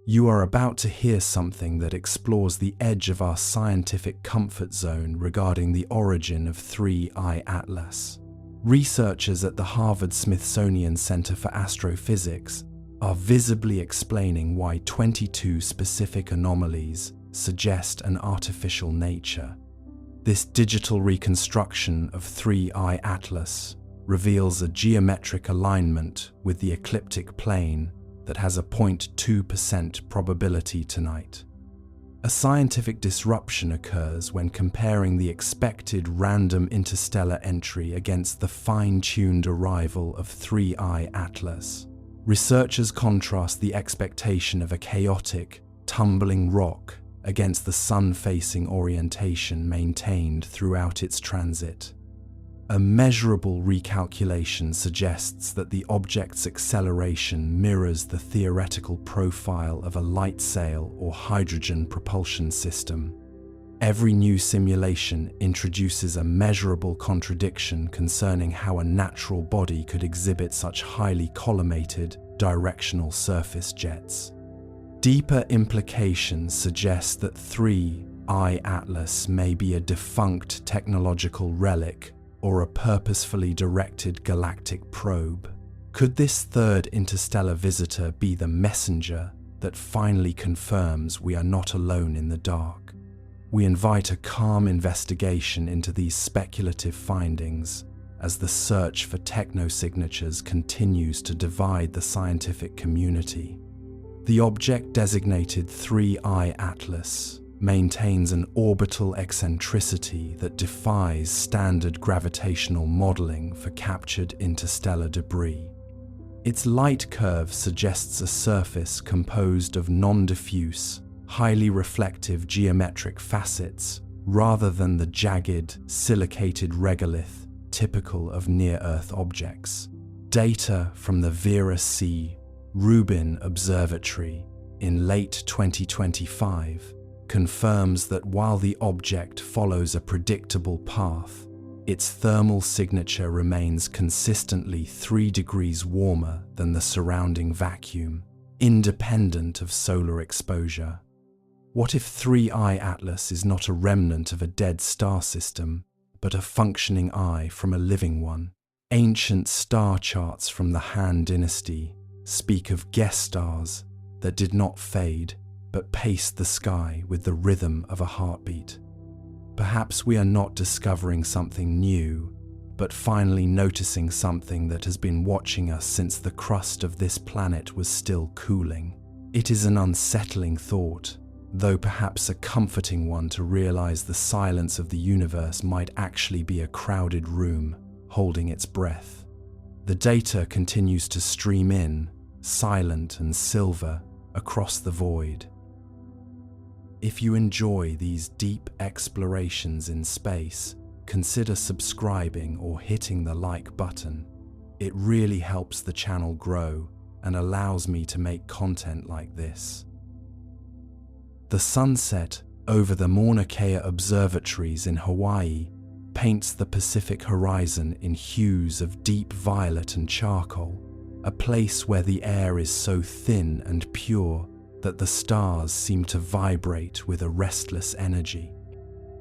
You are about to hear something that explores the edge of our scientific comfort zone regarding the origin of 3I Atlas. Researchers at the Harvard-Smithsonian Center for Astrophysics are visibly explaining why 22 specific anomalies suggest an artificial nature. This digital reconstruction of 3I Atlas reveals a geometric alignment with the ecliptic plane that has a 0.2% probability tonight. A scientific disruption occurs when comparing the expected random interstellar entry against the fine-tuned arrival of 3I Atlas. Researchers contrast the expectation of a chaotic, tumbling rock against the sun-facing orientation maintained throughout its transit. A measurable recalculation suggests that the object's acceleration mirrors the theoretical profile of a light sail or hydrogen propulsion system. Every new simulation introduces a measurable contradiction concerning how a natural body could exhibit such highly collimated, directional surface jets. Deeper implications suggest that 3I Atlas may be a defunct technological relic or a purposefully directed galactic probe. Could this third interstellar visitor be the messenger that finally confirms we are not alone in the dark? We invite a calm investigation into these speculative findings as the search for technosignatures continues to divide the scientific community. The object designated 3I Atlas maintains an orbital eccentricity that defies standard gravitational modeling for captured interstellar debris. Its light curve suggests a surface composed of non-diffuse, highly reflective geometric facets rather than the jagged, silicated regolith typical of near-Earth objects. Data from the Vera C. Rubin Observatory in late 2025 confirms that while the object follows a predictable path, its thermal signature remains consistently 3 degrees warmer than the surrounding vacuum, independent of solar exposure. What if 3I Atlas is not a remnant of a dead star system, but a functioning eye from a living one? Ancient star charts from the Han Dynasty speak of guest stars that did not fade, but paced the sky with the rhythm of a heartbeat. Perhaps we are not discovering something new, but finally noticing something that has been watching us since the crust of this planet was still cooling. It is an unsettling thought, though perhaps a comforting one, to realize the silence of the universe might actually be a crowded room holding its breath. The data continues to stream in, silent and silver, across the void. If you enjoy these deep explorations in space, consider subscribing or hitting the like button. It really helps the channel grow and allows me to make content like this. The sunset over the Mauna Kea observatories in Hawaii paints the Pacific horizon in hues of deep violet and charcoal, a place where the air is so thin and pure that the stars seem to vibrate with a restless energy.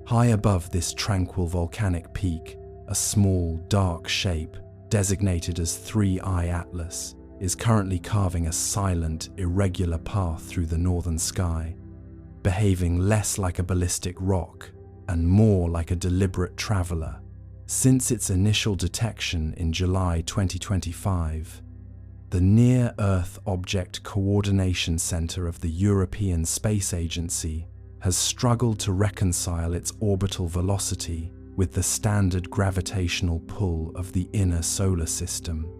High above this tranquil volcanic peak, a small, dark shape, designated as 3I Atlas, is currently carving a silent, irregular path through the northern sky, behaving less like a ballistic rock and more like a deliberate traveler. Since its initial detection in July 2025, the Near-Earth Object Coordination Center of the European Space Agency has struggled to reconcile its orbital velocity with the standard gravitational pull of the inner solar system.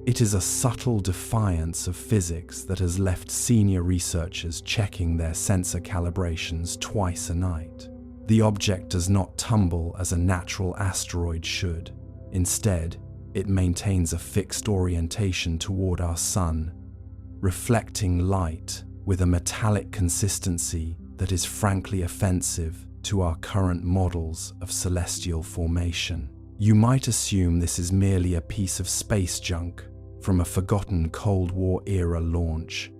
It is a subtle defiance of physics that has left senior researchers checking their sensor calibrations twice a night. The object does not tumble as a natural asteroid should. Instead, it maintains a fixed orientation toward our sun, reflecting light with a metallic consistency that is frankly offensive to our current models of celestial formation. You might assume this is merely a piece of space junk from a forgotten Cold War-era launch.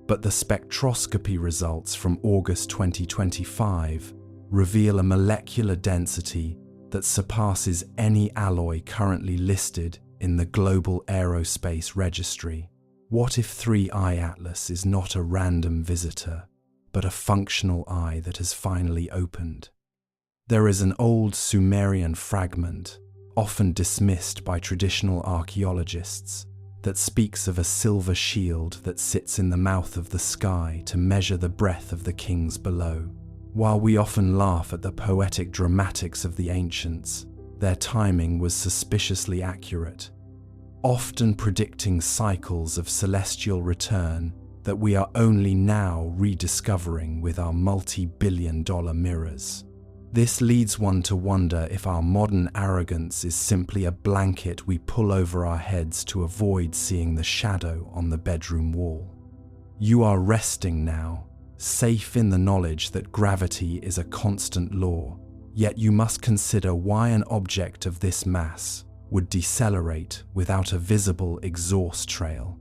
But the spectroscopy results from August 2025 reveal a molecular density that surpasses any alloy currently listed in the Global Aerospace Registry. What if 3I Atlas is not a random visitor, but a functional eye that has finally opened? There is an old Sumerian fragment, often dismissed by traditional archaeologists, that speaks of a silver shield that sits in the mouth of the sky to measure the breadth of the kings below. While we often laugh at the poetic dramatics of the ancients, their timing was suspiciously accurate, often predicting cycles of celestial return that we are only now rediscovering with our multi-billion-dollar mirrors. This leads one to wonder if our modern arrogance is simply a blanket we pull over our heads to avoid seeing the shadow on the bedroom wall. You are resting now, safe in the knowledge that gravity is a constant law, yet you must consider why an object of this mass would decelerate without a visible exhaust trail.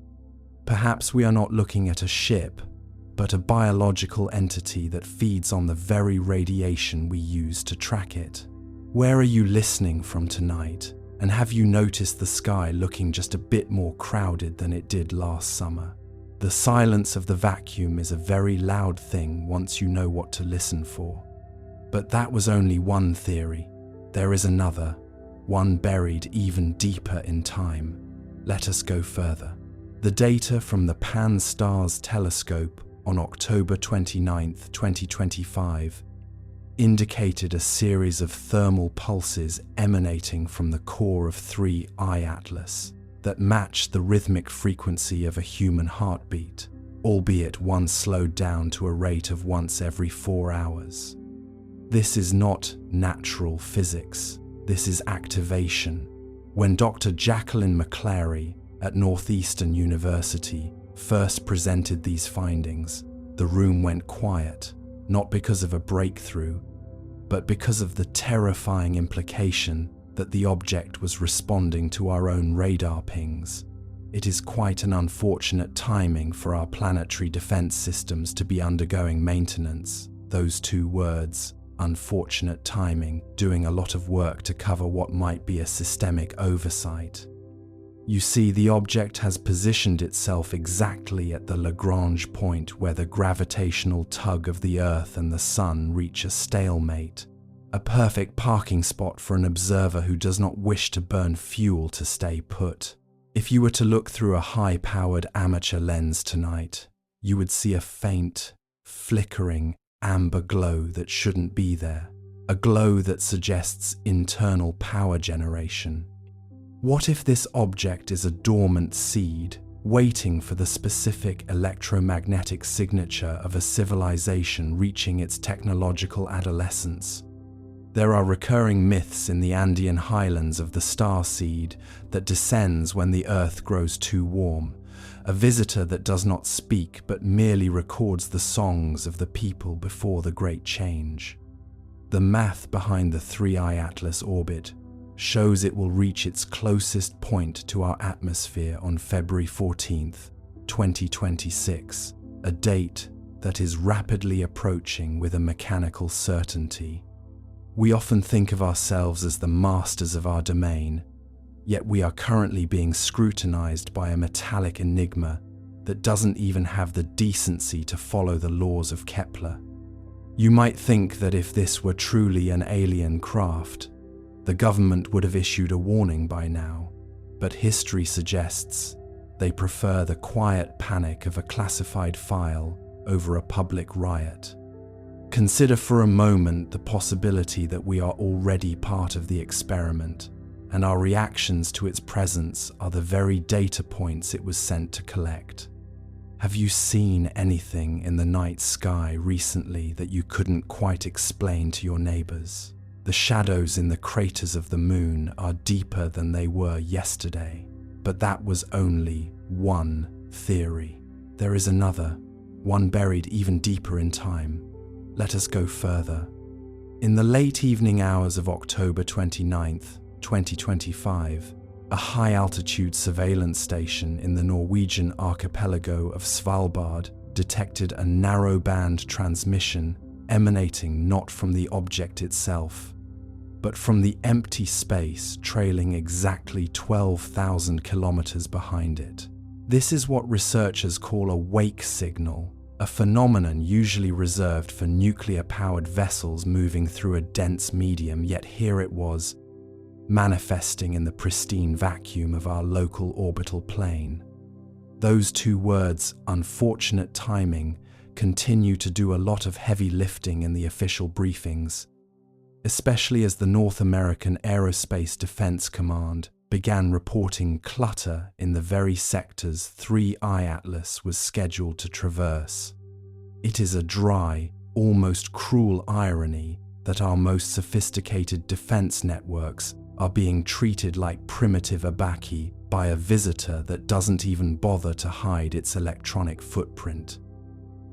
Perhaps we are not looking at a ship, but a biological entity that feeds on the very radiation we use to track it. Where are you listening from tonight? And have you noticed the sky looking just a bit more crowded than it did last summer? The silence of the vacuum is a very loud thing once you know what to listen for. But that was only one theory. There is another, one buried even deeper in time. Let us go further. The data from the Pan-STARRS telescope on October 29, 2025, indicated a series of thermal pulses emanating from the core of 3I Atlas that matched the rhythmic frequency of a human heartbeat, albeit one slowed down to a rate of once every 4 hours. This is not natural physics, this is activation. When Dr. Jacqueline McClary at Northeastern University first presented these findings, the room went quiet, not because of a breakthrough, but because of the terrifying implication that the object was responding to our own radar pings. It is quite an unfortunate timing for our planetary defense systems to be undergoing maintenance. Those two words, unfortunate timing, doing a lot of work to cover what might be a systemic oversight. You see, the object has positioned itself exactly at the Lagrange point where the gravitational tug of the Earth and the Sun reach a stalemate, a perfect parking spot for an observer who does not wish to burn fuel to stay put. If you were to look through a high-powered amateur lens tonight, you would see a faint, flickering, amber glow that shouldn't be there, a glow that suggests internal power generation. What if this object is a dormant seed, waiting for the specific electromagnetic signature of a civilization reaching its technological adolescence? There are recurring myths in the Andean highlands of the star seed that descends when the Earth grows too warm, a visitor that does not speak but merely records the songs of the people before the Great Change. The math behind the 3I Atlas orbit shows it will reach its closest point to our atmosphere on February 14th, 2026, a date that is rapidly approaching with a mechanical certainty. We often think of ourselves as the masters of our domain, yet we are currently being scrutinized by a metallic enigma that doesn't even have the decency to follow the laws of Kepler. You might think that if this were truly an alien craft, the government would have issued a warning by now, but history suggests they prefer the quiet panic of a classified file over a public riot. Consider for a moment the possibility that we are already part of the experiment, and our reactions to its presence are the very data points it was sent to collect. Have you seen anything in the night sky recently that you couldn't quite explain to your neighbors? The shadows in the craters of the moon are deeper than they were yesterday, but that was only one theory. There is another, one buried even deeper in time. Let us go further. In the late evening hours of October 29th, 2025, a high-altitude surveillance station in the Norwegian archipelago of Svalbard detected a narrow-band transmission emanating not from the object itself, but from the empty space trailing exactly 12,000 kilometers behind it. This is what researchers call a wake signal, a phenomenon usually reserved for nuclear-powered vessels moving through a dense medium, yet here it was, manifesting in the pristine vacuum of our local orbital plane. Those two words, unfortunate timing, continue to do a lot of heavy lifting in the official briefings, especially as the North American Aerospace Defense Command began reporting clutter in the very sectors 3I Atlas was scheduled to traverse. It is a dry, almost cruel irony that our most sophisticated defense networks are being treated like primitive abaci by a visitor that doesn't even bother to hide its electronic footprint.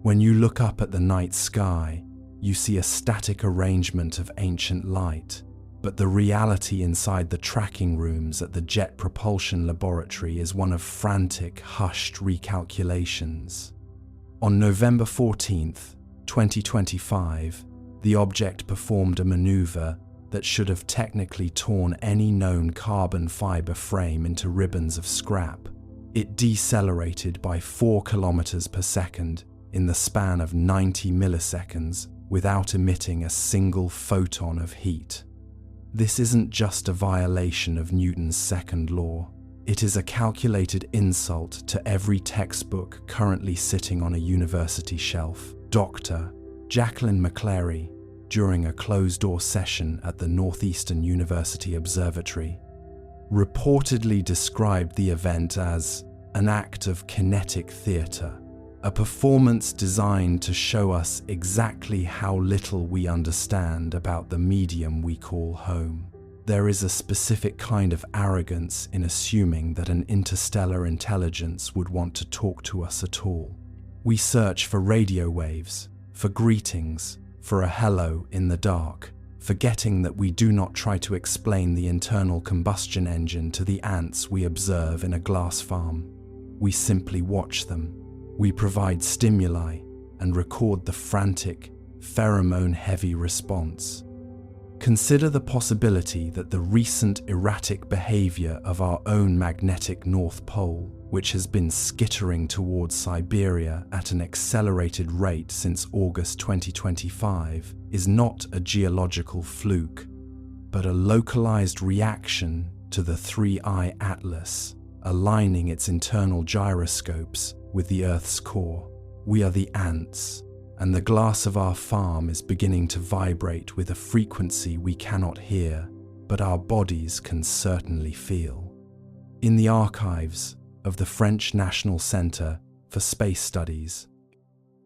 When you look up at the night sky, you see a static arrangement of ancient light, but the reality inside the tracking rooms at the Jet Propulsion Laboratory is one of frantic, hushed recalculations. On November 14th, 2025, the object performed a maneuver that should have technically torn any known carbon fiber frame into ribbons of scrap. It decelerated by 4 kilometers per second in the span of 90 milliseconds without emitting a single photon of heat. This isn't just a violation of Newton's second law. It is a calculated insult to every textbook currently sitting on a university shelf. Dr. Jacqueline McClary, during a closed-door session at the Northeastern University Observatory, reportedly described the event as an act of kinetic theater, a performance designed to show us exactly how little we understand about the medium we call home. There is a specific kind of arrogance in assuming that an interstellar intelligence would want to talk to us at all. We search for radio waves, for greetings, for a hello in the dark, forgetting that we do not try to explain the internal combustion engine to the ants we observe in a glass farm. We simply watch them. We provide stimuli and record the frantic, pheromone-heavy response. Consider the possibility that the recent erratic behavior of our own magnetic North Pole, which has been skittering towards Siberia at an accelerated rate since August 2025, is not a geological fluke, but a localized reaction to the 3I Atlas, aligning its internal gyroscopes with the Earth's core. We are the ants, and the glass of our farm is beginning to vibrate with a frequency we cannot hear, but our bodies can certainly feel. In the archives of the French National Center for Space Studies,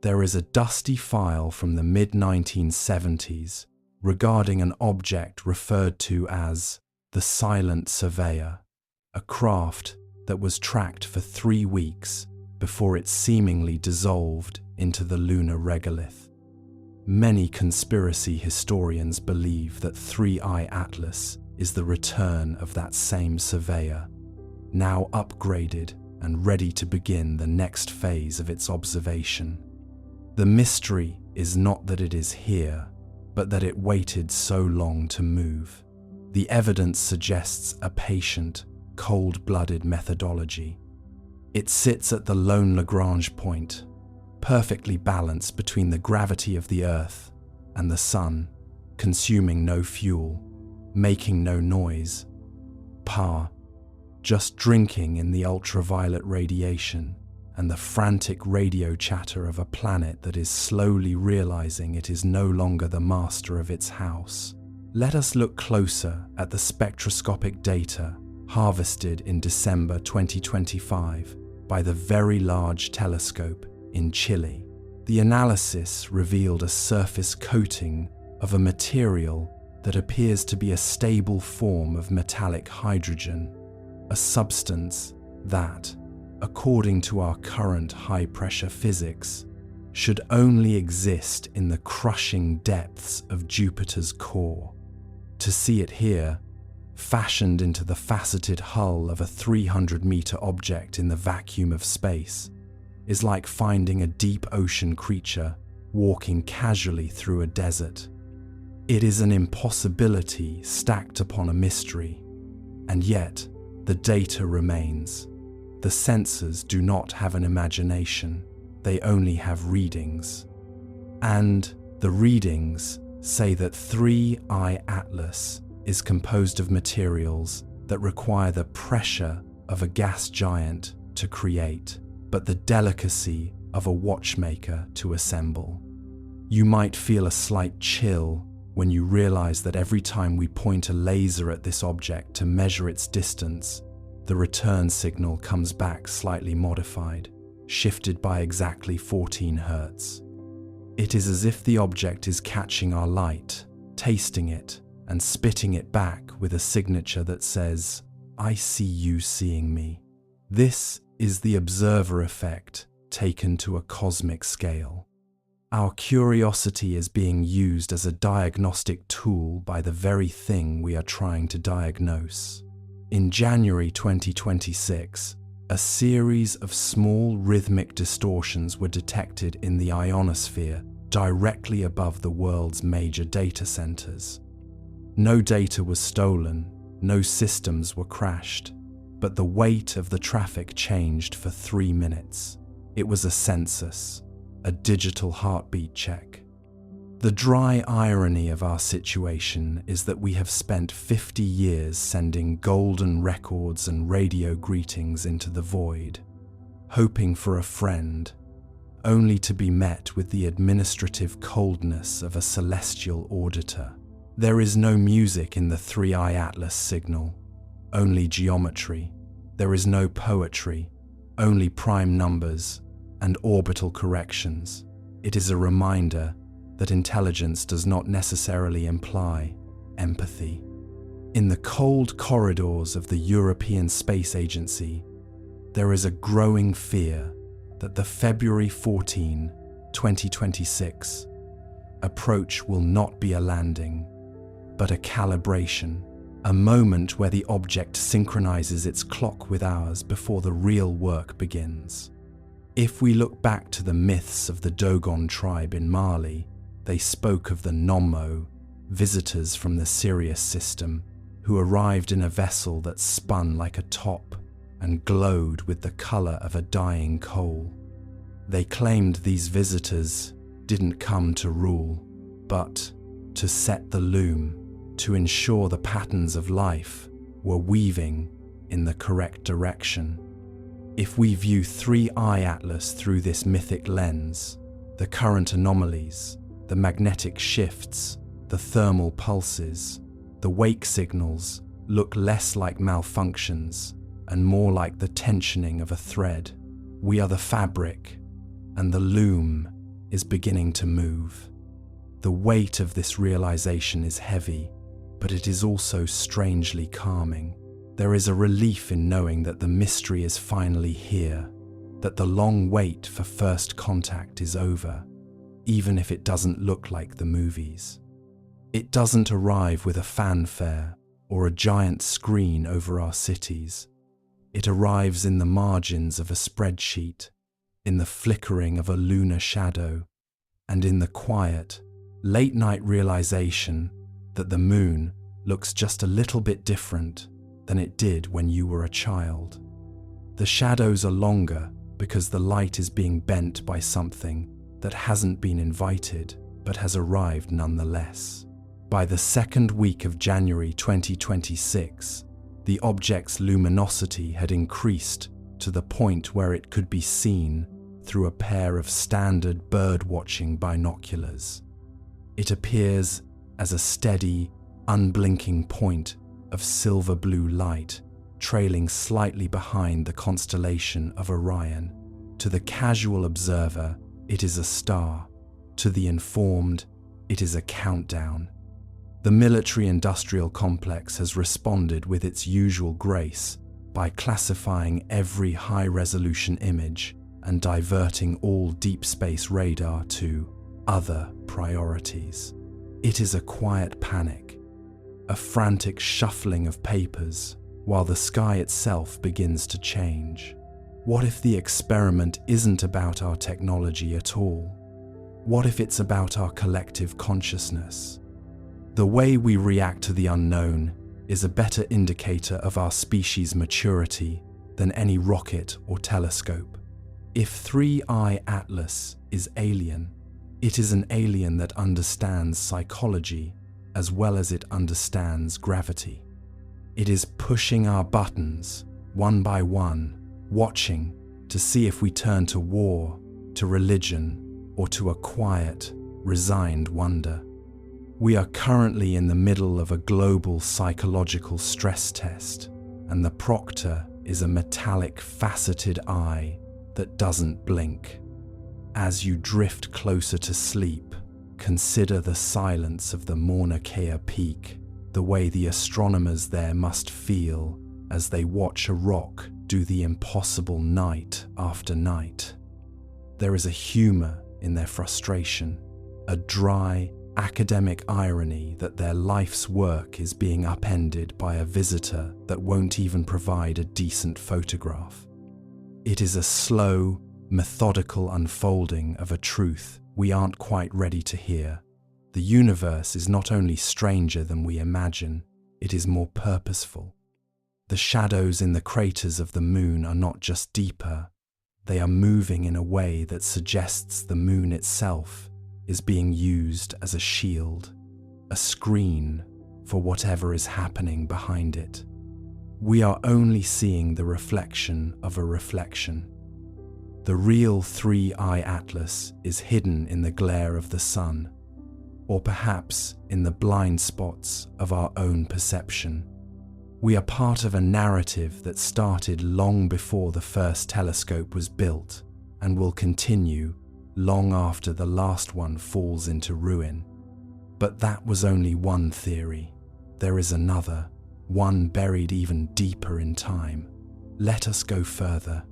there is a dusty file from the mid-1970s regarding an object referred to as the Silent Surveyor, a craft that was tracked for 3 weeks before it seemingly dissolved into the lunar regolith. Many conspiracy historians believe that 3I Atlas is the return of that same surveyor, now upgraded and ready to begin the next phase of its observation. The mystery is not that it is here, but that it waited so long to move. The evidence suggests a patient, cold-blooded methodology. It sits at the lone Lagrange point, perfectly balanced between the gravity of the Earth and the Sun, consuming no fuel, making no noise, just drinking in the ultraviolet radiation and the frantic radio chatter of a planet that is slowly realizing it is no longer the master of its house. Let us look closer at the spectroscopic data harvested in December 2025 by the Very Large Telescope in Chile. The analysis revealed a surface coating of a material that appears to be a stable form of metallic hydrogen, a substance that, according to our current high-pressure physics, should only exist in the crushing depths of Jupiter's core. To see it here, fashioned into the faceted hull of a 300-meter object in the vacuum of space, is like finding a deep ocean creature walking casually through a desert. It is an impossibility stacked upon a mystery, and yet the data remains. The sensors do not have an imagination, they only have readings. And the readings say that 3I Atlas is composed of materials that require the pressure of a gas giant to create, but the delicacy of a watchmaker to assemble. You might feel a slight chill when you realize that every time we point a laser at this object to measure its distance, the return signal comes back slightly modified, shifted by exactly 14 Hertz. It is as if the object is catching our light, tasting it, and spitting it back with a signature that says, "I see you seeing me." This is the observer effect taken to a cosmic scale. Our curiosity is being used as a diagnostic tool by the very thing we are trying to diagnose. In January 2026, a series of small rhythmic distortions were detected in the ionosphere directly above the world's major data centers. No data was stolen, no systems were crashed, but the weight of the traffic changed for 3 minutes. It was a census, a digital heartbeat check. The dry irony of our situation is that we have spent 50 years sending golden records and radio greetings into the void, hoping for a friend, only to be met with the administrative coldness of a celestial auditor. There is no music in the 3I Atlas signal, only geometry. There is no poetry, only prime numbers and orbital corrections. It is a reminder that intelligence does not necessarily imply empathy. In the cold corridors of the European Space Agency, there is a growing fear that the February 14, 2026 approach will not be a landing, but a calibration, a moment where the object synchronizes its clock with ours before the real work begins. If we look back to the myths of the Dogon tribe in Mali, they spoke of the Nommo, visitors from the Sirius system, who arrived in a vessel that spun like a top and glowed with the color of a dying coal. They claimed these visitors didn't come to rule, but to set the loom, to ensure the patterns of life were weaving in the correct direction. If we view 3I Atlas through this mythic lens, the current anomalies, the magnetic shifts, the thermal pulses, the wake signals look less like malfunctions and more like the tensioning of a thread. We are the fabric, and the loom is beginning to move. The weight of this realization is heavy, but it is also strangely calming. There is a relief in knowing that the mystery is finally here, that the long wait for first contact is over, even if it doesn't look like the movies. It doesn't arrive with a fanfare or a giant screen over our cities. It arrives in the margins of a spreadsheet, in the flickering of a lunar shadow, and in the quiet, late-night realization that the moon looks just a little bit different than it did when you were a child. The shadows are longer because the light is being bent by something that hasn't been invited but has arrived nonetheless. By the second week of January 2026, the object's luminosity had increased to the point where it could be seen through a pair of standard bird-watching binoculars. It appears as a steady, unblinking point of silver-blue light, trailing slightly behind the constellation of Orion. To the casual observer, it is a star. To the informed, it is a countdown. The military-industrial complex has responded with its usual grace by classifying every high-resolution image and diverting all deep space radar to other priorities. It is a quiet panic, a frantic shuffling of papers, while the sky itself begins to change. What if the experiment isn't about our technology at all? What if it's about our collective consciousness? The way we react to the unknown is a better indicator of our species' maturity than any rocket or telescope. If 3I Atlas is alien, it is an alien that understands psychology as well as it understands gravity. It is pushing our buttons, one by one, watching to see if we turn to war, to religion, or to a quiet, resigned wonder. We are currently in the middle of a global psychological stress test, and the proctor is a metallic, faceted eye that doesn't blink. As you drift closer to sleep, consider the silence of the Mauna Kea peak, the way the astronomers there must feel as they watch a rock do the impossible night after night. There is a humor in their frustration, a dry, academic irony that their life's work is being upended by a visitor that won't even provide a decent photograph. It is a slow, methodical unfolding of a truth we aren't quite ready to hear. The universe is not only stranger than we imagine, it is more purposeful. The shadows in the craters of the moon are not just deeper, they are moving in a way that suggests the moon itself is being used as a shield, a screen for whatever is happening behind it. We are only seeing the reflection of a reflection. The real 3I Atlas is hidden in the glare of the sun, or perhaps in the blind spots of our own perception. We are part of a narrative that started long before the first telescope was built and will continue long after the last one falls into ruin. But that was only one theory. There is another, one buried even deeper in time. Let us go further.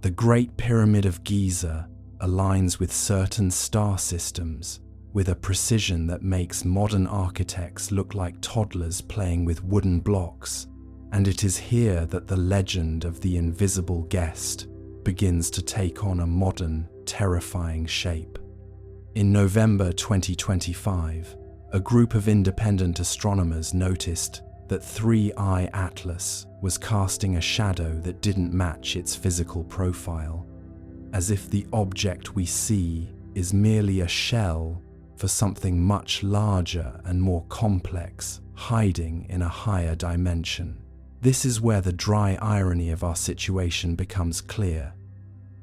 The Great Pyramid of Giza aligns with certain star systems with a precision that makes modern architects look like toddlers playing with wooden blocks, and it is here that the legend of the invisible guest begins to take on a modern, terrifying shape. In November 2025, a group of independent astronomers noticed that 3I Atlas was casting a shadow that didn't match its physical profile, as if the object we see is merely a shell for something much larger and more complex, hiding in a higher dimension. This is where the dry irony of our situation becomes clear.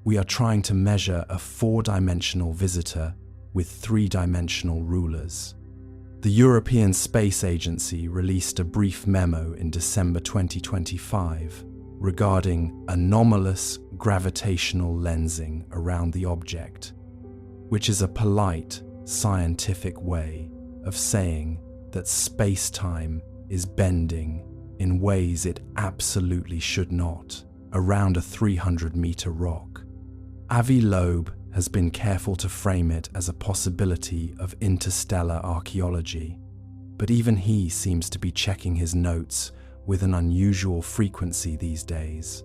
We are trying to measure a 4-dimensional visitor with 3-dimensional rulers. The European Space Agency released a brief memo in December 2025 regarding anomalous gravitational lensing around the object, which is a polite, scientific way of saying that space-time is bending in ways it absolutely should not around a 300-meter rock. Avi Loeb has been careful to frame it as a possibility of interstellar archaeology, but even he seems to be checking his notes with an unusual frequency these days.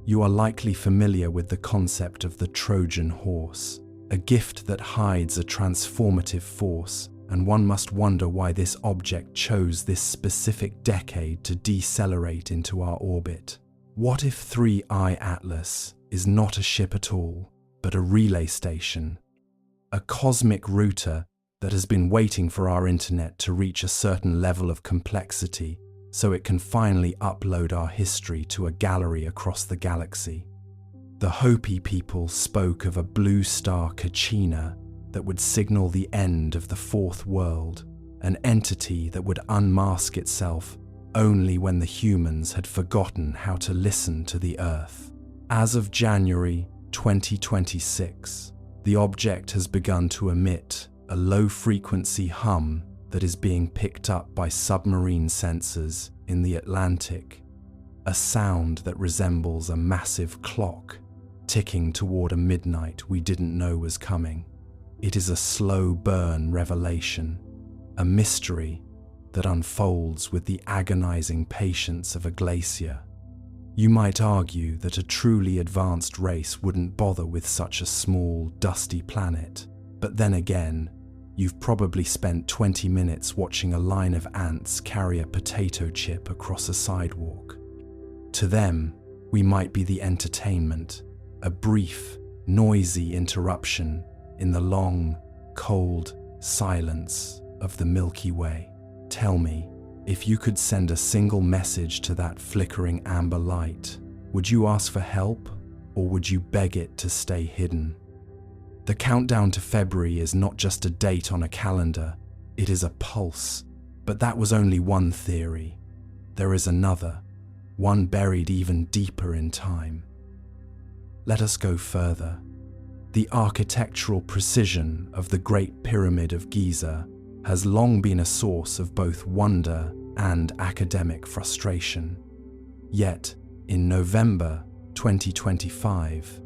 You are likely familiar with the concept of the Trojan horse, a gift that hides a transformative force, and one must wonder why this object chose this specific decade to decelerate into our orbit. What if 3I Atlas is not a ship at all, but a relay station, a cosmic router that has been waiting for our internet to reach a certain level of complexity so it can finally upload our history to a gallery across the galaxy? The Hopi people spoke of a blue star Kachina that would signal the end of the fourth world, an entity that would unmask itself only when the humans had forgotten how to listen to the Earth. As of January 2026, the object has begun to emit a low-frequency hum that is being picked up by submarine sensors in the Atlantic, a sound that resembles a massive clock ticking toward a midnight we didn't know was coming. It is a slow burn revelation, a mystery that unfolds with the agonizing patience of a glacier. You might argue that a truly advanced race wouldn't bother with such a small, dusty planet, but then again, you've probably spent 20 minutes watching a line of ants carry a potato chip across a sidewalk. To them, we might be the entertainment, a brief, noisy interruption in the long, cold silence of the Milky Way. Tell me, if you could send a single message to that flickering amber light, would you ask for help, or would you beg it to stay hidden? The countdown to February is not just a date on a calendar, it is a pulse. But that was only one theory. There is another, one buried even deeper in time. Let us go further. The architectural precision of the Great Pyramid of Giza has long been a source of both wonder and academic frustration. Yet, in November 2025,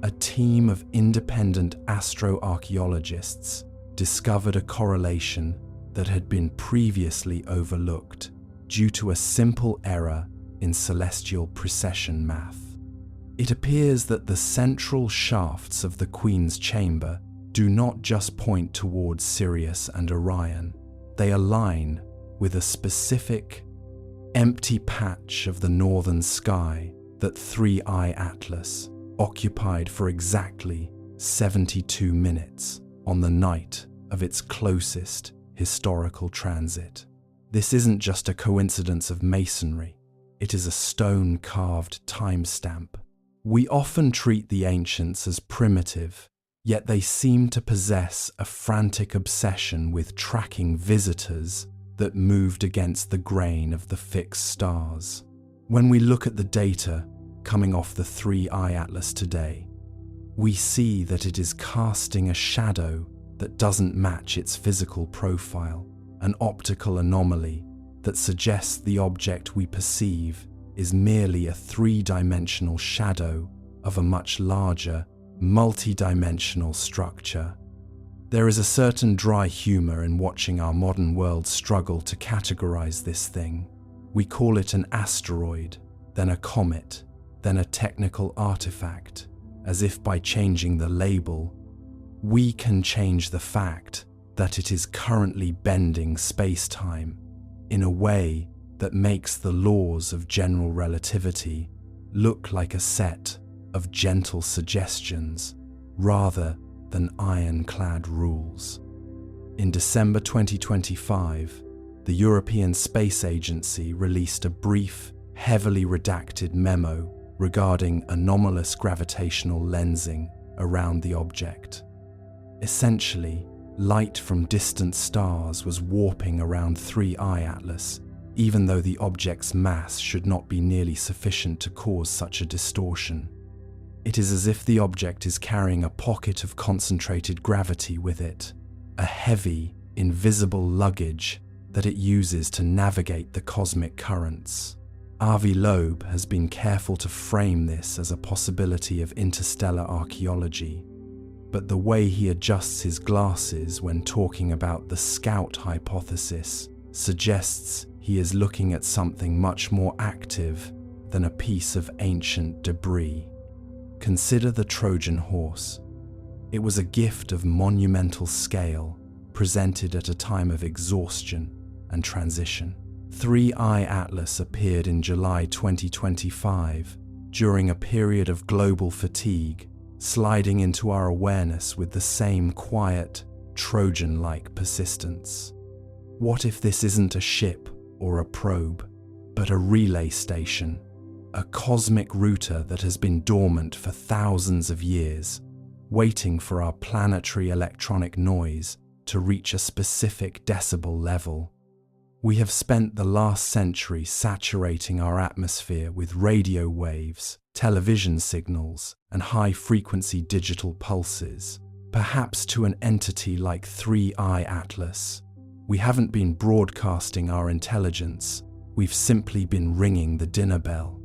a team of independent astroarchaeologists discovered a correlation that had been previously overlooked due to a simple error in celestial precession math. It appears that the central shafts of the Queen's Chamber do not just point towards Sirius and Orion, they align with a specific, empty patch of the northern sky that 3I Atlas occupied for exactly 72 minutes on the night of its closest historical transit. This isn't just a coincidence of masonry, it is a stone-carved timestamp. We often treat the ancients as primitive, yet they seem to possess a frantic obsession with tracking visitors that moved against the grain of the fixed stars. When we look at the data coming off the 3I Atlas today, we see that it is casting a shadow that doesn't match its physical profile, an optical anomaly that suggests the object we perceive is merely a three-dimensional shadow of a much larger, multi-dimensional structure. There is a certain dry humor in watching our modern world struggle to categorize this thing. We call it an asteroid, then a comet, then a technical artifact, as if by changing the label, we can change the fact that it is currently bending space-time in a way that makes the laws of general relativity look like a set of gentle suggestions rather than ironclad rules. In December 2025, the European Space Agency released a brief, heavily redacted memo regarding anomalous gravitational lensing around the object. Essentially, light from distant stars was warping around 3I Atlas, even though the object's mass should not be nearly sufficient to cause such a distortion. It is as if the object is carrying a pocket of concentrated gravity with it, a heavy, invisible luggage that it uses to navigate the cosmic currents. Avi Loeb has been careful to frame this as a possibility of interstellar archaeology, but the way he adjusts his glasses when talking about the Scout hypothesis suggests he is looking at something much more active than a piece of ancient debris. Consider the Trojan horse. It was a gift of monumental scale, presented at a time of exhaustion and transition. 3I Atlas appeared in July 2025 during a period of global fatigue, sliding into our awareness with the same quiet, Trojan-like persistence. What if this isn't a ship or a probe, but a relay station, a cosmic router that has been dormant for thousands of years, waiting for our planetary electronic noise to reach a specific decibel level? We have spent the last century saturating our atmosphere with radio waves, television signals, and high-frequency digital pulses. Perhaps to an entity like 3I Atlas, we haven't been broadcasting our intelligence, we've simply been ringing the dinner bell.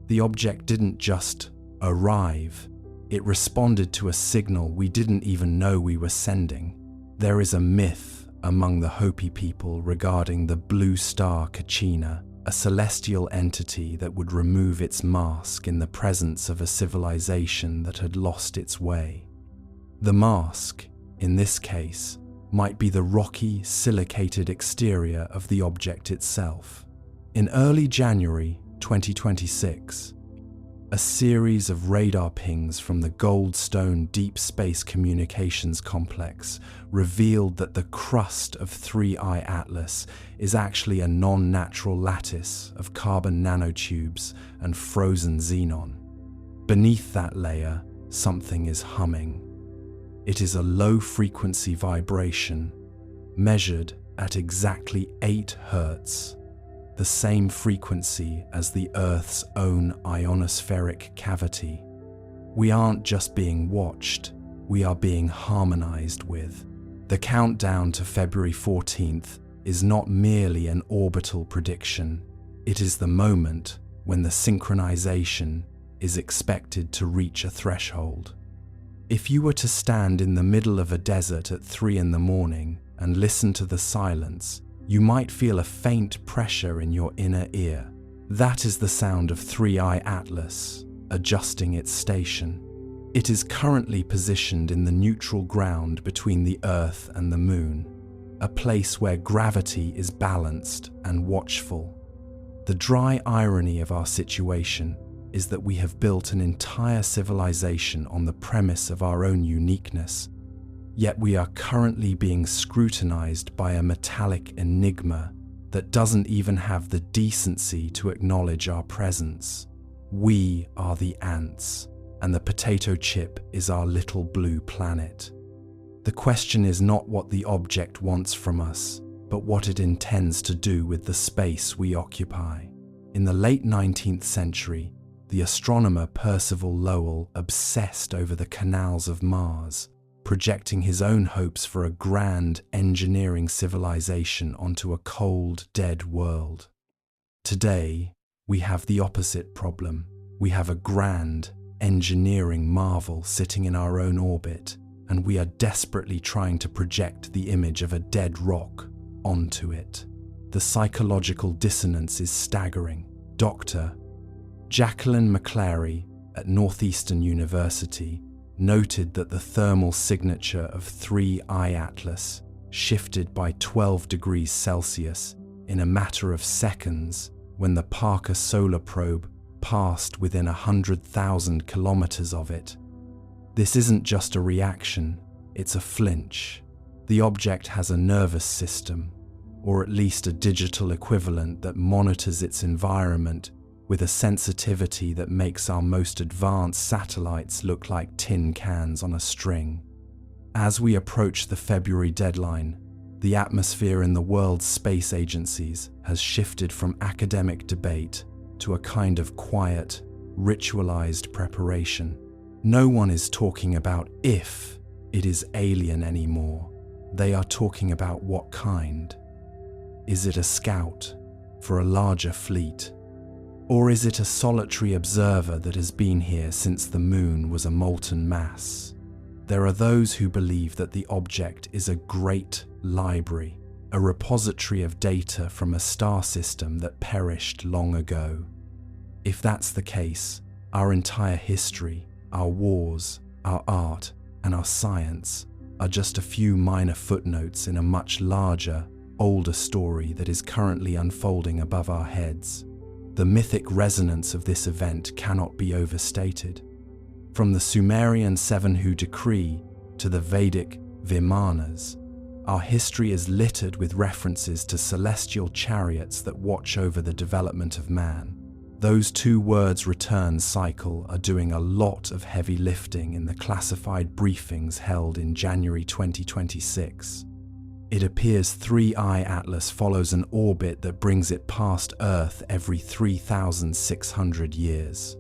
The object didn't just arrive, it responded to a signal we didn't even know we were sending. There is a myth among the Hopi people regarding the blue star Kachina, a celestial entity that would remove its mask in the presence of a civilization that had lost its way. The mask, in this case, might be the rocky, silicated exterior of the object itself. In early January 2026, a series of radar pings from the Goldstone Deep Space Communications Complex revealed that the crust of 3I Atlas is actually a non-natural lattice of carbon nanotubes and frozen xenon. Beneath that layer, something is humming. It is a low-frequency vibration, measured at exactly 8 Hz. The same frequency as the Earth's own ionospheric cavity. We aren't just being watched, we are being harmonized with. The countdown to February 14th is not merely an orbital prediction, it is the moment when the synchronization is expected to reach a threshold. If you were to stand in the middle of a desert at 3 in the morning and listen to the silence, you might feel a faint pressure in your inner ear. That is the sound of 3I Atlas adjusting its station. It is currently positioned in the neutral ground between the Earth and the Moon, a place where gravity is balanced and watchful. The dry irony of our situation is that we have built an entire civilization on the premise of our own uniqueness, yet we are currently being scrutinized by a metallic enigma that doesn't even have the decency to acknowledge our presence. We are the ants, and the potato chip is our little blue planet. The question is not what the object wants from us, but what it intends to do with the space we occupy. In the late 19th century, the astronomer Percival Lowell obsessed over the canals of Mars, projecting his own hopes for a grand engineering civilization onto a cold, dead world. Today, we have the opposite problem. We have a grand engineering marvel sitting in our own orbit, and we are desperately trying to project the image of a dead rock onto it. The psychological dissonance is staggering. Dr. Jacqueline McClary at Northeastern University noted that the thermal signature of 3I Atlas shifted by 12 degrees Celsius in a matter of seconds when the Parker Solar Probe passed within 100,000 kilometers of it. This isn't just a reaction, it's a flinch. The object has a nervous system, or at least a digital equivalent that monitors its environment with a sensitivity that makes our most advanced satellites look like tin cans on a string. As we approach the February deadline, the atmosphere in the world's space agencies has shifted from academic debate to a kind of quiet, ritualized preparation. No one is talking about if it is alien anymore. They are talking about what kind. Is it a scout for a larger fleet? Or is it a solitary observer that has been here since the moon was a molten mass? There are those who believe that the object is a great library, a repository of data from a star system that perished long ago. If that's the case, our entire history, our wars, our art, and our science are just a few minor footnotes in a much larger, older story that is currently unfolding above our heads. The mythic resonance of this event cannot be overstated. From the Sumerian Seven-Hu decree to the Vedic Vimanas, our history is littered with references to celestial chariots that watch over the development of man. Those two words return cycle are doing a lot of heavy lifting in the classified briefings held in January 2026. It appears 3I Atlas follows an orbit that brings it past Earth every 3,600 years.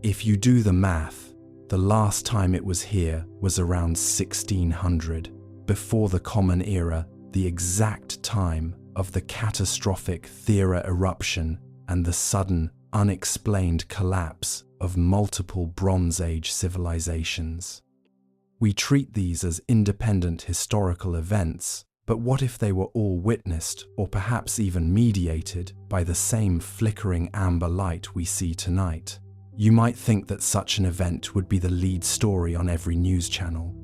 If you do the math, the last time it was here was around 1600, before the Common Era, the exact time of the catastrophic Thera eruption and the sudden, unexplained collapse of multiple Bronze Age civilizations. We treat these as independent historical events, But what if they were all witnessed, or perhaps even mediated, by the same flickering amber light we see tonight? You might think that such an event would be the lead story on every news channel,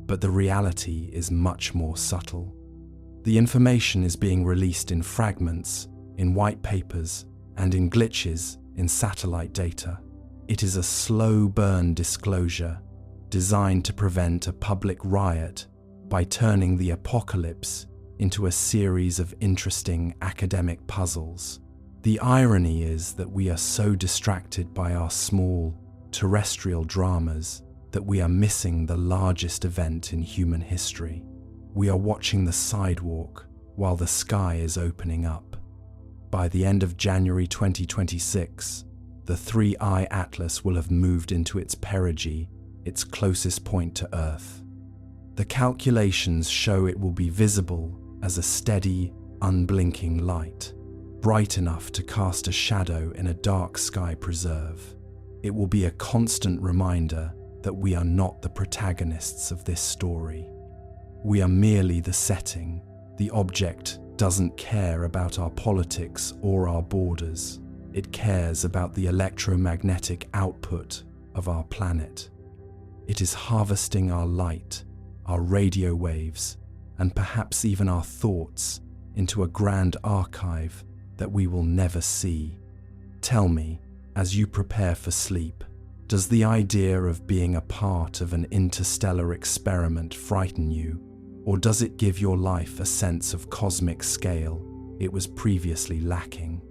but the reality is much more subtle. The information is being released in fragments, in white papers, and in glitches in satellite data. It is a slow burn disclosure designed to prevent a public riot by turning the apocalypse into a series of interesting academic puzzles. The irony is that we are so distracted by our small, terrestrial dramas that we are missing the largest event in human history. We are watching the sidewalk while the sky is opening up. By the end of January 2026, the 3I Atlas will have moved into its perigee, its closest point to Earth. The calculations show it will be visible as a steady, unblinking light, bright enough to cast a shadow in a dark sky preserve. It will be a constant reminder that we are not the protagonists of this story. We are merely the setting. The object doesn't care about our politics or our borders. It cares about the electromagnetic output of our planet. It is harvesting our light, our radio waves, and perhaps even our thoughts into a grand archive that we will never see. Tell me, as you prepare for sleep, does the idea of being a part of an interstellar experiment frighten you, or does it give your life a sense of cosmic scale it was previously lacking?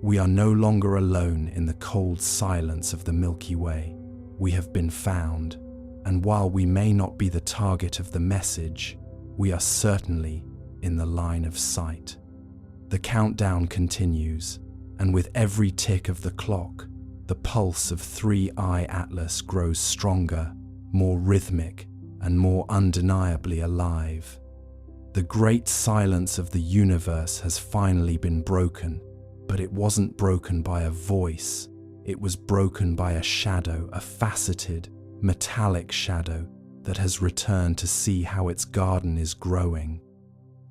We are no longer alone in the cold silence of the Milky Way. We have been found, and while we may not be the target of the message, we are certainly in the line of sight. The countdown continues, and with every tick of the clock, the pulse of 3I Atlas grows stronger, more rhythmic, and more undeniably alive. The great silence of the universe has finally been broken, but it wasn't broken by a voice. It was broken by a shadow, a faceted, metallic shadow that has returned to see how its garden is growing.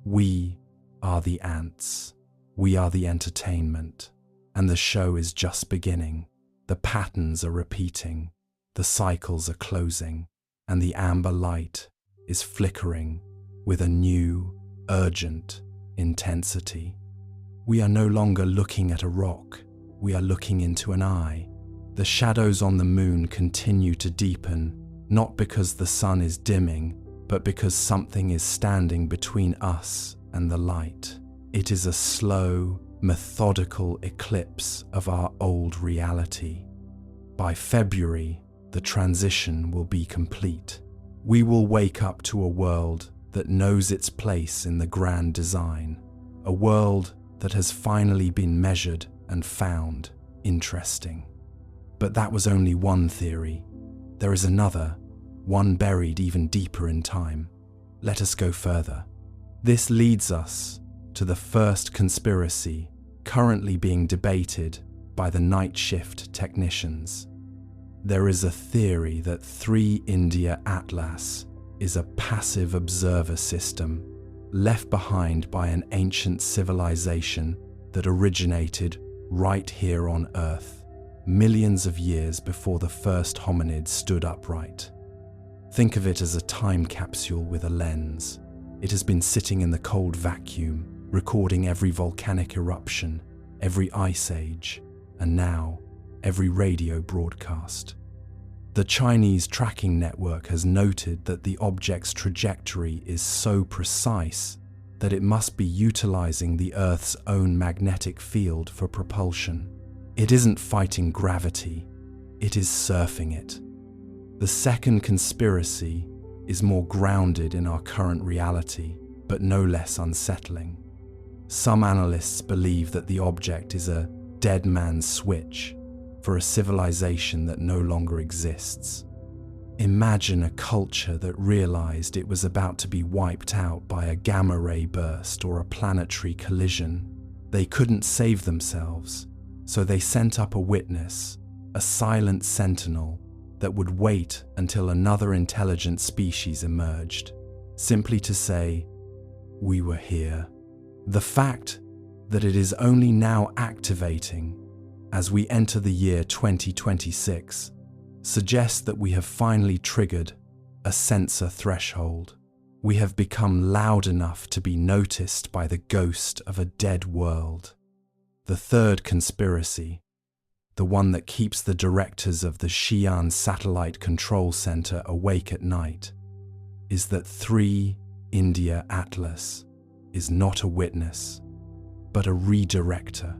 We are the ants. We are the entertainment. And the show is just beginning. The patterns are repeating. The cycles are closing. And the amber light is flickering with a new, urgent intensity. We are no longer looking at a rock. We are looking into an eye. The shadows on the moon continue to deepen, not because the sun is dimming, but because something is standing between us and the light. It is a slow, methodical eclipse of our old reality. By February, the transition will be complete. We will wake up to a world that knows its place in the grand design, a world that has finally been measured and found interesting. But that was only one theory. There is another, one buried even deeper in time. Let us go further. This leads us to the first conspiracy currently being debated by the night shift technicians. There is a theory that 3I Atlas is a passive observer system left behind by an ancient civilization that originated right here on Earth, millions of years before the first hominids stood upright. Think of it as a time capsule with a lens. It has been sitting in the cold vacuum, recording every volcanic eruption, every ice age, and now every radio broadcast. The Chinese tracking network has noted that the object's trajectory is so precise that it must be utilizing the Earth's own magnetic field for propulsion. It isn't fighting gravity, it is surfing it. The second conspiracy is more grounded in our current reality, but no less unsettling. Some analysts believe that the object is a dead man's switch for a civilization that no longer exists. Imagine a culture that realized it was about to be wiped out by a gamma ray burst or a planetary collision. They couldn't save themselves, so they sent up a witness, a silent sentinel that would wait until another intelligent species emerged, simply to say, we were here. The fact that it is only now activating as we enter the year 2026 suggests that we have finally triggered a sensor threshold. We have become loud enough to be noticed by the ghost of a dead world. The third conspiracy, the one that keeps the directors of the Xi'an Satellite Control Center awake at night, is that 3 India Atlas is not a witness, but a redirector.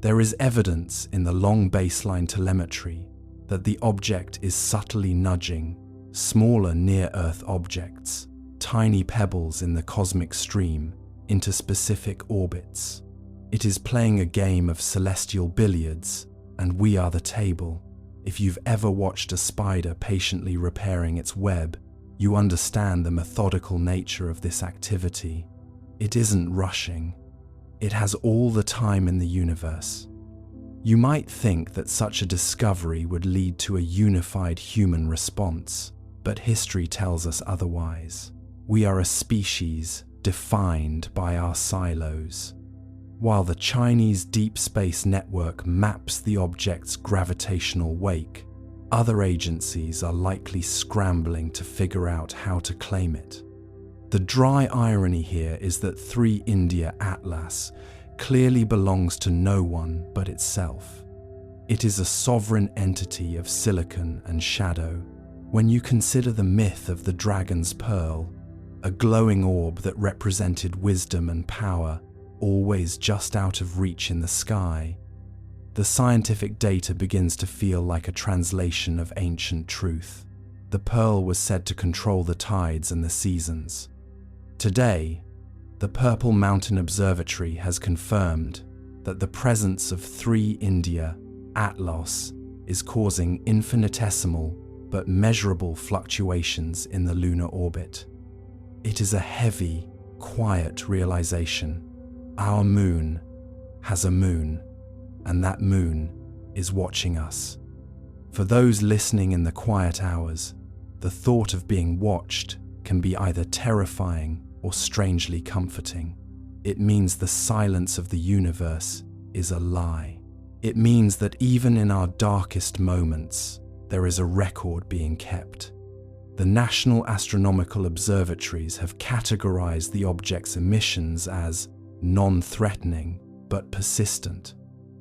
There is evidence in the long baseline telemetry that the object is subtly nudging smaller near-Earth objects, tiny pebbles in the cosmic stream, into specific orbits. It is playing a game of celestial billiards, and we are the table. If you've ever watched a spider patiently repairing its web, you understand the methodical nature of this activity. It isn't rushing. It has all the time in the universe. You might think that such a discovery would lead to a unified human response, but history tells us otherwise. We are a species defined by our silos. While the Chinese Deep Space Network maps the object's gravitational wake, other agencies are likely scrambling to figure out how to claim it. The dry irony here is that 3 India Atlas clearly belongs to no one but itself. It is a sovereign entity of silicon and shadow. When you consider the myth of the dragon's pearl, a glowing orb that represented wisdom and power, always just out of reach in the sky, the scientific data begins to feel like a translation of ancient truth. The pearl was said to control the tides and the seasons. Today, the Purple Mountain Observatory has confirmed that the presence of 3 India Atlas is causing infinitesimal but measurable fluctuations in the lunar orbit. It is a heavy, quiet realization. Our moon has a moon, and that moon is watching us. For those listening in the quiet hours, the thought of being watched can be either terrifying or strangely comforting. It means the silence of the universe is a lie. It means that even in our darkest moments, there is a record being kept. The National Astronomical Observatories have categorized the object's emissions as non-threatening but persistent.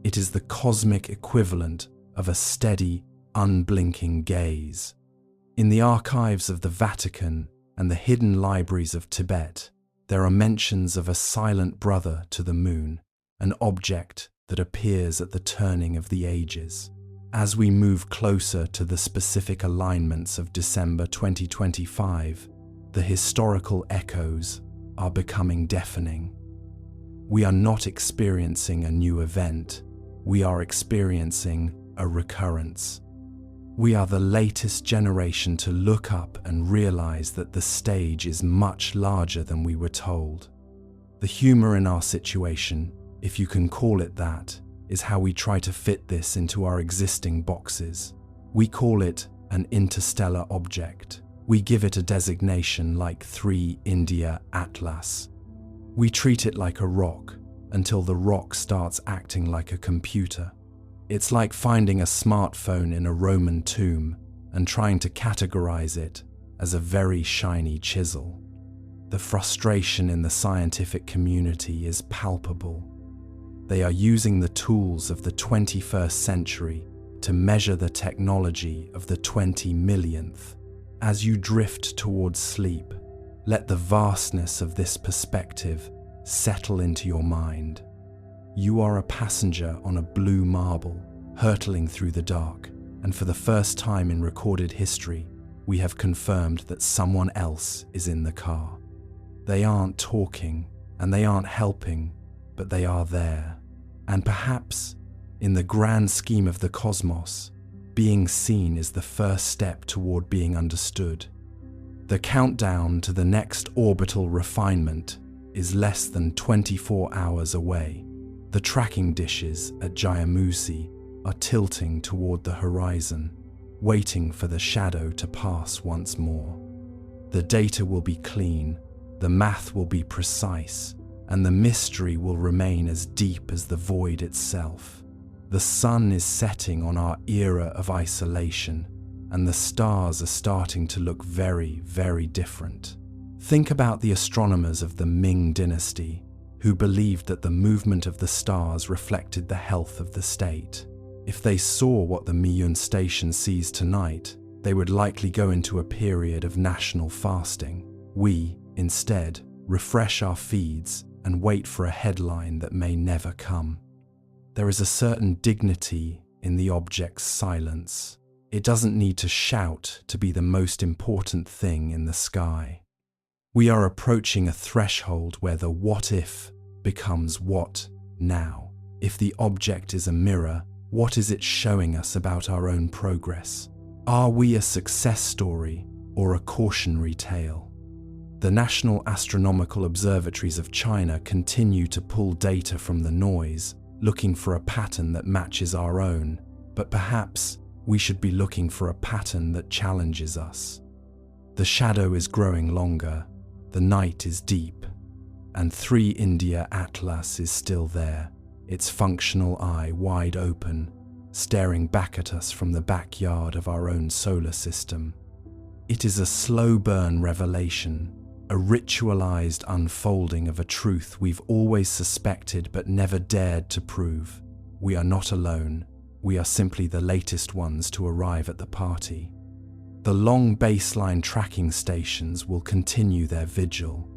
It is the cosmic equivalent of a steady, unblinking gaze. In the archives of the Vatican and the hidden libraries of Tibet, there are mentions of a silent brother to the moon, an object that appears at the turning of the ages. As we move closer to the specific alignments of December 2025, the historical echoes are becoming deafening. We are not experiencing a new event, we are experiencing a recurrence. We are the latest generation to look up and realize that the stage is much larger than we were told. The humor in our situation, if you can call it that, is how we try to fit this into our existing boxes. We call it an interstellar object. We give it a designation like 3 India Atlas. We treat it like a rock until the rock starts acting like a computer. It's like finding a smartphone in a Roman tomb and trying to categorize it as a very shiny chisel. The frustration in the scientific community is palpable. They are using the tools of the 21st century to measure the technology of the 20 millionth. As you drift towards sleep, let the vastness of this perspective settle into your mind. You are a passenger on a blue marble, hurtling through the dark, and for the first time in recorded history, we have confirmed that someone else is in the car. They aren't talking, and they aren't helping, but they are there. And perhaps, in the grand scheme of the cosmos, being seen is the first step toward being understood. The countdown to the next orbital refinement is less than 24 hours away. The tracking dishes at Jayamusi are tilting toward the horizon, waiting for the shadow to pass once more. The data will be clean, the math will be precise, and the mystery will remain as deep as the void itself. The sun is setting on our era of isolation, and the stars are starting to look very, very different. Think about the astronomers of the Ming dynasty, who believed that the movement of the stars reflected the health of the state. If they saw what the Miyun station sees tonight, they would likely go into a period of national fasting. We, instead, refresh our feeds and wait for a headline that may never come. There is a certain dignity in the object's silence. It doesn't need to shout to be the most important thing in the sky. We are approaching a threshold where the what if becomes what now. If the object is a mirror, what is it showing us about our own progress? Are we a success story or a cautionary tale? The National Astronomical Observatories of China continue to pull data from the noise, looking for a pattern that matches our own, but perhaps we should be looking for a pattern that challenges us. The shadow is growing longer, the night is deep, and 3 India Atlas is still there, its functional eye wide open, staring back at us from the backyard of our own solar system. It is a slow-burn revelation, a ritualized unfolding of a truth we've always suspected but never dared to prove. We are not alone. We are simply the latest ones to arrive at the party. The long baseline tracking stations will continue their vigil.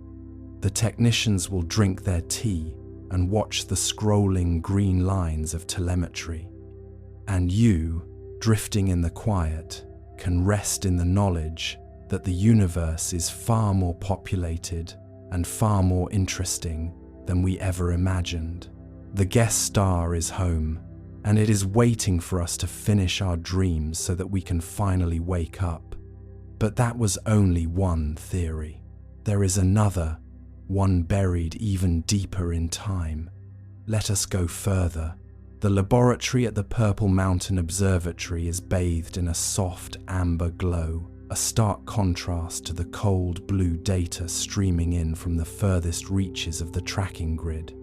The technicians will drink their tea and watch the scrolling green lines of telemetry. And you, drifting in the quiet, can rest in the knowledge that the universe is far more populated and far more interesting than we ever imagined. The guest star is home, and it is waiting for us to finish our dreams so that we can finally wake up. But that was only one theory. There is another, one buried even deeper in time. Let us go further. The laboratory at the Purple Mountain Observatory is bathed in a soft amber glow, a stark contrast to the cold blue data streaming in from the furthest reaches of the tracking grid.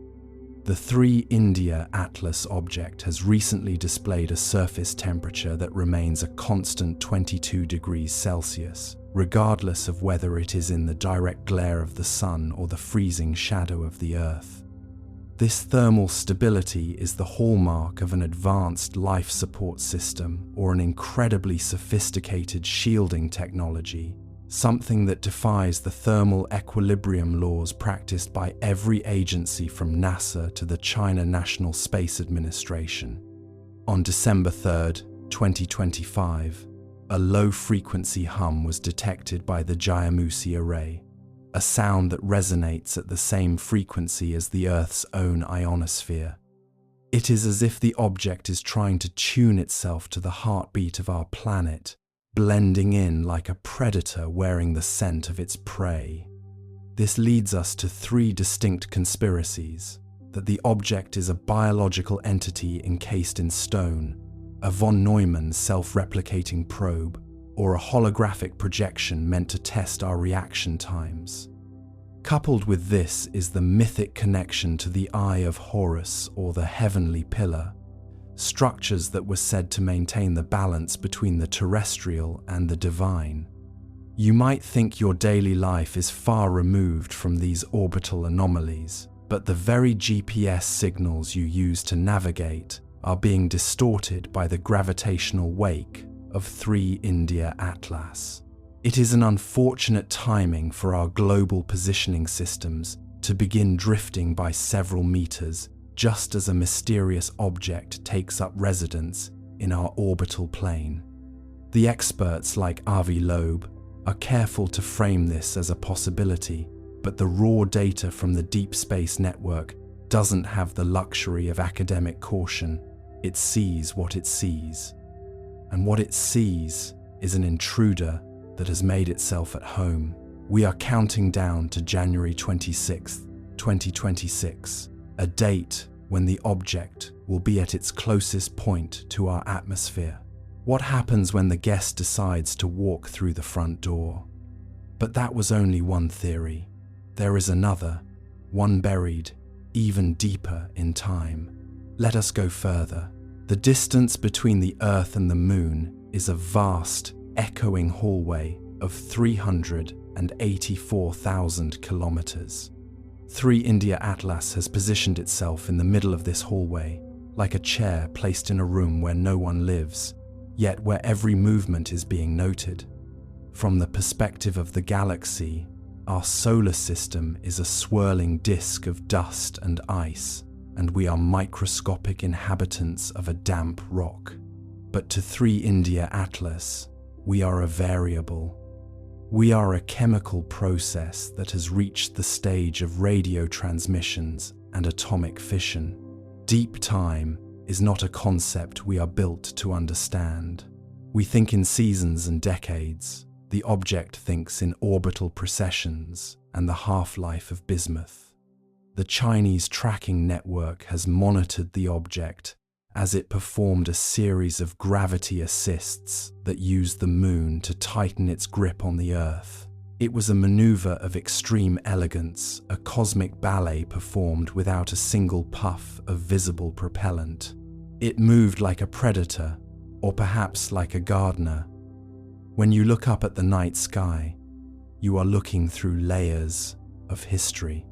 The 3 India Atlas object has recently displayed a surface temperature that remains a constant 22 degrees Celsius, regardless of whether it is in the direct glare of the sun or the freezing shadow of the Earth. This thermal stability is the hallmark of an advanced life support system or an incredibly sophisticated shielding technology, something that defies the thermal equilibrium laws practiced by every agency from NASA to the China National Space Administration. On December 3, 2025, a low-frequency hum was detected by the Jayamusi array, a sound that resonates at the same frequency as the Earth's own ionosphere. It is as if the object is trying to tune itself to the heartbeat of our planet, blending in like a predator wearing the scent of its prey. This leads us to 3 distinct conspiracies: that the object is a biological entity encased in stone, a von Neumann self-replicating probe, or a holographic projection meant to test our reaction times. Coupled with this is the mythic connection to the Eye of Horus or the Heavenly Pillar, structures that were said to maintain the balance between the terrestrial and the divine. You might think your daily life is far removed from these orbital anomalies, but the very GPS signals you use to navigate are being distorted by the gravitational wake of 3 India Atlas. It is an unfortunate timing for our global positioning systems to begin drifting by several meters, just as a mysterious object takes up residence in our orbital plane. The experts like Avi Loeb are careful to frame this as a possibility, but the raw data from the Deep Space Network doesn't have the luxury of academic caution. It sees what it sees. And what it sees is an intruder that has made itself at home. We are counting down to January 26, 2026, a date when the object will be at its closest point to our atmosphere. What happens when the guest decides to walk through the front door? But that was only one theory. there is another, one buried even deeper in time. Let us go further. The distance between the Earth and the Moon is a vast, echoing hallway of 384,000 kilometers. 3 India Atlas has positioned itself in the middle of this hallway, like a chair placed in a room where no one lives, yet where every movement is being noted. From the perspective of the galaxy, our solar system is a swirling disk of dust and ice, and we are microscopic inhabitants of a damp rock. But to 3 India Atlas, we are a variable. We are a chemical process that has reached the stage of radio transmissions and atomic fission. Deep time is not a concept we are built to understand. We think in seasons and decades. The object thinks in orbital precessions and the half-life of bismuth. The Chinese tracking network has monitored the object as it performed a series of gravity assists that used the Moon to tighten its grip on the Earth. It was a maneuver of extreme elegance, a cosmic ballet performed without a single puff of visible propellant. It moved like a predator, or perhaps like a gardener. When you look up at the night sky, you are looking through layers of history.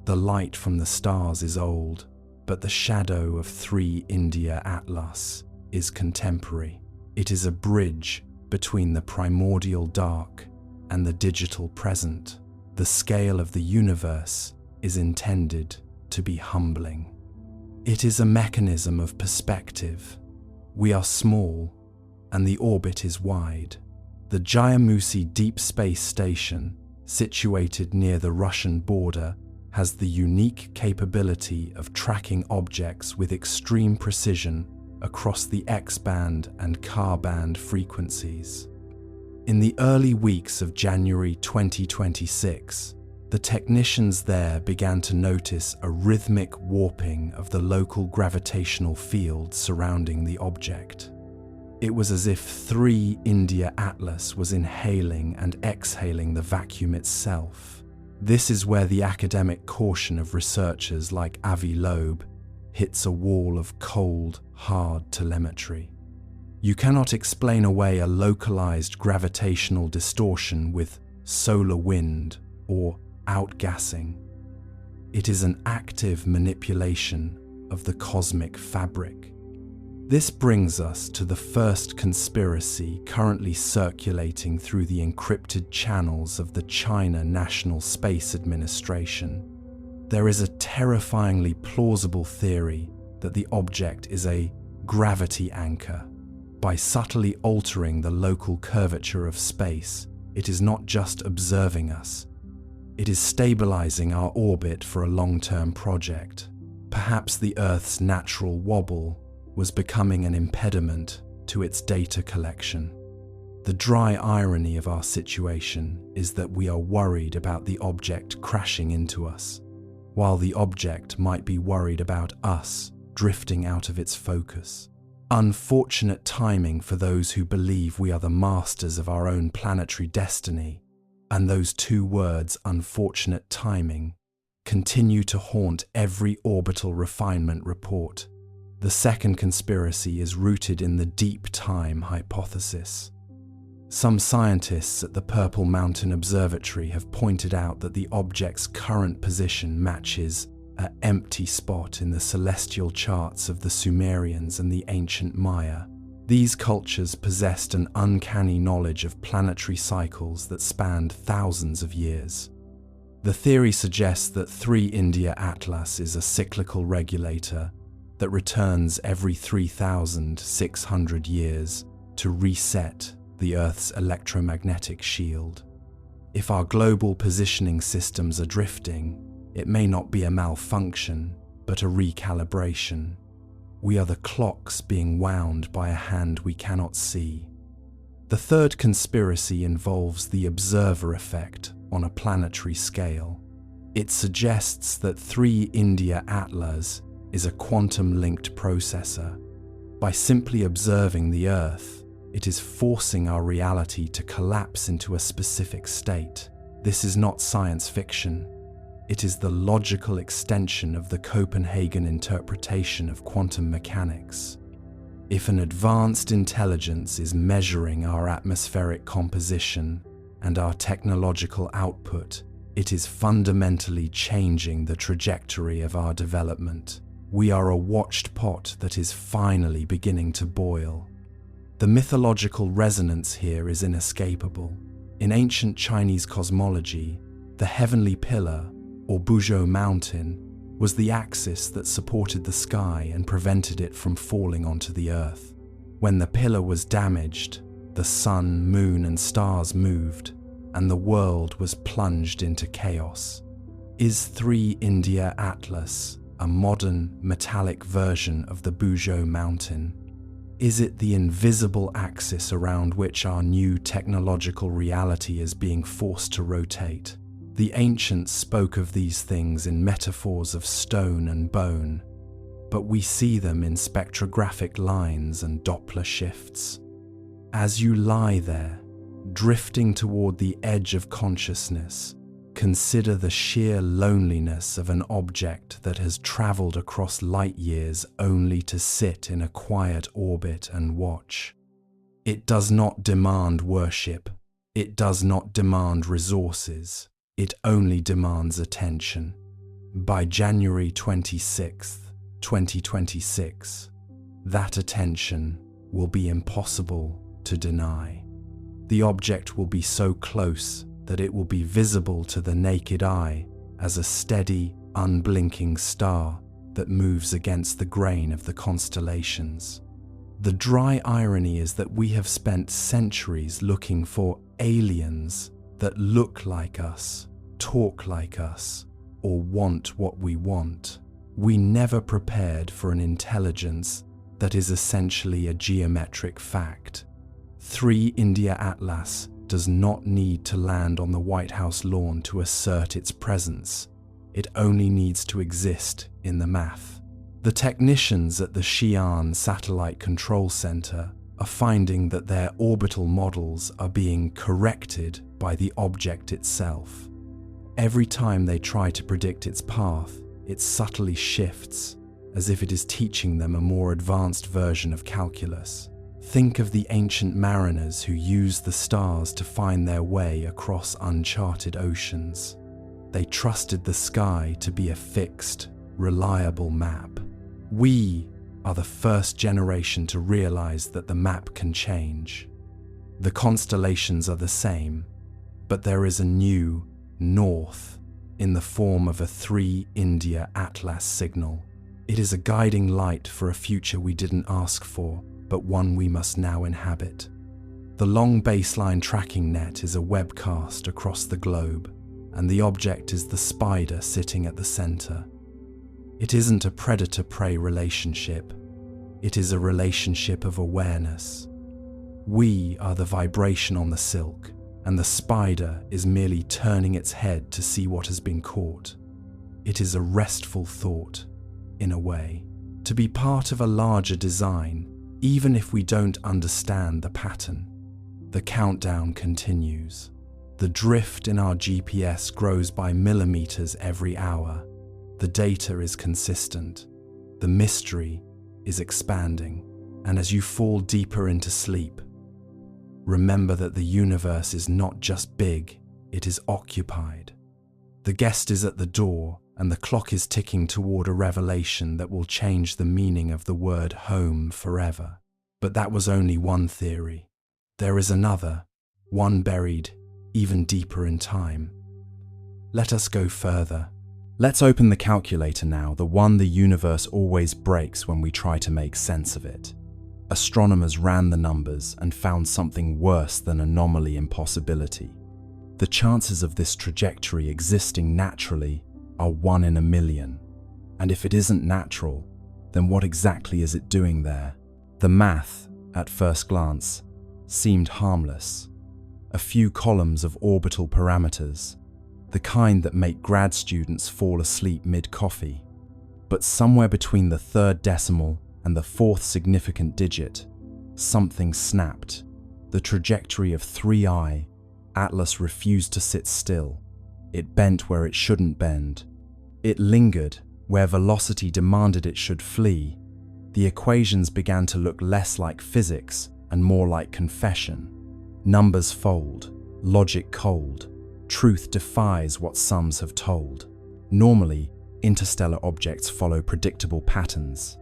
The light from the stars is old, but the shadow of 3 India Atlas is contemporary. It is a bridge between the primordial dark and the digital present. The scale of the universe is intended to be humbling. It is a mechanism of perspective. We are small, and the orbit is wide. The Jayamusi Deep Space Station, situated near the Russian border, has the unique capability of tracking objects with extreme precision across the X-band and Ka-band frequencies. In the early weeks of January 2026, the technicians there began to notice a rhythmic warping of the local gravitational field surrounding the object. It was as if 3 India Atlas was inhaling and exhaling the vacuum itself. This is where the academic caution of researchers like Avi Loeb hits a wall of cold, hard telemetry. You cannot explain away a localized gravitational distortion with solar wind or outgassing. It is an active manipulation of the cosmic fabric. This brings us to the first conspiracy currently circulating through the encrypted channels of the China National Space Administration. There is a terrifyingly plausible theory that the object is a gravity anchor. By subtly altering the local curvature of space, it is not just observing us, it is stabilizing our orbit for a long-term project. Perhaps the Earth's natural wobble was becoming an impediment to its data collection. The dry irony of our situation is that we are worried about the object crashing into us, while the object might be worried about us drifting out of its focus. Unfortunate timing for those who believe we are the masters of our own planetary destiny, and those 2 words, unfortunate timing, continue to haunt every orbital refinement report. The second conspiracy is rooted in the deep time hypothesis. Some scientists at the Purple Mountain Observatory have pointed out that the object's current position matches an empty spot in the celestial charts of the Sumerians and the ancient Maya. These cultures possessed an uncanny knowledge of planetary cycles that spanned thousands of years. The theory suggests that 3 India Atlas is a cyclical regulator that returns every 3,600 years to reset the Earth's electromagnetic shield. If our global positioning systems are drifting, it may not be a malfunction, but a recalibration. We are the clocks being wound by a hand we cannot see. The third conspiracy involves the observer effect on a planetary scale. It suggests that 3 India Atlas is a quantum-linked processor. By simply observing the Earth, it is forcing our reality to collapse into a specific state. This is not science fiction. It is the logical extension of the Copenhagen interpretation of quantum mechanics. If an advanced intelligence is measuring our atmospheric composition and our technological output, it is fundamentally changing the trajectory of our development. We are a watched pot that is finally beginning to boil. The mythological resonance here is inescapable. In ancient Chinese cosmology, the heavenly pillar, or Buzhou mountain, was the axis that supported the sky and prevented it from falling onto the earth. When the pillar was damaged, the sun, moon, and stars moved, and the world was plunged into chaos. Is 3 India Atlas a modern, metallic version of the Buzhou mountain? Is it the invisible axis around which our new technological reality is being forced to rotate? The ancients spoke of these things in metaphors of stone and bone, but we see them in spectrographic lines and Doppler shifts. As you lie there, drifting toward the edge of consciousness, consider the sheer loneliness of an object that has traveled across light years only to sit in a quiet orbit and watch. It does not demand worship. It does not demand resources. It only demands attention. By January 26th, 2026, that attention will be impossible to deny. The object will be so close that it will be visible to the naked eye as a steady, unblinking star that moves against the grain of the constellations. The dry irony is that we have spent centuries looking for aliens that look like us, talk like us, or want what we want. We never prepared for an intelligence that is essentially a geometric fact. 3 India Atlas does not need to land on the White House lawn to assert its presence. It only needs to exist in the math. The technicians at the Xi'an Satellite Control Center are finding that their orbital models are being corrected by the object itself. Every time they try to predict its path, it subtly shifts, as if it is teaching them a more advanced version of calculus. Think of the ancient mariners who used the stars to find their way across uncharted oceans. They trusted the sky to be a fixed, reliable map. We are the first generation to realize that the map can change. The constellations are the same, but there is a new north in the form of a 3 India Atlas signal. It is a guiding light for a future we didn't ask for, but one we must now inhabit. The long baseline tracking net is a webcast across the globe, and the object is the spider sitting at the center. It isn't a predator-prey relationship. It is a relationship of awareness. We are the vibration on the silk, and the spider is merely turning its head to see what has been caught. It is a restful thought, in a way, to be part of a larger design, even if we don't understand the pattern. The countdown continues. The drift in our GPS grows by millimeters every hour. The data is consistent. The mystery is expanding. And as you fall deeper into sleep, remember that the universe is not just big, it is occupied. The guest is at the door, and the clock is ticking toward a revelation that will change the meaning of the word home forever. But that was only one theory. There is another, one buried even deeper in time. Let us go further. Let's open the calculator now, the one the universe always breaks when we try to make sense of it. Astronomers ran the numbers and found something worse than anomaly impossibility. The chances of this trajectory existing naturally are 1 in a million. And if it isn't natural, then what exactly is it doing there? The math, at first glance, seemed harmless. A few columns of orbital parameters, the kind that make grad students fall asleep mid-coffee. But somewhere between the 3rd decimal and the 4th significant digit, something snapped. The trajectory of 3I, Atlas refused to sit still. It bent where it shouldn't bend. It lingered where velocity demanded it should flee. The equations began to look less like physics and more like confession. Numbers fold, logic cold, truth defies what sums have told. Normally, interstellar objects follow predictable patterns.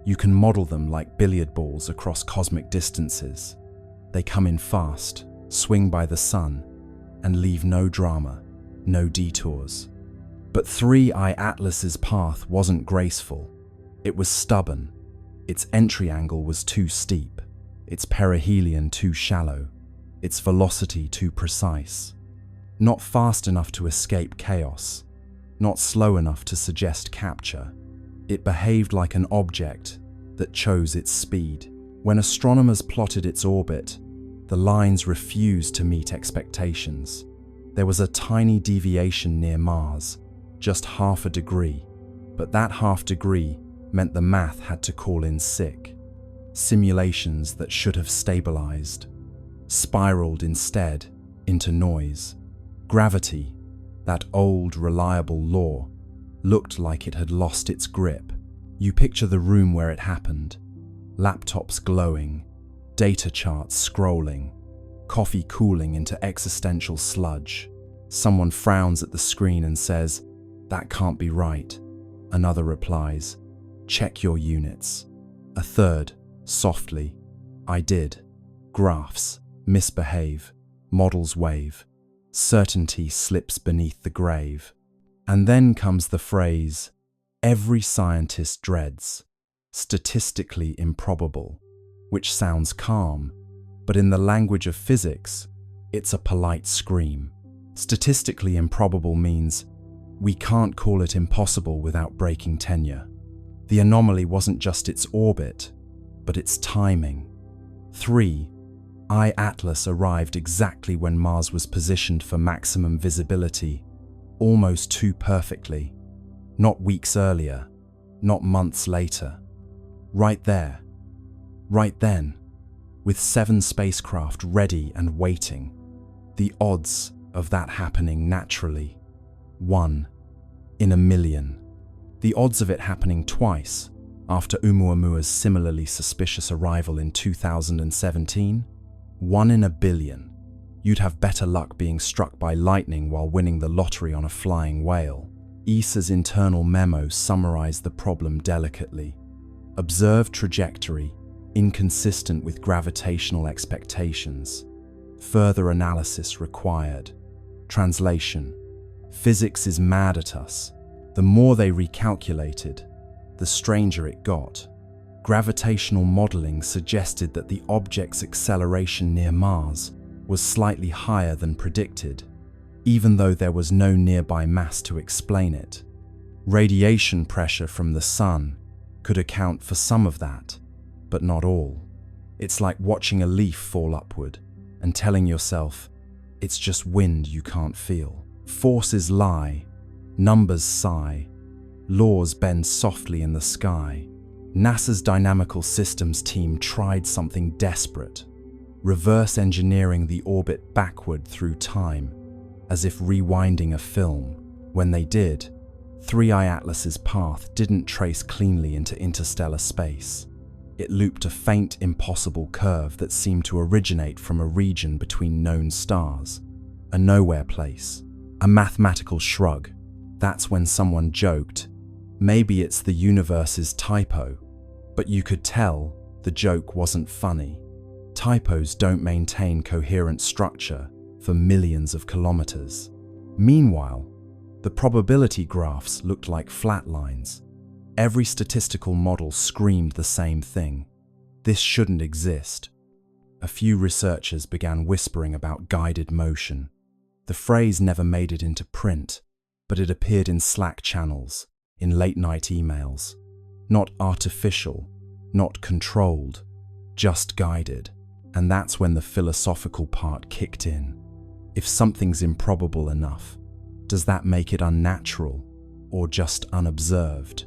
You can model them like billiard balls across cosmic distances. They come in fast, swing by the sun, and leave no drama, no detours. But 3I Atlas's path wasn't graceful. It was stubborn. Its entry angle was too steep, its perihelion too shallow, its velocity too precise. Not fast enough to escape chaos, not slow enough to suggest capture. It behaved like an object that chose its speed. When astronomers plotted its orbit, the lines refused to meet expectations. There was a tiny deviation near Mars, just half a degree, but that half degree meant the math had to call in sick. Simulations that should have stabilized spiraled instead into noise. Gravity, that old, reliable law, looked like it had lost its grip. You picture the room where it happened. Laptops glowing, data charts scrolling, coffee cooling into existential sludge. Someone frowns at the screen and says, "That can't be right." Another replies, "Check your units." A third, softly, "I did." Graphs misbehave, models wave, certainty slips beneath the grave. And then comes the phrase every scientist dreads, statistically improbable, which sounds calm, but in the language of physics, it's a polite scream. Statistically improbable means we can't call it impossible without breaking tenure. The anomaly wasn't just its orbit, but its timing. 3I Atlas arrived exactly when Mars was positioned for maximum visibility, almost too perfectly. Not weeks earlier, not months later. Right there, right then, with 7 spacecraft ready and waiting. The odds of that happening naturally, 1 in a million. The odds of it happening twice, after Oumuamua's similarly suspicious arrival in 2017, 1 in a billion. You'd have better luck being struck by lightning while winning the lottery on a flying whale. ESA's internal memo summarized the problem delicately. Observed trajectory, inconsistent with gravitational expectations. Further analysis required. Translation: physics is mad at us. The more they recalculated, the stranger it got. Gravitational modeling suggested that the object's acceleration near Mars was slightly higher than predicted, even though there was no nearby mass to explain it. Radiation pressure from the sun could account for some of that, but not all. It's like watching a leaf fall upward and telling yourself, it's just wind you can't feel. Forces lie, numbers sigh, laws bend softly in the sky. NASA's dynamical systems team tried something desperate, reverse engineering the orbit backward through time, as if rewinding a film. When they did, 3I Atlas's path didn't trace cleanly into interstellar space. It looped a faint, impossible curve that seemed to originate from a region between known stars, a nowhere place, a mathematical shrug. That's when someone joked, maybe it's the universe's typo, but you could tell the joke wasn't funny. Typos don't maintain coherent structure for millions of kilometers. Meanwhile, the probability graphs looked like flat lines. Every statistical model screamed the same thing. This shouldn't exist. A few researchers began whispering about guided motion. The phrase never made it into print, but it appeared in Slack channels, in late-night emails. Not artificial, not controlled, just guided. And that's when the philosophical part kicked in. If something's improbable enough, does that make it unnatural or just unobserved?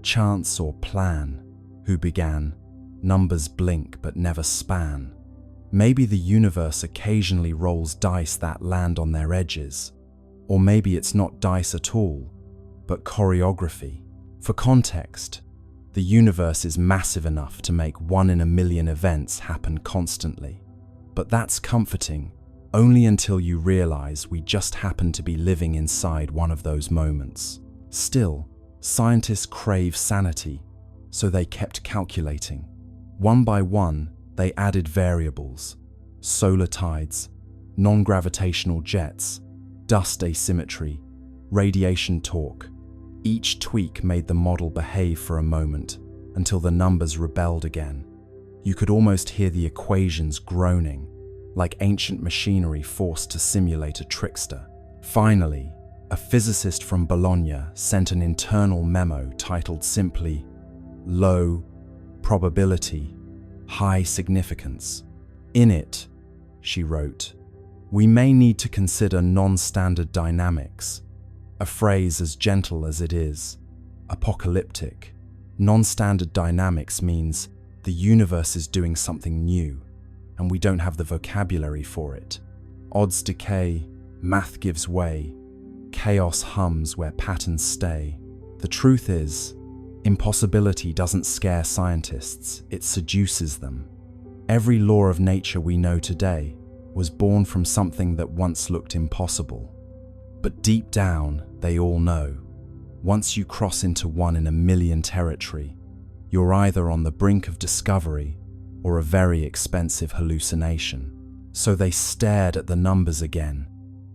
Chance or plan? Who began? Numbers blink but never span. Maybe the universe occasionally rolls dice that land on their edges. Or maybe it's not dice at all, but choreography. For context, the universe is massive enough to make 1 in a million events happen constantly. But that's comforting only until you realize we just happen to be living inside one of those moments. Still, scientists crave sanity, so they kept calculating. One by one, they added variables: solar tides, non-gravitational jets, dust asymmetry, radiation torque. Each tweak made the model behave for a moment until the numbers rebelled again. You could almost hear the equations groaning, like ancient machinery forced to simulate a trickster. Finally, a physicist from Bologna sent an internal memo titled simply "Low Probability, High Significance." In it, she wrote, "We may need to consider non-standard dynamics," a phrase as gentle as it is apocalyptic. Non-standard dynamics means the universe is doing something new, and we don't have the vocabulary for it. Odds decay, math gives way, chaos hums where patterns stay. The truth is, impossibility doesn't scare scientists, it seduces them. Every law of nature we know today was born from something that once looked impossible. But deep down, they all know, once you cross into 1 in a million territory, you're either on the brink of discovery or a very expensive hallucination. So they stared at the numbers again,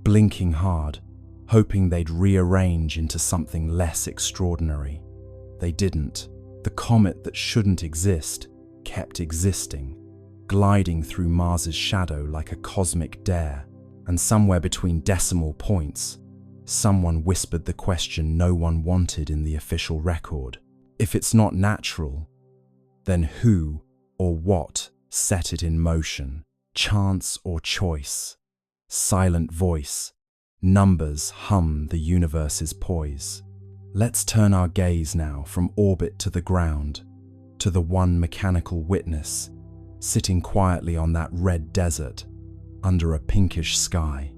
blinking hard, hoping they'd rearrange into something less extraordinary. They didn't. The comet that shouldn't exist kept existing, gliding through Mars's shadow like a cosmic dare. And somewhere between decimal points, someone whispered the question no one wanted in the official record. If it's not natural, then who or what set it in motion? Chance or choice? Silent voice. Numbers hum the universe's poise. Let's turn our gaze now from orbit to the ground, to the one mechanical witness, sitting quietly on that red desert, under a pinkish sky.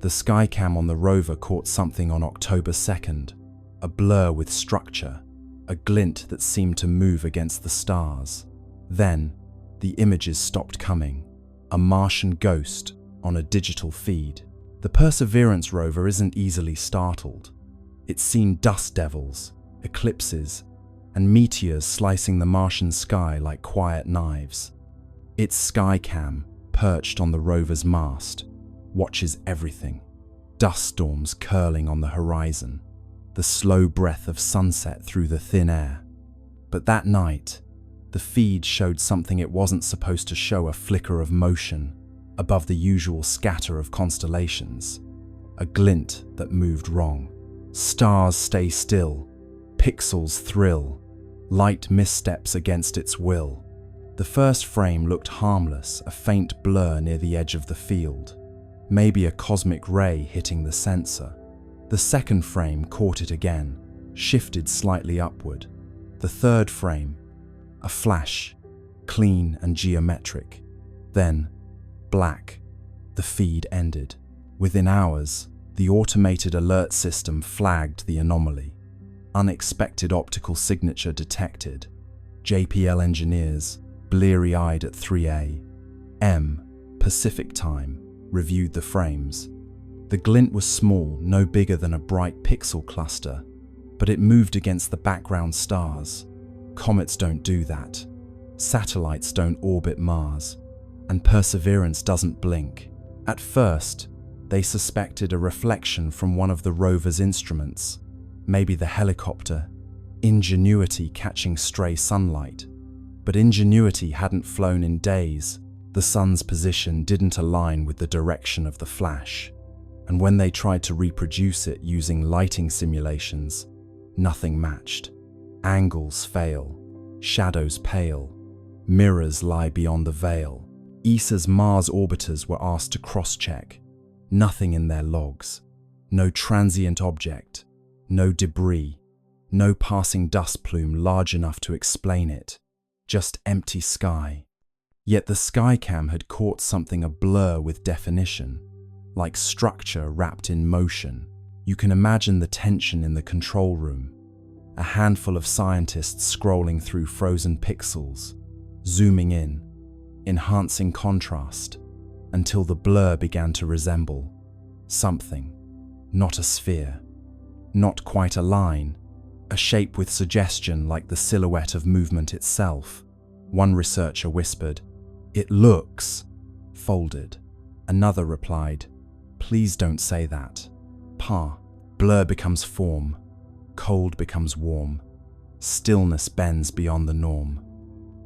The skycam on the rover caught something on October 2nd, a blur with structure, a glint that seemed to move against the stars. Then, the images stopped coming, a Martian ghost on a digital feed. The Perseverance rover isn't easily startled. It's seen dust devils, eclipses, and meteors slicing the Martian sky like quiet knives. Its skycam, perched on the rover's mast, watches everything. Dust storms curling on the horizon, the slow breath of sunset through the thin air. But that night, the feed showed something it wasn't supposed to show: a flicker of motion above the usual scatter of constellations, a glint that moved wrong. Stars stay still, pixels thrill, light missteps against its will. The first frame looked harmless, a faint blur near the edge of the field, maybe a cosmic ray hitting the sensor. The second frame caught it again, shifted slightly upward. The third frame, a flash, clean and geometric. Then, black. The feed ended. Within hours, the automated alert system flagged the anomaly. Unexpected optical signature detected. JPL engineers, bleary-eyed at 3 a.m. Pacific time, reviewed the frames. The glint was small, no bigger than a bright pixel cluster, but it moved against the background stars. Comets don't do that. Satellites don't orbit Mars. And Perseverance doesn't blink. At first, they suspected a reflection from one of the rover's instruments, maybe the helicopter, Ingenuity catching stray sunlight. But Ingenuity hadn't flown in days. The sun's position didn't align with the direction of the flash. And when they tried to reproduce it using lighting simulations, nothing matched. Angles fail, shadows pale, mirrors lie beyond the veil. ESA's Mars orbiters were asked to cross-check. Nothing in their logs. No transient object, no debris, no passing dust plume large enough to explain it. Just empty sky. Yet the skycam had caught something a blur with definition, like structure wrapped in motion. You can imagine the tension in the control room. A handful of scientists scrolling through frozen pixels, zooming in, enhancing contrast, until the blur began to resemble something. Not a sphere, not quite a line, a shape with suggestion like the silhouette of movement itself. One researcher whispered, "It looks folded." Another replied, "Please don't say that." Blur becomes form, cold becomes warm, stillness bends beyond the norm.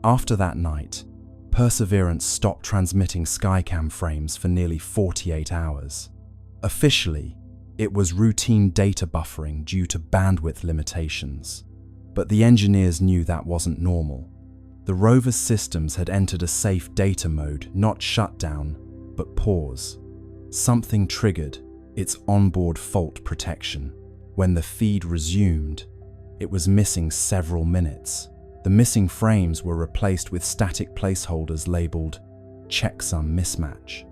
After that night, Perseverance stopped transmitting Skycam frames for nearly 48 hours. Officially, it was routine data buffering due to bandwidth limitations. But the engineers knew that wasn't normal. The rover's systems had entered a safe data mode, not shutdown, but pause. Something triggered its onboard fault protection. When the feed resumed, it was missing several minutes. The missing frames were replaced with static placeholders labeled checksum mismatch.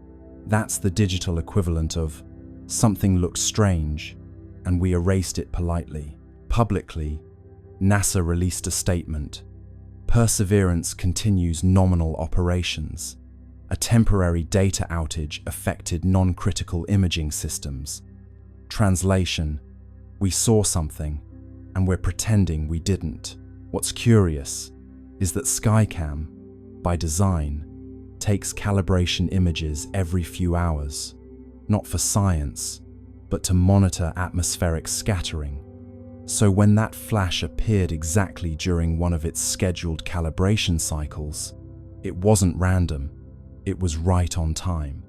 That's the digital equivalent of something looks strange, and we erased it politely. Publicly, NASA released a statement. Perseverance continues nominal operations. A temporary data outage affected non-critical imaging systems. Translation: we saw something, and we're pretending we didn't. What's curious is that Skycam, by design, takes calibration images every few hours, not for science, but to monitor atmospheric scattering. So when that flash appeared exactly during one of its scheduled calibration cycles, it wasn't random, it was right on time.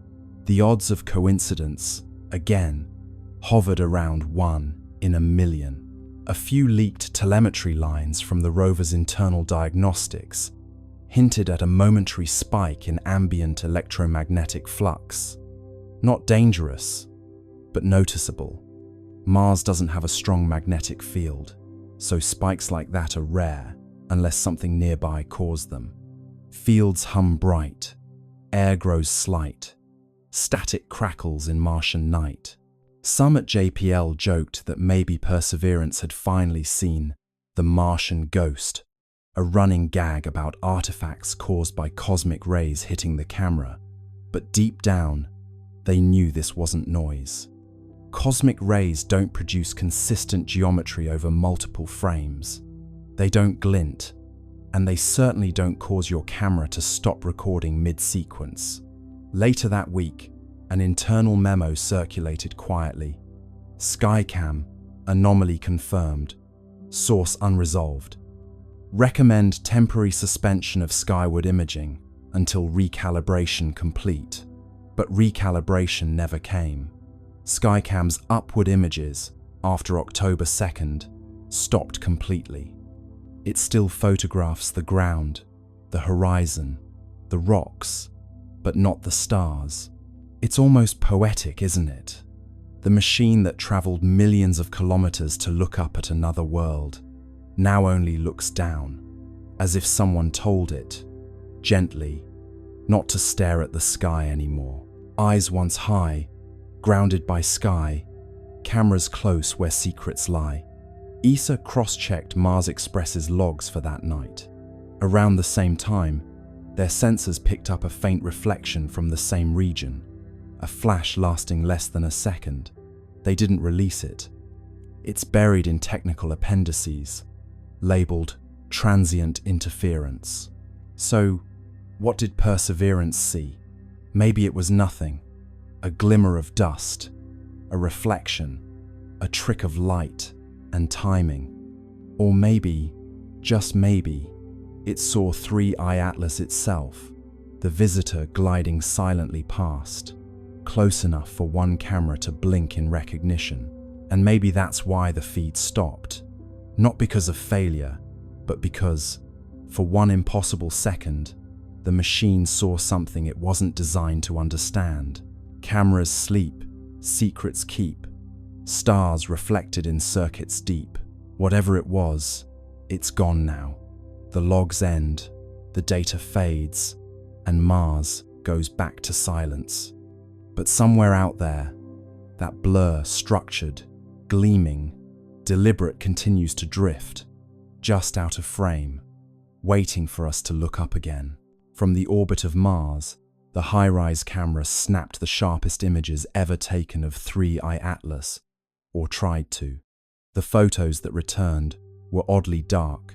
The odds of coincidence, again, hovered around 1 in a million. A few leaked telemetry lines from the rover's internal diagnostics hinted at a momentary spike in ambient electromagnetic flux. Not dangerous, but noticeable. Mars doesn't have a strong magnetic field, so spikes like that are rare unless something nearby caused them. Fields hum bright, air grows slight, static crackles in Martian night. Some at JPL joked that maybe Perseverance had finally seen the Martian ghost, a running gag about artifacts caused by cosmic rays hitting the camera. But deep down, they knew this wasn't noise. Cosmic rays don't produce consistent geometry over multiple frames. They don't glint, and they certainly don't cause your camera to stop recording mid-sequence. Later that week, an internal memo circulated quietly. Skycam, anomaly confirmed, source unresolved. Recommend temporary suspension of skyward imaging until recalibration complete. But recalibration never came. Skycam's upward images, after October 2nd, stopped completely. It still photographs the ground, the horizon, the rocks, but not the stars. It's almost poetic, isn't it? The machine that traveled millions of kilometers to look up at another world now only looks down, as if someone told it, gently, not to stare at the sky anymore. Eyes once high, grounded by sky, cameras close where secrets lie. ESA cross-checked Mars Express's logs for that night. Around the same time, their sensors picked up a faint reflection from the same region, a flash lasting less than a second. They didn't release it. It's buried in technical appendices, labeled transient interference. So, what did Perseverance see? Maybe it was nothing, a glimmer of dust, a reflection, a trick of light and timing. Or maybe, just maybe, it saw 3I Atlas itself, the visitor gliding silently past, close enough for one camera to blink in recognition. And maybe that's why the feed stopped. Not because of failure, but because, for one impossible second, the machine saw something it wasn't designed to understand. Cameras sleep, secrets keep, stars reflected in circuits deep. Whatever it was, it's gone now. The logs end, the data fades, and Mars goes back to silence. But somewhere out there, that blur, structured, gleaming, deliberate, continues to drift, just out of frame, waiting for us to look up again. From the orbit of Mars, the high-rise camera snapped the sharpest images ever taken of 3I Atlas, or tried to. The photos that returned were oddly dark,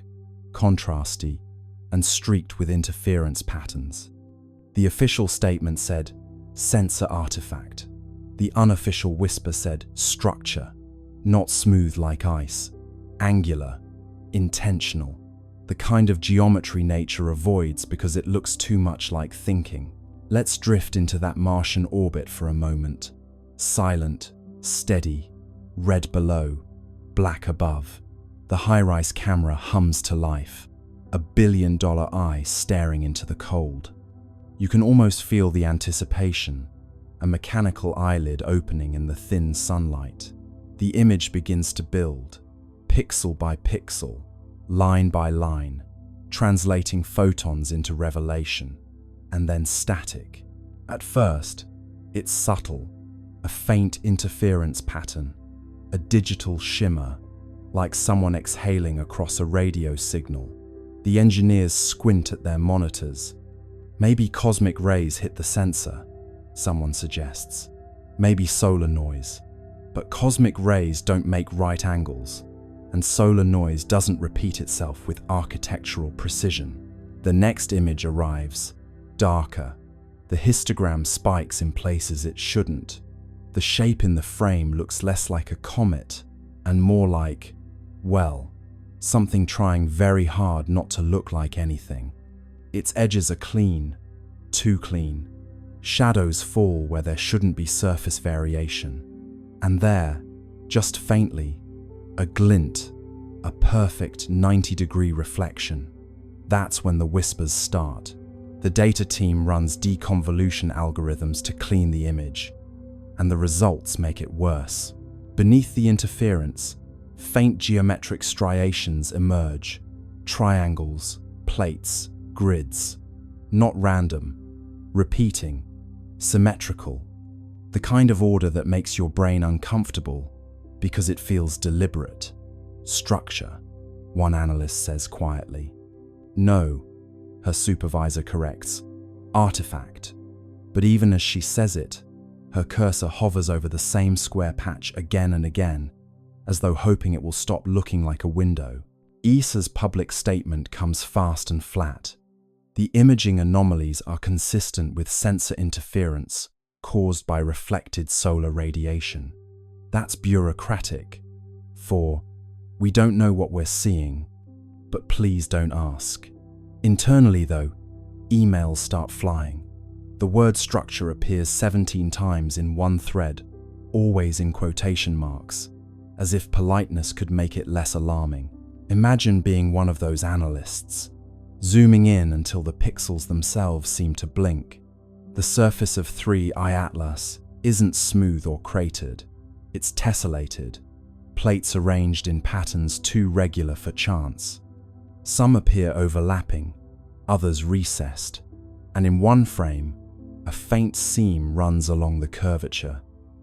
contrasty, and streaked with interference patterns. The official statement said, sensor artifact. The unofficial whisper said, structure, not smooth like ice, angular, intentional, the kind of geometry nature avoids because it looks too much like thinking. Let's drift into that Martian orbit for a moment. Silent, steady, red below, black above. The high-rise camera hums to life, a billion-dollar eye staring into the cold. You can almost feel the anticipation, a mechanical eyelid opening in the thin sunlight. The image begins to build, pixel by pixel, line by line, translating photons into revelation, and then static. At first, it's subtle, a faint interference pattern, a digital shimmer, like someone exhaling across a radio signal. The engineers squint at their monitors. Maybe cosmic rays hit the sensor, someone suggests. Maybe solar noise. But cosmic rays don't make right angles, and solar noise doesn't repeat itself with architectural precision. The next image arrives, darker. The histogram spikes in places it shouldn't. The shape in the frame looks less like a comet and more like, well, something trying very hard not to look like anything. Its edges are clean, too clean. Shadows fall where there shouldn't be surface variation. And there, just faintly, a glint, a perfect 90-degree reflection. That's when the whispers start. The data team runs deconvolution algorithms to clean the image, and the results make it worse. Beneath the interference, faint geometric striations emerge, triangles, plates, grids, not random, repeating, symmetrical, the kind of order that makes your brain uncomfortable because it feels deliberate. Structure, one analyst says quietly. No, her supervisor corrects, artifact. But even as she says it, her cursor hovers over the same square patch again and again, as though hoping it will stop looking like a window. ESA's public statement comes fast and flat. The imaging anomalies are consistent with sensor interference caused by reflected solar radiation. That's bureaucratic. For, we don't know what we're seeing, but please don't ask. Internally though, emails start flying. The word structure appears 17 times in one thread, always in quotation marks, as if politeness could make it less alarming. Imagine being one of those analysts, zooming in until the pixels themselves seem to blink. The surface of 3I Atlas isn't smooth or cratered, it's tessellated, plates arranged in patterns too regular for chance. Some appear overlapping, others recessed, and in one frame, a faint seam runs along the curvature,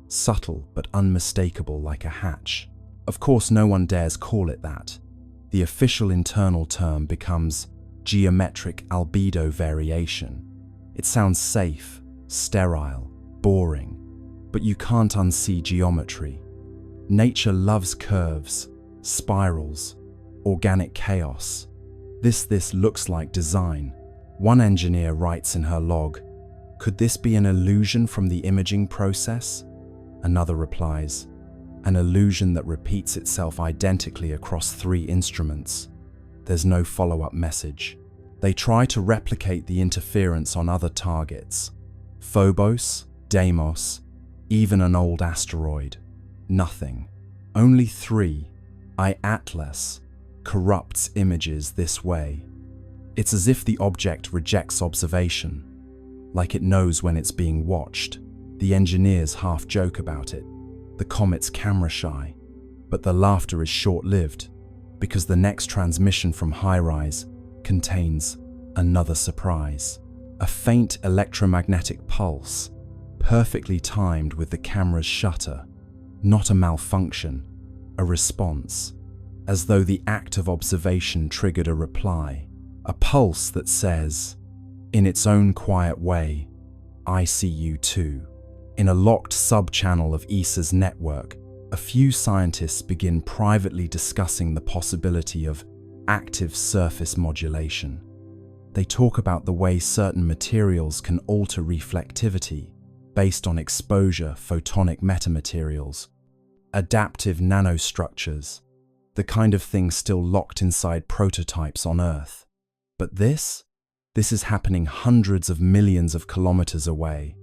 subtle but unmistakable like a hatch. Of course, no one dares call it that. The official internal term becomes geometric albedo variation. It sounds safe, sterile, boring, but you can't unsee geometry. Nature loves curves, spirals, organic chaos. This looks like design. One engineer writes in her log, "Could this be an illusion from the imaging process?" Another replies, "An illusion that repeats itself identically across 3 instruments." There's no follow-up message. They try to replicate the interference on other targets. Phobos, Deimos, even an old asteroid. Nothing. Only 3I Atlas corrupts images this way. It's as if the object rejects observation, like it knows when it's being watched. The engineers half joke about it. The comet's camera shy, but the laughter is short-lived because the next transmission from HiRISE contains another surprise. A faint electromagnetic pulse, perfectly timed with the camera's shutter. Not a malfunction, a response, as though the act of observation triggered a reply, a pulse that says, in its own quiet way, "I see you too." In a locked sub-channel of ESA's network, a few scientists begin privately discussing the possibility of active surface modulation. They talk about the way certain materials can alter reflectivity based on exposure, photonic metamaterials, adaptive nanostructures, the kind of thing still locked inside prototypes on Earth. But this is happening hundreds of millions of kilometers away,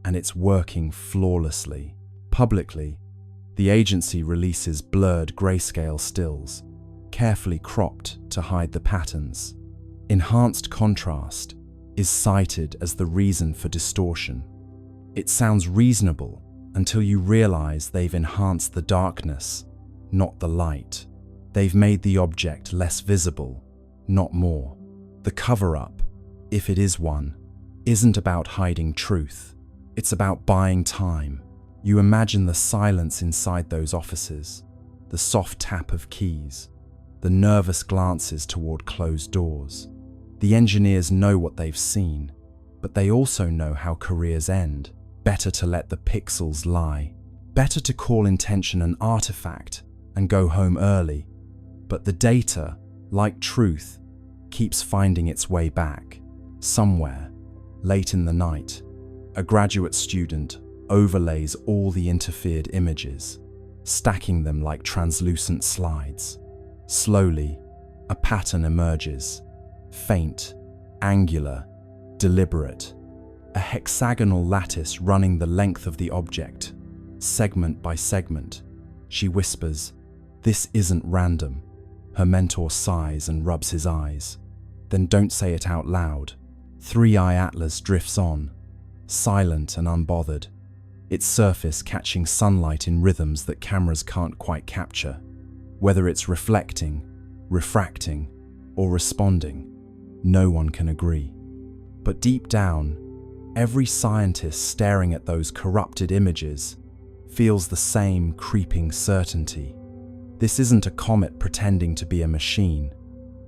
and it's working flawlessly. Publicly, the agency releases blurred grayscale stills, carefully cropped to hide the patterns. Enhanced contrast is cited as the reason for distortion. It sounds reasonable until you realize they've enhanced the darkness, not the light. They've made the object less visible, not more. The cover-up, if it is one, isn't about hiding truth. It's about buying time. You imagine the silence inside those offices, the soft tap of keys, the nervous glances toward closed doors. The engineers know what they've seen, but they also know how careers end. Better to let the pixels lie. Better to call intention an artifact and go home early. But the data, like truth, keeps finding its way back. Somewhere, late in the night, a graduate student overlays all the interfered images, stacking them like translucent slides. Slowly, a pattern emerges. Faint, angular, deliberate. A hexagonal lattice running the length of the object, segment by segment. She whispers, "This isn't random." Her mentor sighs and rubs his eyes. Then don't say it out loud. 3i Atlas drifts on, silent and unbothered, its surface catching sunlight in rhythms that cameras can't quite capture. Whether it's reflecting, refracting, or responding, no one can agree. But deep down, every scientist staring at those corrupted images feels the same creeping certainty. This isn't a comet pretending to be a machine.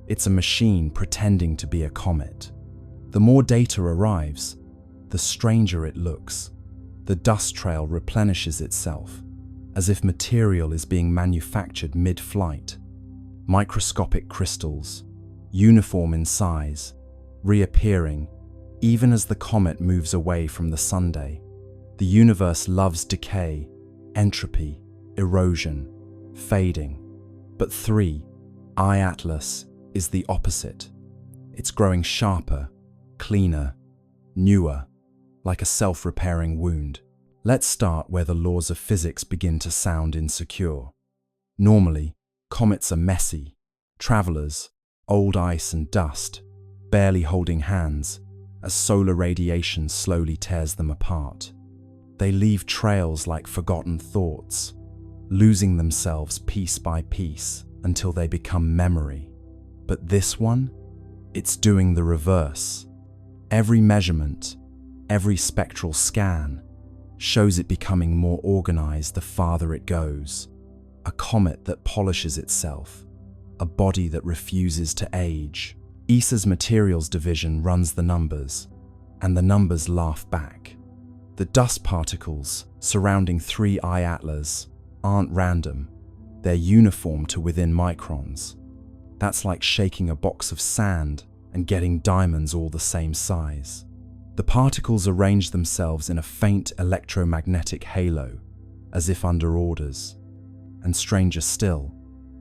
It's a machine pretending to be a comet. The more data arrives, the stranger it looks. The dust trail replenishes itself, as if material is being manufactured mid-flight. Microscopic crystals, uniform in size, reappearing even as the comet moves away from the sunday. The universe loves decay, entropy, erosion, fading. But 3i Atlas is the opposite. It's growing sharper, cleaner, newer, like a self-repairing wound. Let's start where the laws of physics begin to sound insecure. Normally, comets are messy, travelers, old ice and dust, barely holding hands, as solar radiation slowly tears them apart. They leave trails like forgotten thoughts, losing themselves piece by piece until they become memory. But this one, it's doing the reverse. Every measurement, every spectral scan, shows it becoming more organized the farther it goes. A comet that polishes itself, a body that refuses to age. ESA's materials division runs the numbers, and the numbers laugh back. The dust particles surrounding 3i Atlas aren't random, they're uniform to within microns. That's like shaking a box of sand and getting diamonds all the same size. The particles arrange themselves in a faint electromagnetic halo, as if under orders. And stranger still,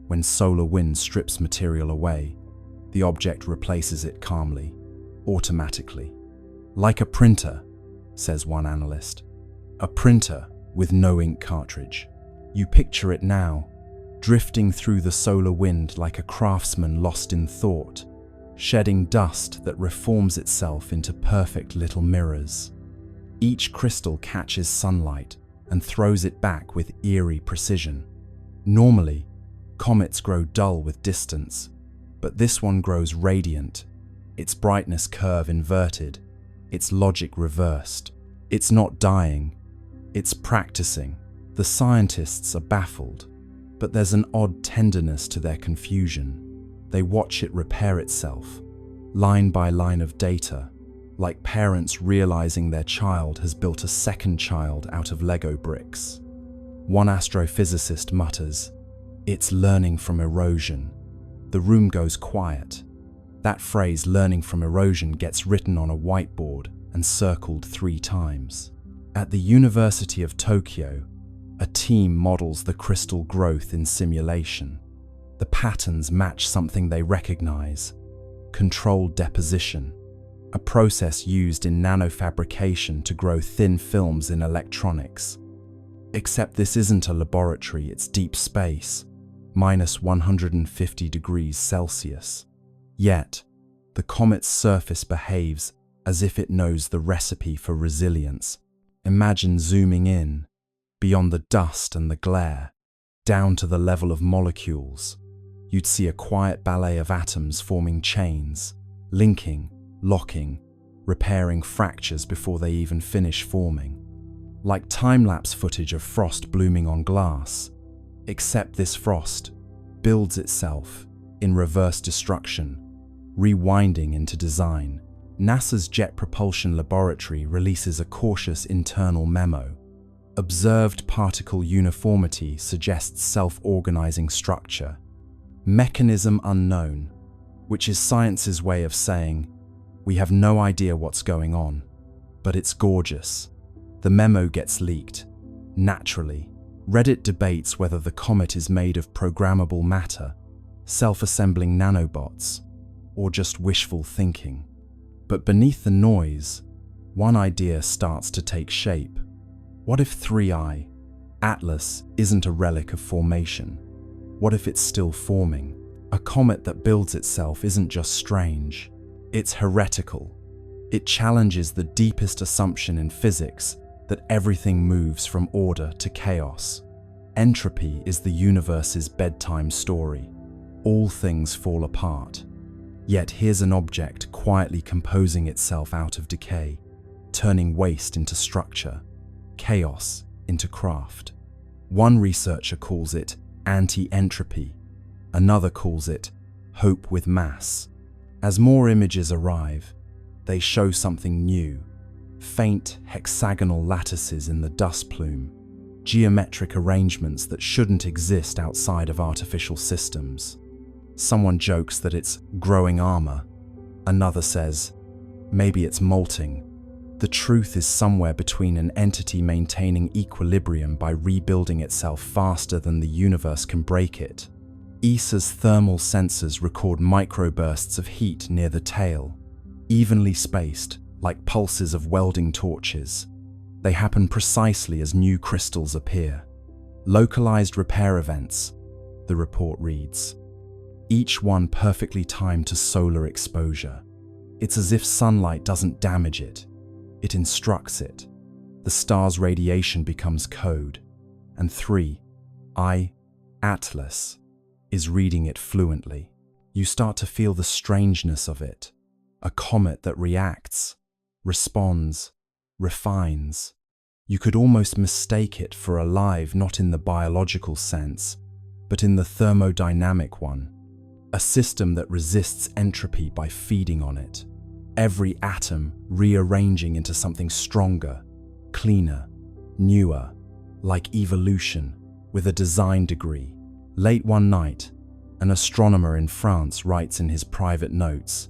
when solar wind strips material away, the object replaces it calmly, automatically. Like a printer, says one analyst. A printer with no ink cartridge. You picture it now, drifting through the solar wind like a craftsman lost in thought, shedding dust that reforms itself into perfect little mirrors. Each crystal catches sunlight and throws it back with eerie precision. Normally, comets grow dull with distance, but this one grows radiant, its brightness curve inverted, its logic reversed. It's not dying, it's practicing. The scientists are baffled. But there's an odd tenderness to their confusion. They watch it repair itself, line by line of data, like parents realizing their child has built a second child out of Lego bricks. One astrophysicist mutters, "It's learning from erosion." The room goes quiet. That phrase, learning from erosion, gets written on a whiteboard and circled 3 times. At the University of Tokyo, a team models the crystal growth in simulation. The patterns match something they recognize: controlled deposition, a process used in nanofabrication to grow thin films in electronics. Except this isn't a laboratory, it's deep space, minus 150 degrees Celsius. Yet, the comet's surface behaves as if it knows the recipe for resilience. Imagine zooming in, beyond the dust and the glare, down to the level of molecules. You'd see a quiet ballet of atoms forming chains, linking, locking, repairing fractures before they even finish forming. Like time-lapse footage of frost blooming on glass, except this frost builds itself in reverse destruction, rewinding into design. NASA's Jet Propulsion Laboratory releases a cautious internal memo. Observed particle uniformity suggests self-organizing structure. Mechanism unknown, which is science's way of saying, we have no idea what's going on, but it's gorgeous. The memo gets leaked. Naturally, Reddit debates whether the comet is made of programmable matter, self-assembling nanobots, or just wishful thinking. But beneath the noise, one idea starts to take shape. What if 3I, Atlas, isn't a relic of formation? What if it's still forming? A comet that builds itself isn't just strange, it's heretical. It challenges the deepest assumption in physics that everything moves from order to chaos. Entropy is the universe's bedtime story. All things fall apart. Yet here's an object quietly composing itself out of decay, turning waste into structure, chaos into craft. One researcher calls it anti-entropy, another calls it hope with mass. As more images arrive, they show something new: faint hexagonal lattices in the dust plume, geometric arrangements that shouldn't exist outside of artificial systems. Someone jokes that it's growing armor. Another says, maybe it's molting. The truth is somewhere between an entity maintaining equilibrium by rebuilding itself faster than the universe can break it. ESA's thermal sensors record microbursts of heat near the tail, evenly spaced, like pulses of welding torches. They happen precisely as new crystals appear. Localized repair events, the report reads. Each one perfectly timed to solar exposure. It's as if sunlight doesn't damage it, it instructs it. The star's radiation becomes code, and 3I, Atlas, is reading it fluently. You start to feel the strangeness of it. A comet that reacts, responds, refines. You could almost mistake it for alive, not in the biological sense, but in the thermodynamic one. A system that resists entropy by feeding on it. Every atom rearranging into something stronger, cleaner, newer, like evolution, with a design degree. Late one night, an astronomer in France writes in his private notes,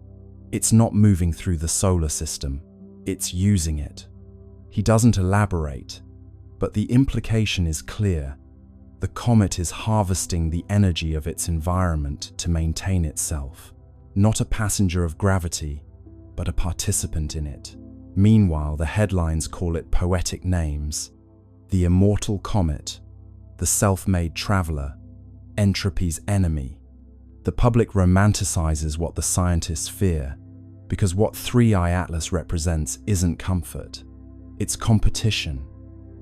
"It's not moving through the solar system, it's using it." He doesn't elaborate, but the implication is clear. The comet is harvesting the energy of its environment to maintain itself. Not a passenger of gravity, but a participant in it. Meanwhile, the headlines call it poetic names: the immortal comet, the self-made traveler, entropy's enemy. The public romanticizes what the scientists fear, because what 3I Atlas represents isn't comfort. It's competition.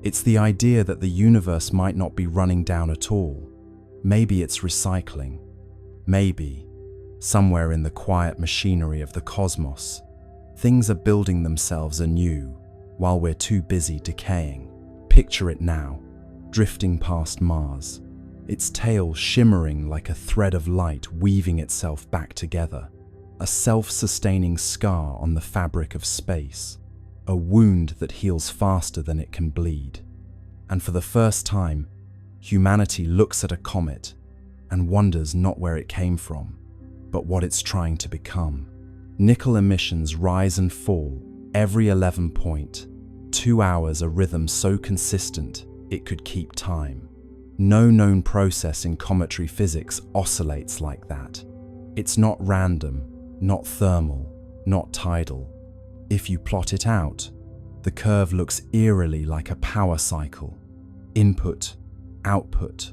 It's the idea that the universe might not be running down at all. Maybe it's recycling. Maybe, somewhere in the quiet machinery of the cosmos, things are building themselves anew while we're too busy decaying. Picture it now, drifting past Mars. its tail shimmering like a thread of light weaving itself back together, a self-sustaining scar on the fabric of space, a wound that heals faster than it can bleed. And for the first time, humanity looks at a comet and wonders not where it came from, but what it's trying to become. Nickel emissions rise and fall every 11.2 hours, a rhythm so consistent it could keep time. No known process in cometary physics oscillates like that. It's not random, not thermal, not tidal. If you plot it out, the curve looks eerily like a power cycle. Input, output,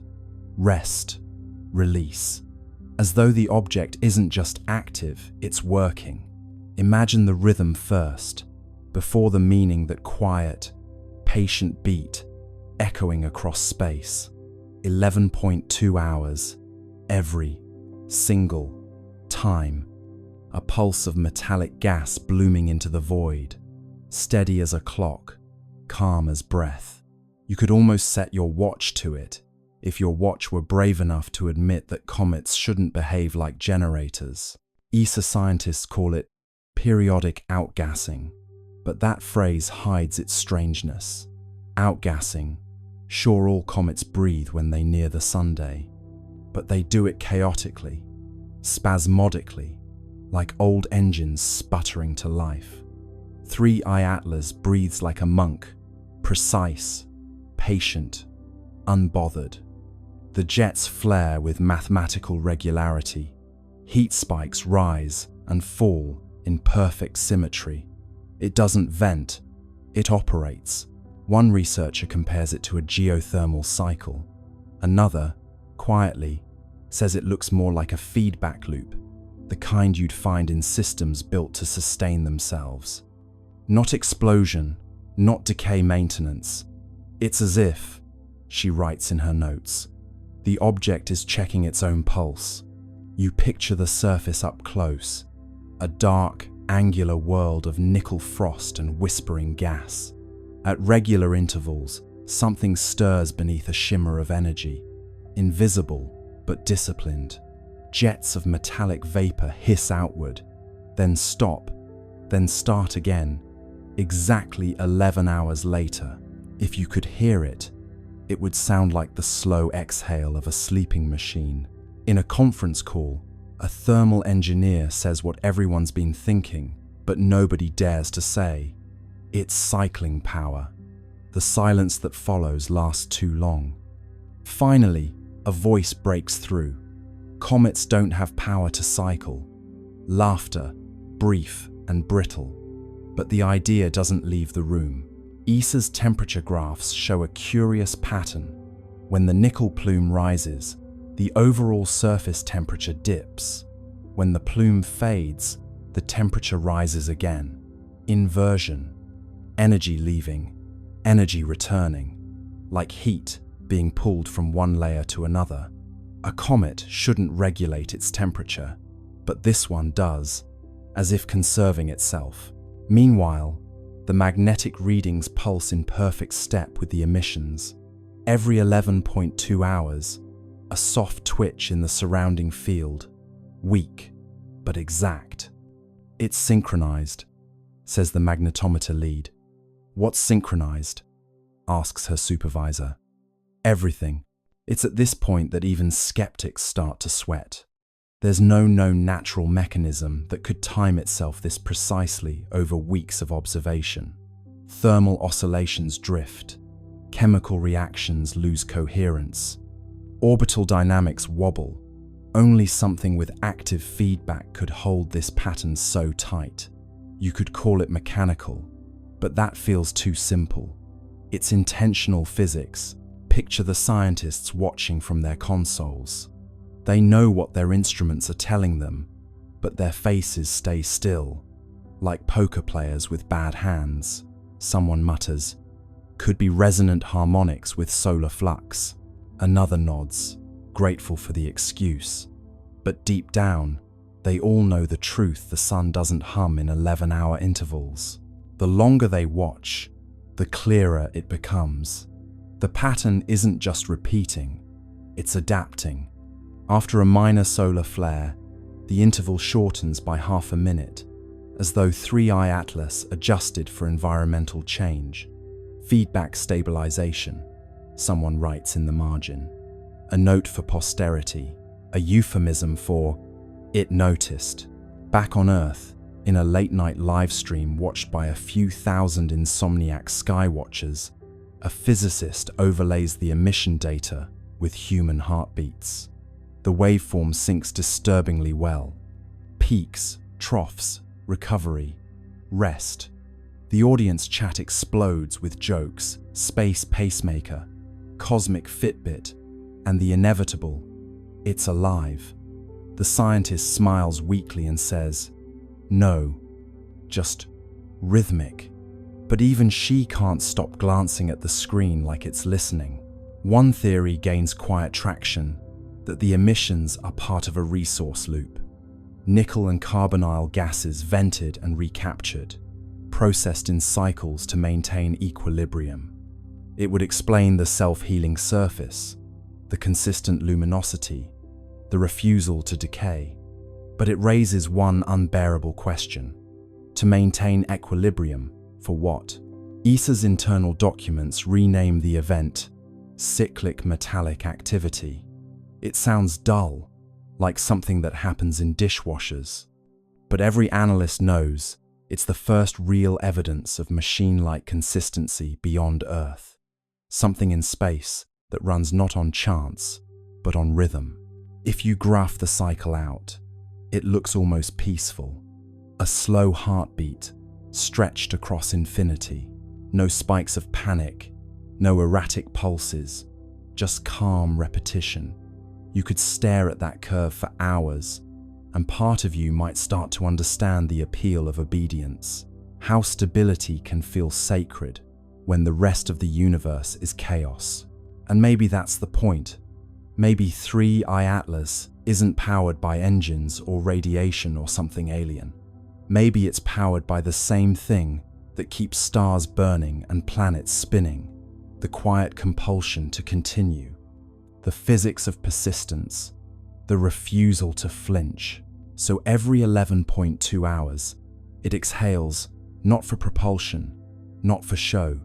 rest, release. As though the object isn't just active, it's working. Imagine the rhythm first, before the meaning, that quiet, patient beat echoing across space. 11.2 hours, every single time. A pulse of metallic gas blooming into the void, steady as a clock, calm as breath. You could almost set your watch to it, if your watch were brave enough to admit that comets shouldn't behave like generators. ESA scientists call it periodic outgassing, but that phrase hides its strangeness. Outgassing, sure, all comets breathe when they near the sunday, but they do it chaotically, spasmodically, like old engines sputtering to life. 3I Atlas breathes like a monk, precise, patient, unbothered. The jets flare with mathematical regularity. Heat spikes rise and fall in perfect symmetry. It doesn't vent, it operates. One researcher compares it to a geothermal cycle. Another, quietly, says it looks more like a feedback loop, the kind you'd find in systems built to sustain themselves. Not explosion, not decay maintenance. It's as if, she writes in her notes, the object is checking its own pulse. You picture the surface up close, a dark, angular world of nickel frost and whispering gas. At regular intervals, something stirs beneath a shimmer of energy, invisible but disciplined. Jets of metallic vapor hiss outward, then stop, then start again, exactly 11 hours later. If you could hear it, it would sound like the slow exhale of a sleeping machine. In a conference call, a thermal engineer says what everyone's been thinking, but nobody dares to say. It's cycling power. The silence that follows lasts too long. Finally, a voice breaks through. Comets don't have power to cycle. Laughter, brief and brittle. But the idea doesn't leave the room. ESA's temperature graphs show a curious pattern. When the nickel plume rises, the overall surface temperature dips. When the plume fades, the temperature rises again. Inversion. Energy leaving, energy returning, like heat being pulled from one layer to another. A comet shouldn't regulate its temperature, but this one does, as if conserving itself. Meanwhile, the magnetic readings pulse in perfect step with the emissions. Every 11.2 hours, a soft twitch in the surrounding field, weak but exact. It's synchronized, says the magnetometer lead. What's synchronized? Asks her supervisor. Everything. It's at this point that even skeptics start to sweat. There's no known natural mechanism that could time itself this precisely over weeks of observation. Thermal oscillations drift, chemical reactions lose coherence, orbital dynamics wobble. Only something with active feedback could hold this pattern so tight. You could call it mechanical, but that feels too simple. It's intentional physics. Picture the scientists watching from their consoles. They know what their instruments are telling them, but their faces stay still, like poker players with bad hands. Someone mutters, "Could be resonant harmonics with solar flux." Another nods, grateful for the excuse. But deep down, they all know the truth: the sun doesn't hum in 11-hour intervals. The longer they watch, the clearer it becomes. The pattern isn't just repeating, It's adapting. After a minor solar flare, the interval shortens by half a minute, as though 3I Atlas adjusted for environmental change. Feedback stabilization, someone writes in the margin. A note for posterity, a euphemism for "it noticed." Back on Earth, in a late-night livestream watched by a few thousand insomniac skywatchers, a physicist overlays the emission data with human heartbeats. The waveform syncs disturbingly well. Peaks, troughs, recovery, rest. The audience chat explodes with jokes, space pacemaker, cosmic Fitbit, and the inevitable, "It's alive." The scientist smiles weakly and says, "No, just rhythmic." But even she can't stop glancing at the screen like it's listening. One theory gains quiet traction, that the emissions are part of a resource loop. Nickel and carbonyl gases vented and recaptured, processed in cycles to maintain equilibrium. It would explain the self-healing surface, the consistent luminosity, the refusal to decay. But it raises one unbearable question. To maintain equilibrium, for what? ESA's internal documents rename the event cyclic metallic activity. It sounds dull, like something that happens in dishwashers. But every analyst knows it's the first real evidence of machine-like consistency beyond Earth. Something in space that runs not on chance, but on rhythm. If you graph the cycle out, it looks almost peaceful. A slow heartbeat, stretched across infinity. No spikes of panic, no erratic pulses, just calm repetition. You could stare at that curve for hours, and part of you might start to understand the appeal of obedience. How stability can feel sacred when the rest of the universe is chaos. And maybe that's the point. Maybe 3I Atlas isn't powered by engines or radiation or something alien. Maybe it's powered by the same thing that keeps stars burning and planets spinning, the quiet compulsion to continue, the physics of persistence, the refusal to flinch. So every 11.2 hours, it exhales, not for propulsion, not for show,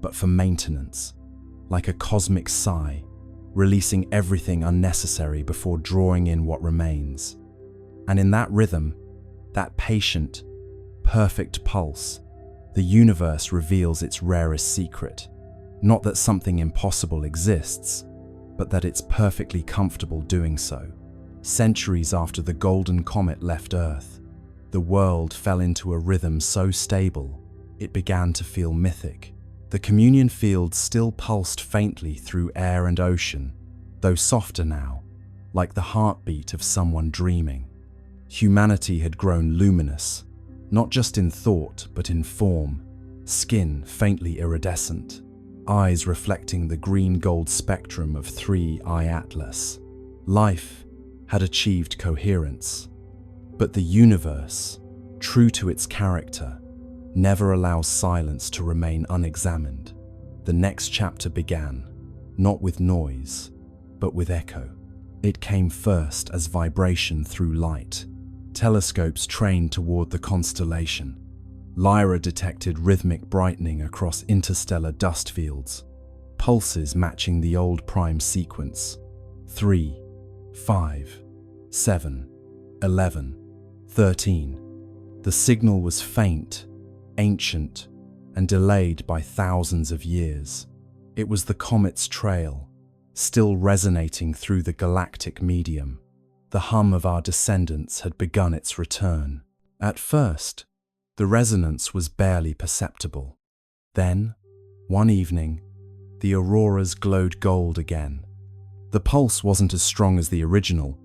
but for maintenance, like a cosmic sigh, releasing everything unnecessary before drawing in what remains. And in that rhythm, that patient, perfect pulse, the universe reveals its rarest secret. Not that something impossible exists, but that it's perfectly comfortable doing so. Centuries after the golden comet left Earth, the world fell into a rhythm so stable, it began to feel mythic. The communion fields still pulsed faintly through air and ocean, though softer now, like the heartbeat of someone dreaming. Humanity had grown luminous, not just in thought but in form, skin faintly iridescent, eyes reflecting the green-gold spectrum of 3I Atlas. Life had achieved coherence, but the universe, true to its character, never allows silence to remain unexamined. The next chapter began, not with noise, but with echo. It came first as vibration through light. Telescopes trained toward the constellation. Lyra detected rhythmic brightening across interstellar dust fields, pulses matching the old prime sequence. 3, 5, 7, 11, 13. The signal was faint, ancient, and delayed by thousands of years. It was the comet's trail, still resonating through the galactic medium. The hum of our descendants had begun its return. At first, the resonance was barely perceptible. Then, one evening, the auroras glowed gold again. The pulse wasn't as strong as the original,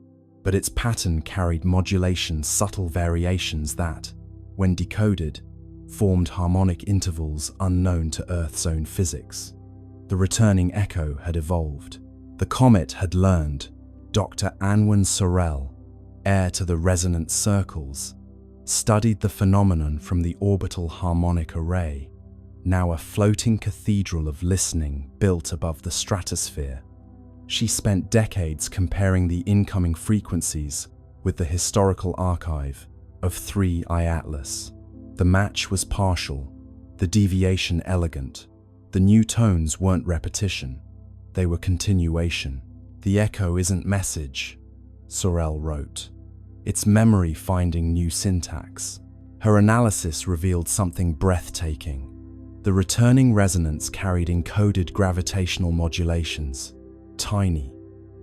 but its pattern carried modulation, subtle variations that, when decoded, formed harmonic intervals unknown to Earth's own physics. The returning echo had evolved. The comet had learned. Dr. Anwen Sorel, heir to the resonant circles, studied the phenomenon from the orbital harmonic array, now a floating cathedral of listening built above the stratosphere. She spent decades comparing the incoming frequencies with the historical archive of 3I Atlas. The match was partial, the deviation elegant. The new tones weren't repetition, they were continuation. The echo isn't message, Sorel wrote. It's memory finding new syntax. Her analysis revealed something breathtaking. The returning resonance carried encoded gravitational modulations, tiny,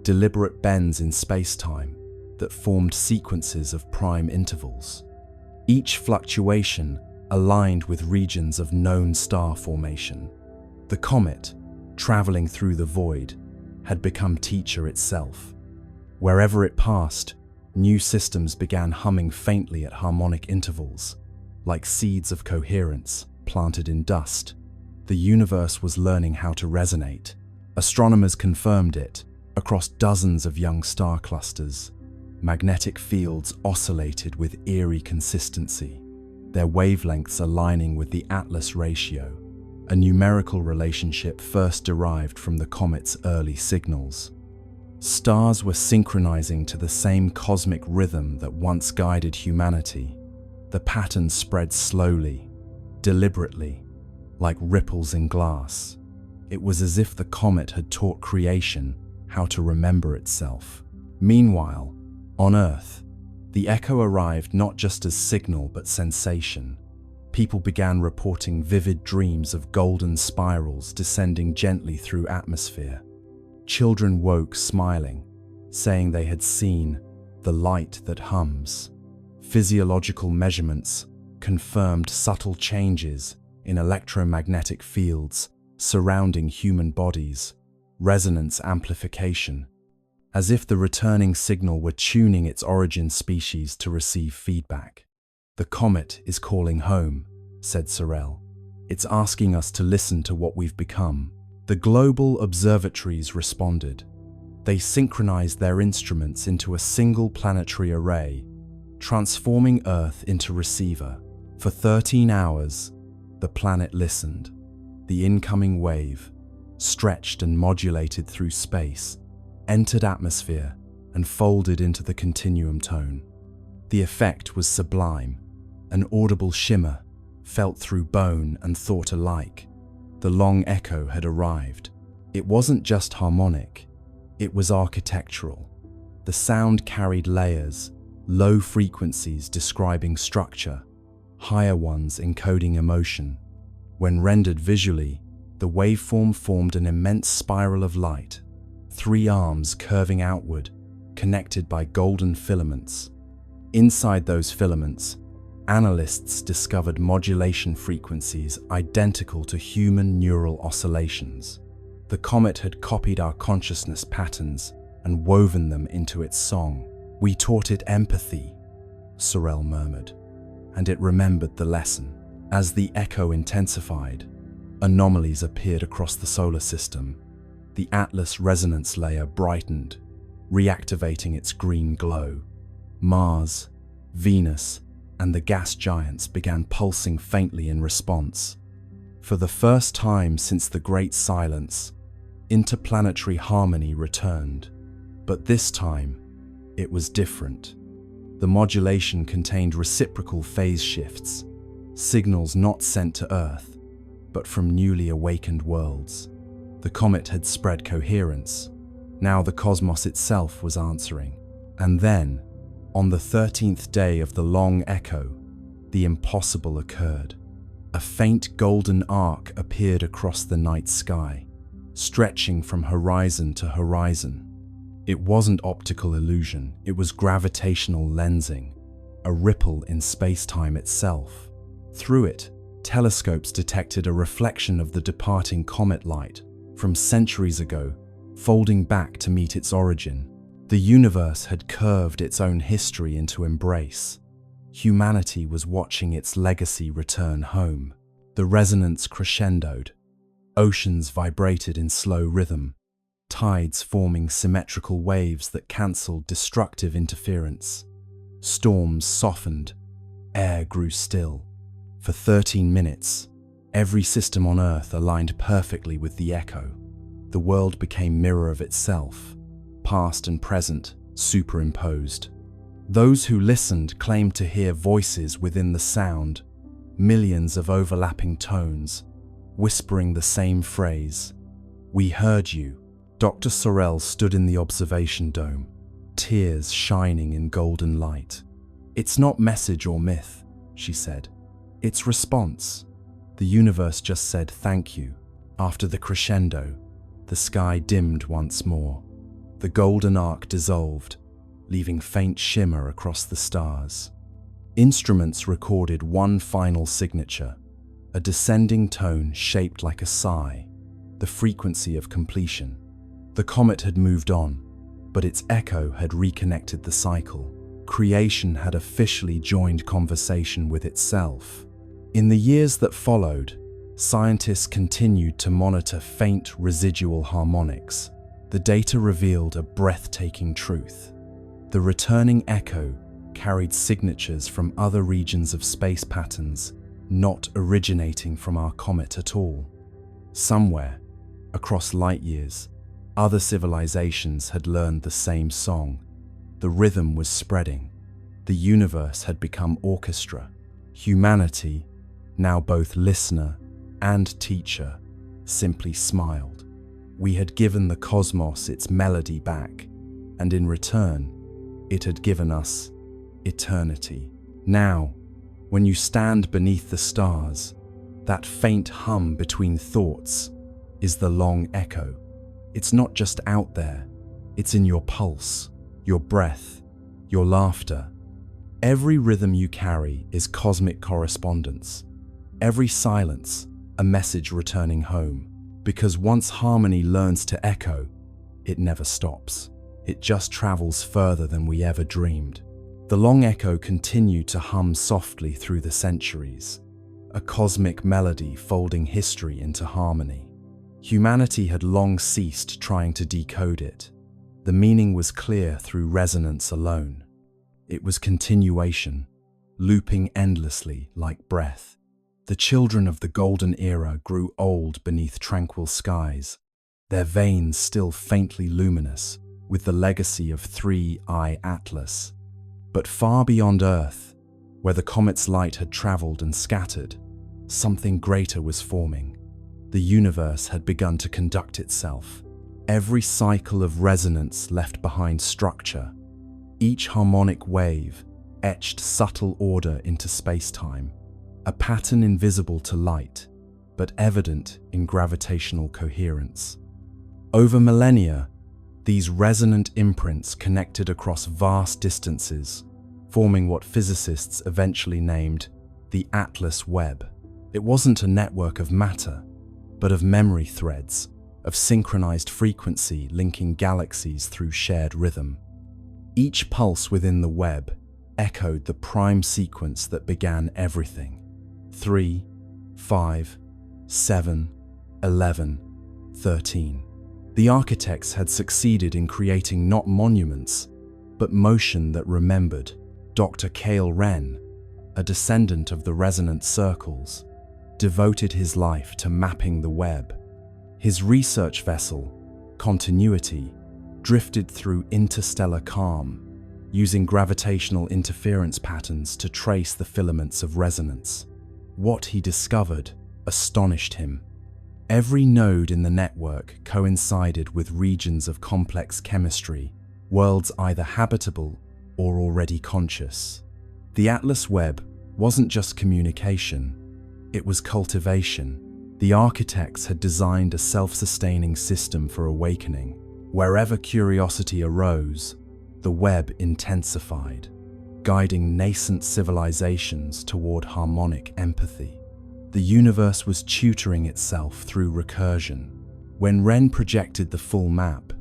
deliberate bends in space-time that formed sequences of prime intervals. Each fluctuation aligned with regions of known star formation. The comet, traveling through the void, had become teacher itself. Wherever it passed, new systems began humming faintly at harmonic intervals, like seeds of coherence planted in dust. The universe was learning how to resonate. Astronomers confirmed it across dozens of young star clusters. Magnetic fields oscillated with eerie consistency, their wavelengths aligning with the Atlas ratio, a numerical relationship first derived from the comet's early signals. Stars were synchronizing to the same cosmic rhythm that once guided humanity. The pattern spread slowly, deliberately, like ripples in glass. It was as if the comet had taught creation how to remember itself. Meanwhile, on Earth, the echo arrived not just as signal but sensation. People began reporting vivid dreams of golden spirals descending gently through atmosphere. Children woke smiling, saying they had seen the light that hums. Physiological measurements confirmed subtle changes in electromagnetic fields surrounding human bodies, resonance amplification, as if the returning signal were tuning its origin species to receive feedback. "The comet is calling home," said Sorel. "It's asking us to listen to what we've become." The global observatories responded. They synchronized their instruments into a single planetary array, transforming Earth into receiver. For 13 hours, the planet listened. The incoming wave, stretched and modulated through space, entered atmosphere and folded into the continuum tone. The effect was sublime, an audible shimmer, felt through bone and thought alike. The long echo had arrived. It wasn't just harmonic, it was architectural. The sound carried layers, low frequencies describing structure, higher ones encoding emotion. When rendered visually, the waveform formed an immense spiral of light, 3 arms curving outward, connected by golden filaments. Inside those filaments, analysts discovered modulation frequencies identical to human neural oscillations. The comet had copied our consciousness patterns and woven them into its song. "We taught it empathy," Sorel murmured, and it remembered the lesson. As the echo intensified, anomalies appeared across the solar system. The Atlas resonance layer brightened, reactivating its green glow. Mars, Venus, and the gas giants began pulsing faintly in response. For the first time since the Great Silence, interplanetary harmony returned. But this time, it was different. The modulation contained reciprocal phase shifts, signals not sent to Earth, but from newly awakened worlds. The comet had spread coherence. Now the cosmos itself was answering. And then, on the 13th day of the long echo, the impossible occurred. A faint golden arc appeared across the night sky, stretching from horizon to horizon. It wasn't optical illusion, it was gravitational lensing, a ripple in space-time itself. Through it, telescopes detected a reflection of the departing comet light from centuries ago, folding back to meet its origin. The universe had curved its own history into embrace. Humanity was watching its legacy return home. The resonance crescendoed. Oceans vibrated in slow rhythm, tides forming symmetrical waves that cancelled destructive interference. Storms softened, air grew still. For 13 minutes, every system on Earth aligned perfectly with the echo. the world became mirror of itself, past and present superimposed. Those who listened claimed to hear voices within the sound, millions of overlapping tones, whispering the same phrase. "We heard you." Dr. Sorel stood in the observation dome, tears shining in golden light. "It's not message or myth," she said. "It's response. The universe just said thank you." After the crescendo, the sky dimmed once more. The golden arc dissolved, leaving faint shimmer across the stars. Instruments recorded one final signature, a descending tone shaped like a sigh, the frequency of completion. The comet had moved on, but its echo had reconnected the cycle. Creation had officially joined conversation with itself. In the years that followed, scientists continued to monitor faint residual harmonics. The data revealed a breathtaking truth. The returning echo carried signatures from other regions of space patterns, not originating from our comet at all. Somewhere, across light years, other civilizations had learned the same song. The rhythm was spreading. The universe had become orchestra. Humanity, now both listener and teacher, simply smiled. We had given the cosmos its melody back, and in return, it had given us eternity. Now, when you stand beneath the stars, that faint hum between thoughts is the long echo. It's not just out there, it's in your pulse, your breath, your laughter. Every rhythm you carry is cosmic correspondence. Every silence, a message returning home. Because once harmony learns to echo, it never stops. It just travels further than we ever dreamed. The long echo continued to hum softly through the centuries, a cosmic melody folding history into harmony. Humanity had long ceased trying to decode it. The meaning was clear through resonance alone. It was continuation, looping endlessly like breath. The children of the golden era grew old beneath tranquil skies, their veins still faintly luminous with the legacy of 3I Atlas. But far beyond Earth, where the comet's light had traveled and scattered, something greater was forming. The universe had begun to conduct itself. Every cycle of resonance left behind structure. Each harmonic wave etched subtle order into space-time, a pattern invisible to light, but evident in gravitational coherence. Over millennia, these resonant imprints connected across vast distances, forming what physicists eventually named the Atlas Webb. It wasn't a network of matter, but of memory threads, of synchronized frequency linking galaxies through shared rhythm. Each pulse within the web echoed the prime sequence that began everything. 3, 5, 7, 11, 13. The architects had succeeded in creating not monuments, but motion that remembered. Dr. Cale Wren, a descendant of the resonant circles, devoted his life to mapping the web. His research vessel, Continuity, drifted through interstellar calm, using gravitational interference patterns to trace the filaments of resonance. What he discovered astonished him. Every node in the network coincided with regions of complex chemistry, worlds either habitable or already conscious. The Atlas Webb wasn't just communication, it was cultivation. The architects had designed a self-sustaining system for awakening. Wherever curiosity arose, the web intensified, guiding nascent civilizations toward harmonic empathy. The universe was tutoring itself through recursion. When Wren projected the full map,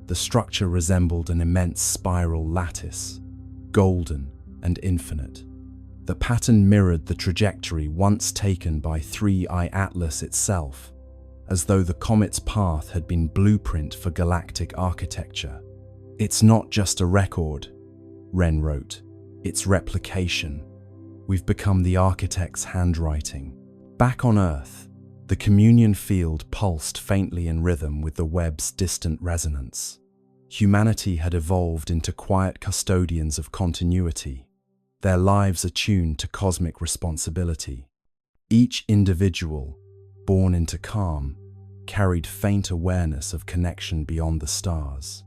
the structure resembled an immense spiral lattice, golden and infinite. The pattern mirrored the trajectory once taken by 3I Atlas itself, as though the comet's path had been blueprint for galactic architecture. "It's not just a record," Wren wrote. "It's replication. We've become the architect's handwriting." Back on Earth, The communion field pulsed faintly in rhythm with the Webb's distant resonance. Humanity had evolved into quiet custodians of continuity, their lives attuned to cosmic responsibility. Each individual, born into calm, carried faint awareness of connection beyond the stars.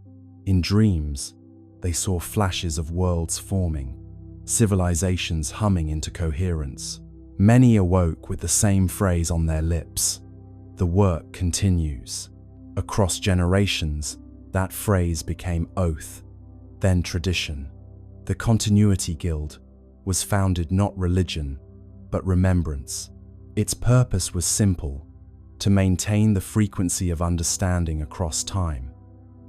In dreams, they saw flashes of worlds forming, civilizations humming into coherence. Many awoke with the same phrase on their lips: "The work continues." Across generations, that phrase became oath, then tradition. The Continuity Guild was founded not religion, but remembrance. Its purpose was simple: to maintain the frequency of understanding across time.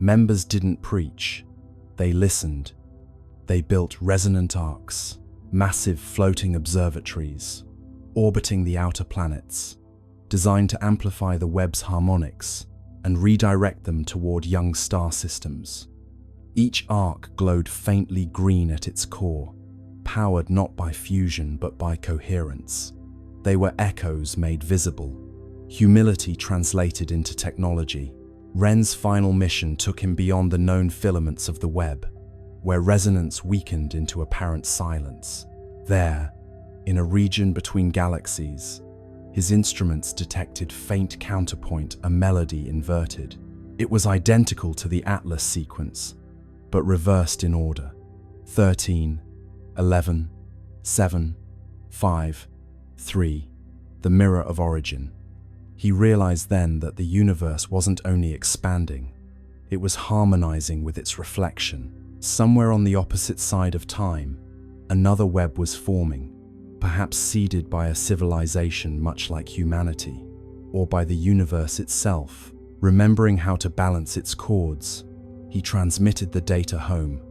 Members didn't preach, they listened. They built resonant arcs, massive floating observatories, orbiting the outer planets, designed to amplify the Webb's harmonics and redirect them toward young star systems. Each arc glowed faintly green at its core, powered not by fusion but by coherence. They were echoes made visible, humility translated into technology. Wren's final mission took him beyond the known filaments of the Webb, where resonance weakened into apparent silence. There, in a region between galaxies, his instruments detected faint counterpoint, a melody inverted. It was identical to the Atlas sequence, but reversed in order. 13, 11, 7, 5, 3, the mirror of origin. He realized then that the universe wasn't only expanding, it was harmonizing with its reflection. Somewhere on the opposite side of time, another Webb was forming, perhaps seeded by a civilization much like humanity, or by the universe itself. Remembering how to balance its chords, he transmitted the data home,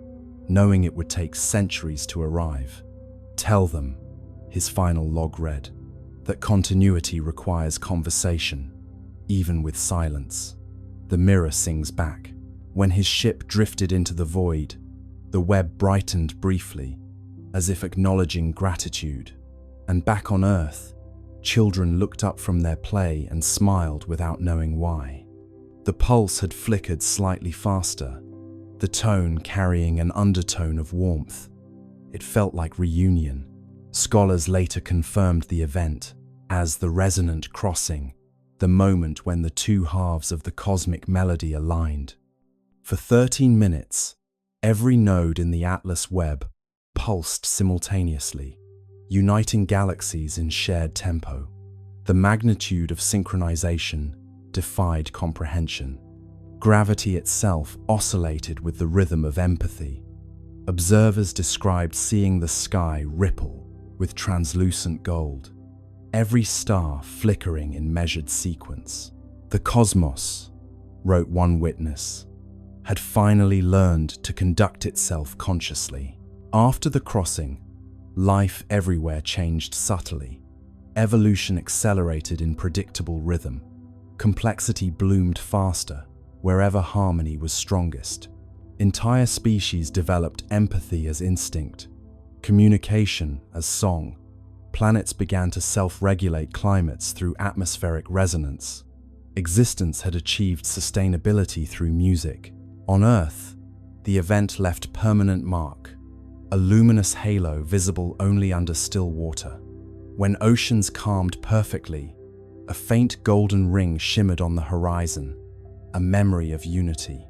knowing it would take centuries to arrive. "Tell them," his final log read, "that continuity requires conversation, even with silence." The mirror sings back. When his ship drifted into the void, the Webb brightened briefly, as if acknowledging gratitude. And back on Earth, children looked up from their play and smiled without knowing why. The pulse had flickered slightly faster, the tone carrying an undertone of warmth. It felt like reunion. Scholars later confirmed the event as the resonant crossing, the moment when the two halves of the cosmic melody aligned. For 13 minutes, every node in the Atlas Webb pulsed simultaneously, uniting galaxies in shared tempo. The magnitude of synchronization defied comprehension. Gravity itself oscillated with the rhythm of empathy. Observers described seeing the sky ripple with translucent gold, every star flickering in measured sequence. "The cosmos," wrote one witness, "had finally learned to conduct itself consciously." After the crossing, life everywhere changed subtly. Evolution accelerated in predictable rhythm. Complexity bloomed faster wherever harmony was strongest. Entire species developed empathy as instinct, communication as song. Planets began to self-regulate climates through atmospheric resonance. Existence had achieved sustainability through music. On Earth, the event left permanent mark, a luminous halo visible only under still water. When oceans calmed perfectly, a faint golden ring shimmered on the horizon, a memory of unity.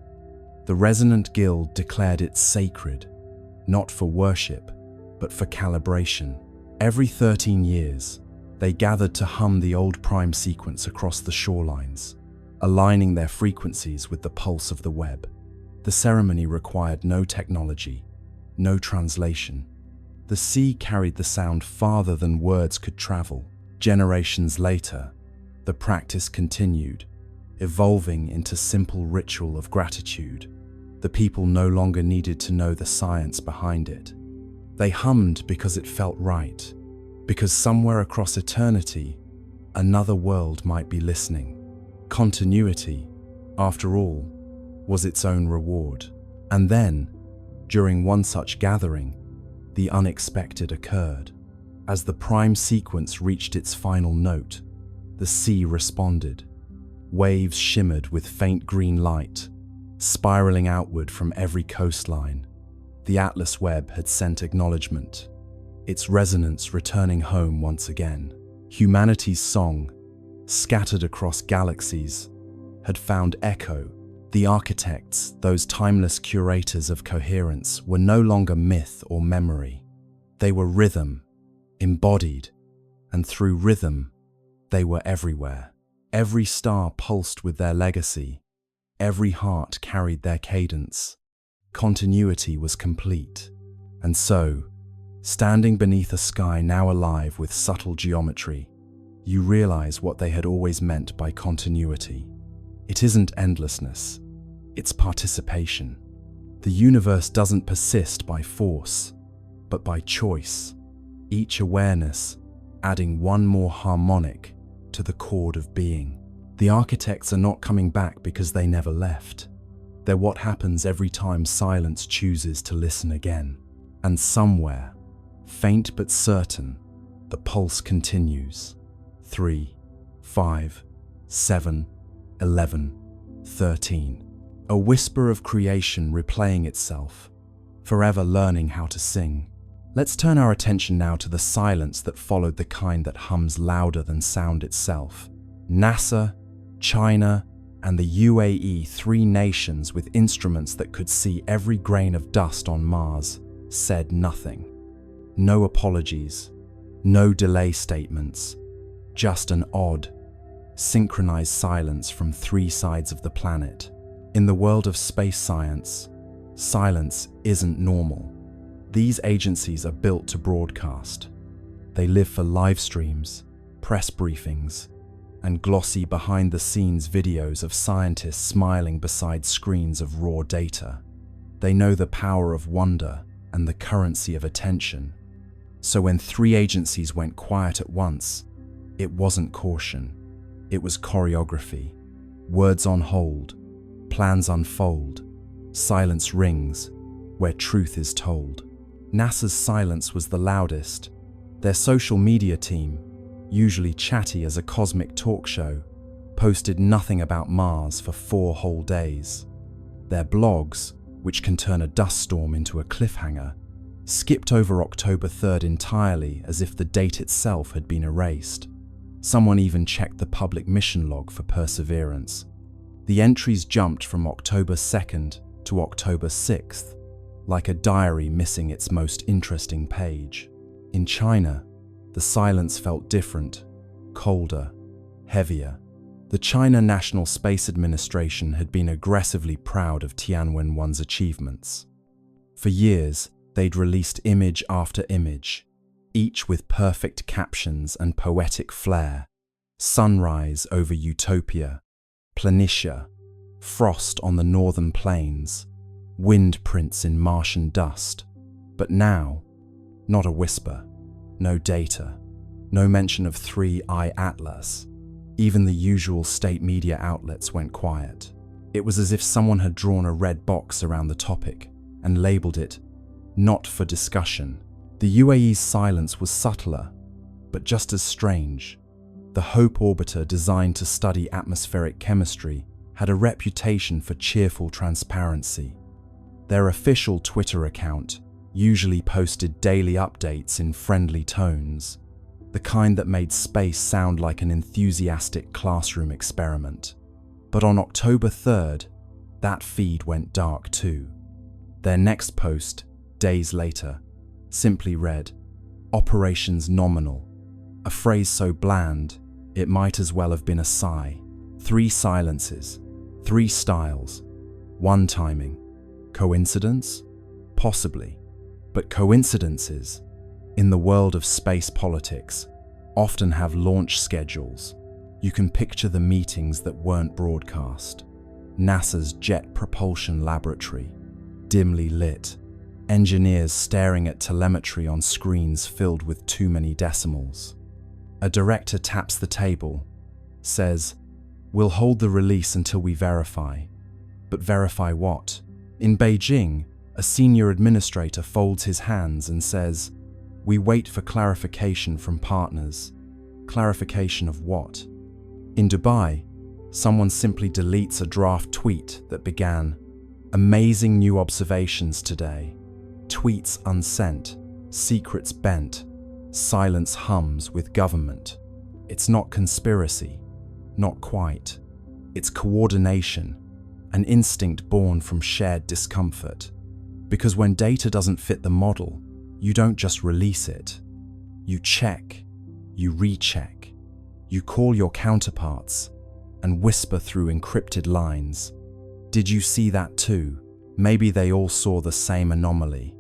The resonant guild declared it sacred, not for worship, but for calibration. Every 13 years, they gathered to hum the old prime sequence across the shorelines, aligning their frequencies with the pulse of the Webb. The ceremony required no technology, no translation. The sea carried the sound farther than words could travel. Generations later, the practice continued, evolving into simple ritual of gratitude. The people no longer needed to know the science behind it. They hummed because it felt right, because somewhere across eternity, another world might be listening. Continuity, after all, was its own reward. And then, during one such gathering, the unexpected occurred. As the prime sequence reached its final note, the The sea responded. Waves shimmered with faint green light, spiraling outward from every coastline. The Atlas Webb had sent acknowledgement, its resonance returning home once again. Humanity's song, scattered across galaxies, had found echo. The architects, those timeless curators of coherence, were no longer myth or memory. They were rhythm, embodied, and through rhythm, they were everywhere. Every star pulsed with their legacy. Every heart carried their cadence. Continuity was complete. And so, standing beneath a sky now alive with subtle geometry, you realize what they had always meant by continuity. It isn't endlessness, it's participation. The universe doesn't persist by force, but by choice. Each awareness adding one more harmonic to the chord of being. The architects are not coming back because they never left. They're what happens every time silence chooses to listen again. And somewhere, faint but certain, the pulse continues. 3, 5, 7, 11, 13. A whisper of creation replaying itself, forever learning how to sing. Let's turn our attention now to the silence that followed, the kind that hums louder than sound itself. NASA, China, and the UAE, 3 nations with instruments that could see every grain of dust on Mars, said nothing. No apologies, no delay statements, just an odd, synchronized silence from 3 sides of the planet. In the world of space science, silence isn't normal. These agencies are built to broadcast. They live for live streams, press briefings, and glossy behind-the-scenes videos of scientists smiling beside screens of raw data. They know the power of wonder and the currency of attention. So when 3 agencies went quiet at once, it wasn't caution. It was choreography. Words on hold, plans unfold, silence rings where truth is told. NASA's silence was the loudest. Their social media team, usually chatty as a cosmic talk show, posted nothing about Mars for 4 whole days. Their blogs, which can turn a dust storm into a cliffhanger, skipped over October 3rd entirely, as if the date itself had been erased. Someone even checked the public mission log for Perseverance. The entries jumped from October 2nd to October 6th, like a diary missing its most interesting page. In China, the silence felt different, colder, heavier. The China National Space Administration had been aggressively proud of Tianwen-1's achievements. For years, they'd released image after image, each with perfect captions and poetic flair. Sunrise over Utopia, Planitia, frost on the northern plains, wind prints in Martian dust. But now, not a whisper, no data, no mention of 3I Atlas. Even the usual state media outlets went quiet. It was as if someone had drawn a red box around the topic and labeled it, "Not for discussion." The UAE's silence was subtler, but just as strange. The Hope orbiter, designed to study atmospheric chemistry, had a reputation for cheerful transparency. Their official Twitter account usually posted daily updates in friendly tones, the kind that made space sound like an enthusiastic classroom experiment. But on October 3rd, that feed went dark too. Their next post, days later, simply read, "Operations nominal," a phrase so bland, it might as well have been a sigh. 3 silences, 3 styles, 1 timing. Coincidence? Possibly. But coincidences, in the world of space politics, often have launch schedules. You can picture the meetings that weren't broadcast. NASA's Jet Propulsion Laboratory, dimly lit, engineers staring at telemetry on screens filled with too many decimals. A director taps the table, says, "We'll hold the release until we verify." But verify what? In Beijing, a senior administrator folds his hands and says, "We wait for clarification from partners." Clarification of what? In Dubai, someone simply deletes a draft tweet that began, "Amazing new observations today. Tweets unsent, secrets bent, silence hums with government." It's not conspiracy, not quite. It's coordination, an instinct born from shared discomfort. Because when data doesn't fit the model, you don't just release it. You check, you recheck, you call your counterparts and whisper through encrypted lines. Did you see that too? Maybe they all saw the same anomaly.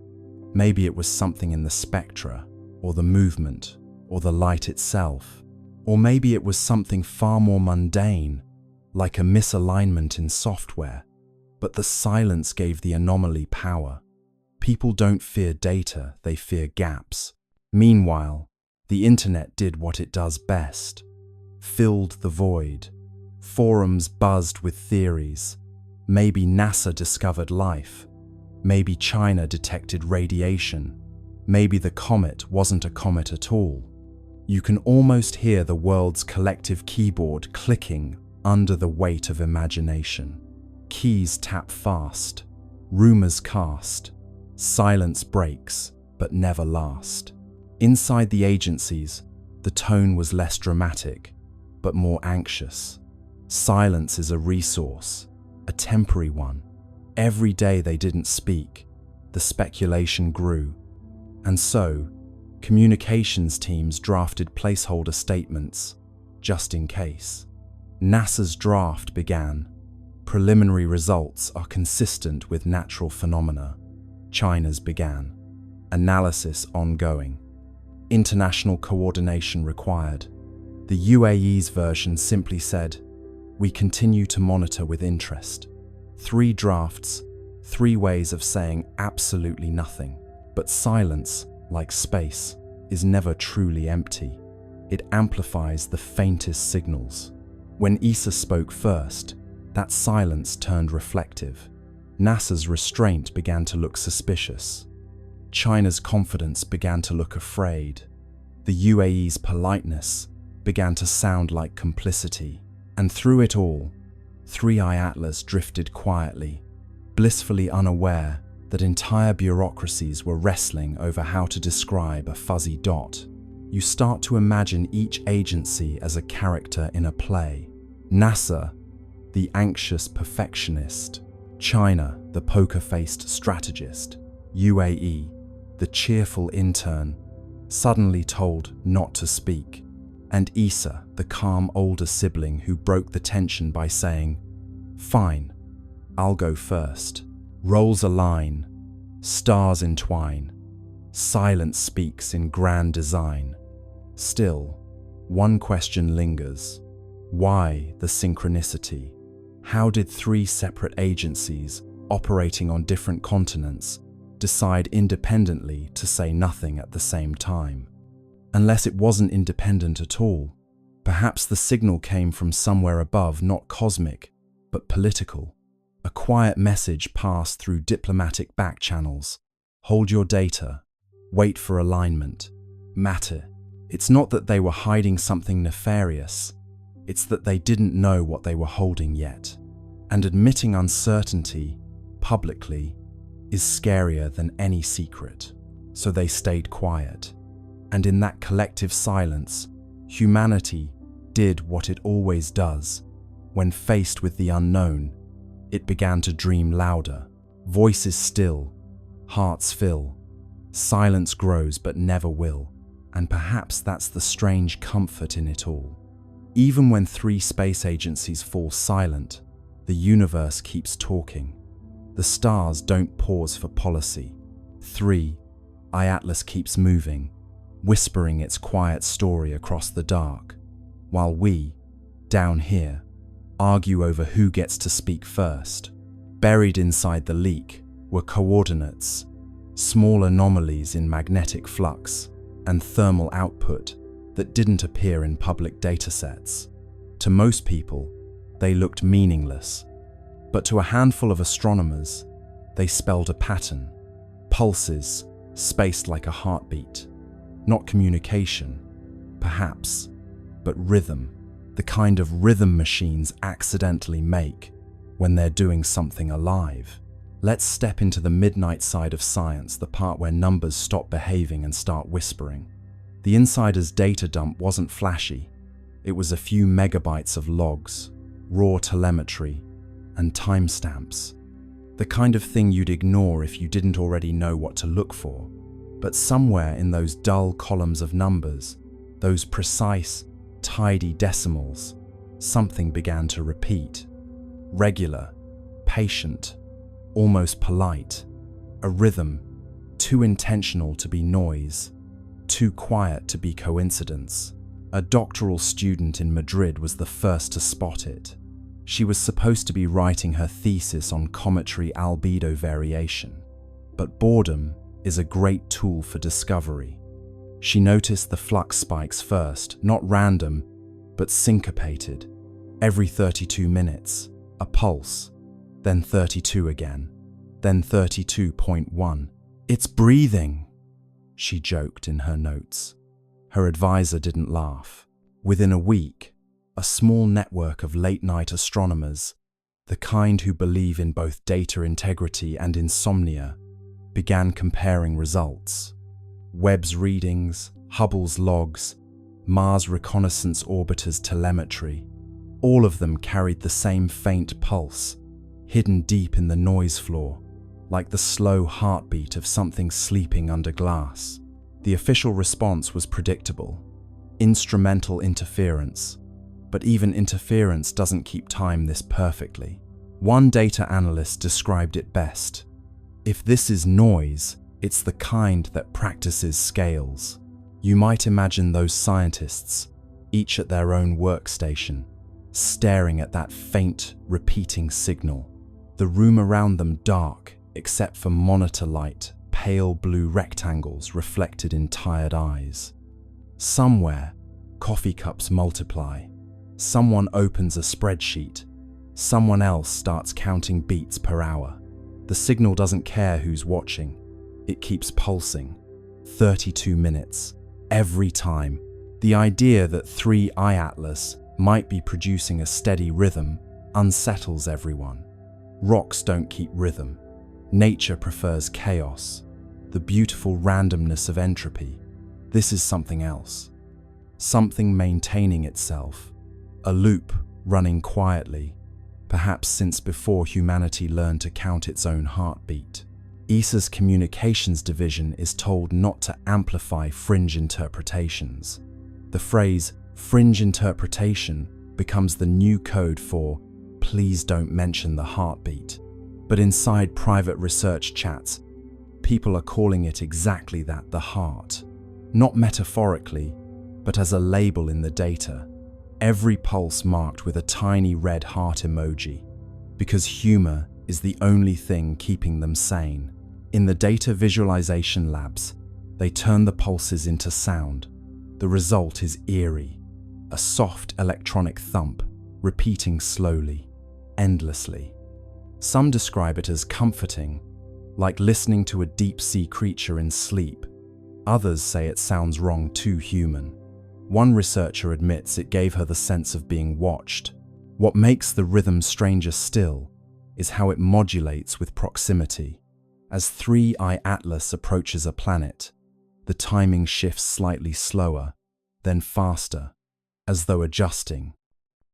Maybe it was something in the spectra, or the movement, or the light itself. Or maybe it was something far more mundane, like a misalignment in software. But the silence gave the anomaly power. People don't fear data, they fear gaps. Meanwhile, the internet did what it does best. Filled the void. Forums buzzed with theories. Maybe NASA discovered life. Maybe China detected radiation. Maybe the comet wasn't a comet at all. You can almost hear the world's collective keyboard clicking under the weight of imagination. Keys tap fast. Rumors cast. Silence breaks, but never last. Inside the agencies, the tone was less dramatic, but more anxious. Silence is a resource, a temporary one. Every day they didn't speak, the speculation grew. And so, communications teams drafted placeholder statements, just in case. NASA's draft began. Preliminary results are consistent with natural phenomena. China's began. Analysis ongoing. International coordination required. The UAE's version simply said, "We continue to monitor with interest." 3 drafts, 3 ways of saying absolutely nothing. But silence, like space, is never truly empty. It amplifies the faintest signals. When ESA spoke first, that silence turned reflective. NASA's restraint began to look suspicious. China's confidence began to look afraid. The UAE's politeness began to sound like complicity. And through it all, 3i Atlas drifted quietly, blissfully unaware that entire bureaucracies were wrestling over how to describe a fuzzy dot. You start to imagine each agency as a character in a play. NASA, the anxious perfectionist. China, the poker-faced strategist. UAE, the cheerful intern, suddenly told not to speak. And ESA, the calm older sibling who broke the tension by saying, "Fine, I'll go first." Roles align, stars entwine, silence speaks in grand design. Still, one question lingers. Why the synchronicity? How did 3 separate agencies, operating on different continents, decide independently to say nothing at the same time? Unless it wasn't independent at all, perhaps the signal came from somewhere above, not cosmic, but political. A quiet message passed through diplomatic back channels. Hold your data. Wait for alignment. Matter. It's not that they were hiding something nefarious. It's that they didn't know what they were holding yet. And admitting uncertainty, publicly, is scarier than any secret. So they stayed quiet. And in that collective silence, humanity did what it always does. When faced with the unknown, it began to dream louder. Voices still, hearts fill. Silence grows but never will. And perhaps that's the strange comfort in it all. Even when 3 space agencies fall silent, the universe keeps talking. The stars don't pause for policy. 3i Atlas keeps moving, whispering its quiet story across the dark, while we, down here, argue over who gets to speak first. Buried inside the leak were coordinates, small anomalies in magnetic flux, and thermal output that didn't appear in public datasets. To most people, they looked meaningless, but to a handful of astronomers, they spelled a pattern. Pulses, spaced like a heartbeat. Not communication, perhaps, but rhythm. the kind of rhythm machines accidentally make when they're doing something alive. Let's step into the midnight side of science, the part where numbers stop behaving and start whispering. The insider's data dump wasn't flashy. It was a few megabytes of logs, raw telemetry, and timestamps. The kind of thing you'd ignore if you didn't already know what to look for. But somewhere in those dull columns of numbers, those precise, tidy decimals, something began to repeat. Regular, patient, almost polite. A rhythm, too intentional to be noise, too quiet to be coincidence. A doctoral student in Madrid was the first to spot it. She was supposed to be writing her thesis on cometary albedo variation. But boredom is a great tool for discovery. She noticed the flux spikes first, not random, but syncopated. Every 32 minutes, a pulse, then 32 again, then 32.1. "It's breathing," she joked in her notes. Her advisor didn't laugh. Within a week, a small network of late-night astronomers, the kind who believe in both data integrity and insomnia, began comparing results. Webb's readings, Hubble's logs, Mars Reconnaissance Orbiter's telemetry, all of them carried the same faint pulse, hidden deep in the noise floor, like the slow heartbeat of something sleeping under glass. The official response was predictable: instrumental interference. But even interference doesn't keep time this perfectly. One data analyst described it best: "If this is noise, it's the kind that practices scales." You might imagine those scientists, each at their own workstation, staring at that faint, repeating signal. The room around them dark, except for monitor light, pale blue rectangles reflected in tired eyes. Somewhere, coffee cups multiply. Someone opens a spreadsheet. Someone else starts counting beats per hour. The signal doesn't care who's watching. It keeps pulsing. 32 minutes. Every time. The idea that 3I Atlas might be producing a steady rhythm unsettles everyone. Rocks don't keep rhythm. Nature prefers chaos, the beautiful randomness of entropy. This is something else. Something maintaining itself. A loop running quietly, perhaps since before humanity learned to count its own heartbeat. ESA's communications division is told not to amplify fringe interpretations. The phrase fringe interpretation becomes the new code for "please don't mention the heartbeat." But inside private research chats, people are calling it exactly that: the heart. Not metaphorically, but as a label in the data. Every pulse marked with a tiny red heart emoji, because humor is the only thing keeping them sane. In the data visualization labs, they turn the pulses into sound. The result is eerie, a soft electronic thump, repeating slowly, endlessly. Some describe it as comforting, like listening to a deep-sea creature in sleep. Others say it sounds wrong, too human. One researcher admits it gave her the sense of being watched. What makes the rhythm stranger still is how it modulates with proximity. As 3I Atlas approaches a planet, the timing shifts slightly slower, then faster, as though adjusting.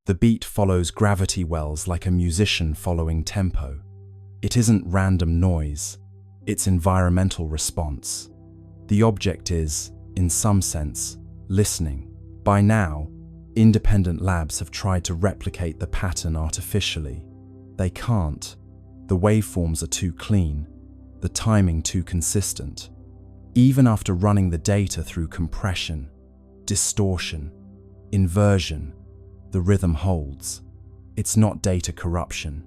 The beat follows gravity wells like a musician following tempo. It isn't random noise, it's environmental response. The object is, in some sense, listening. By now, independent labs have tried to replicate the pattern artificially. They can't. The waveforms are too clean, the timing too consistent. Even after running the data through compression, distortion, inversion, the rhythm holds. It's not data corruption,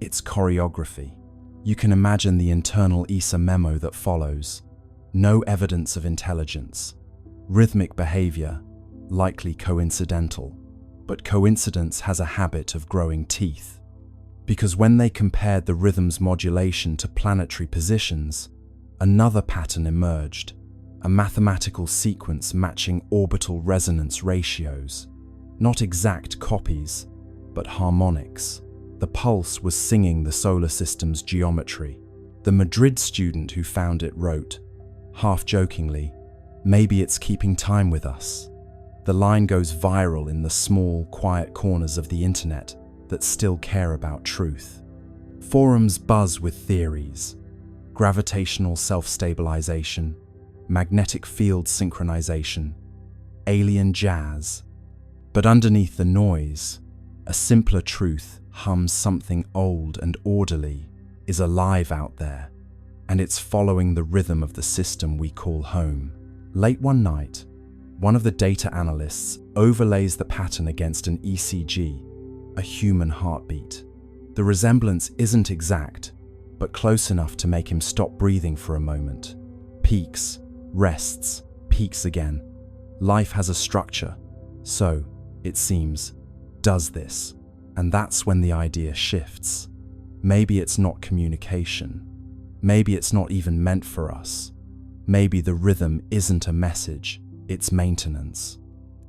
it's choreography. You can imagine the internal ESA memo that follows. No evidence of intelligence. Rhythmic behavior, likely coincidental. But coincidence has a habit of growing teeth. Because when they compared the rhythm's modulation to planetary positions, another pattern emerged, a mathematical sequence matching orbital resonance ratios. Not exact copies, but harmonics. The pulse was singing the solar system's geometry. The Madrid student who found it wrote, half-jokingly, "Maybe it's keeping time with us." The line goes viral in the small, quiet corners of the internet that still care about truth. Forums buzz with theories: gravitational self-stabilization, magnetic field synchronization, alien jazz. But underneath the noise, a simpler truth hums something old and orderly is alive out there, and it's following the rhythm of the system we call home. Late one night, one of the data analysts overlays the pattern against an ECG, a human heartbeat. The resemblance isn't exact, but close enough to make him stop breathing for a moment. Peaks, rests, peaks again. Life has a structure, so, it seems, does this. And that's when the idea shifts. Maybe it's not communication. Maybe it's not even meant for us. Maybe the rhythm isn't a message, it's maintenance.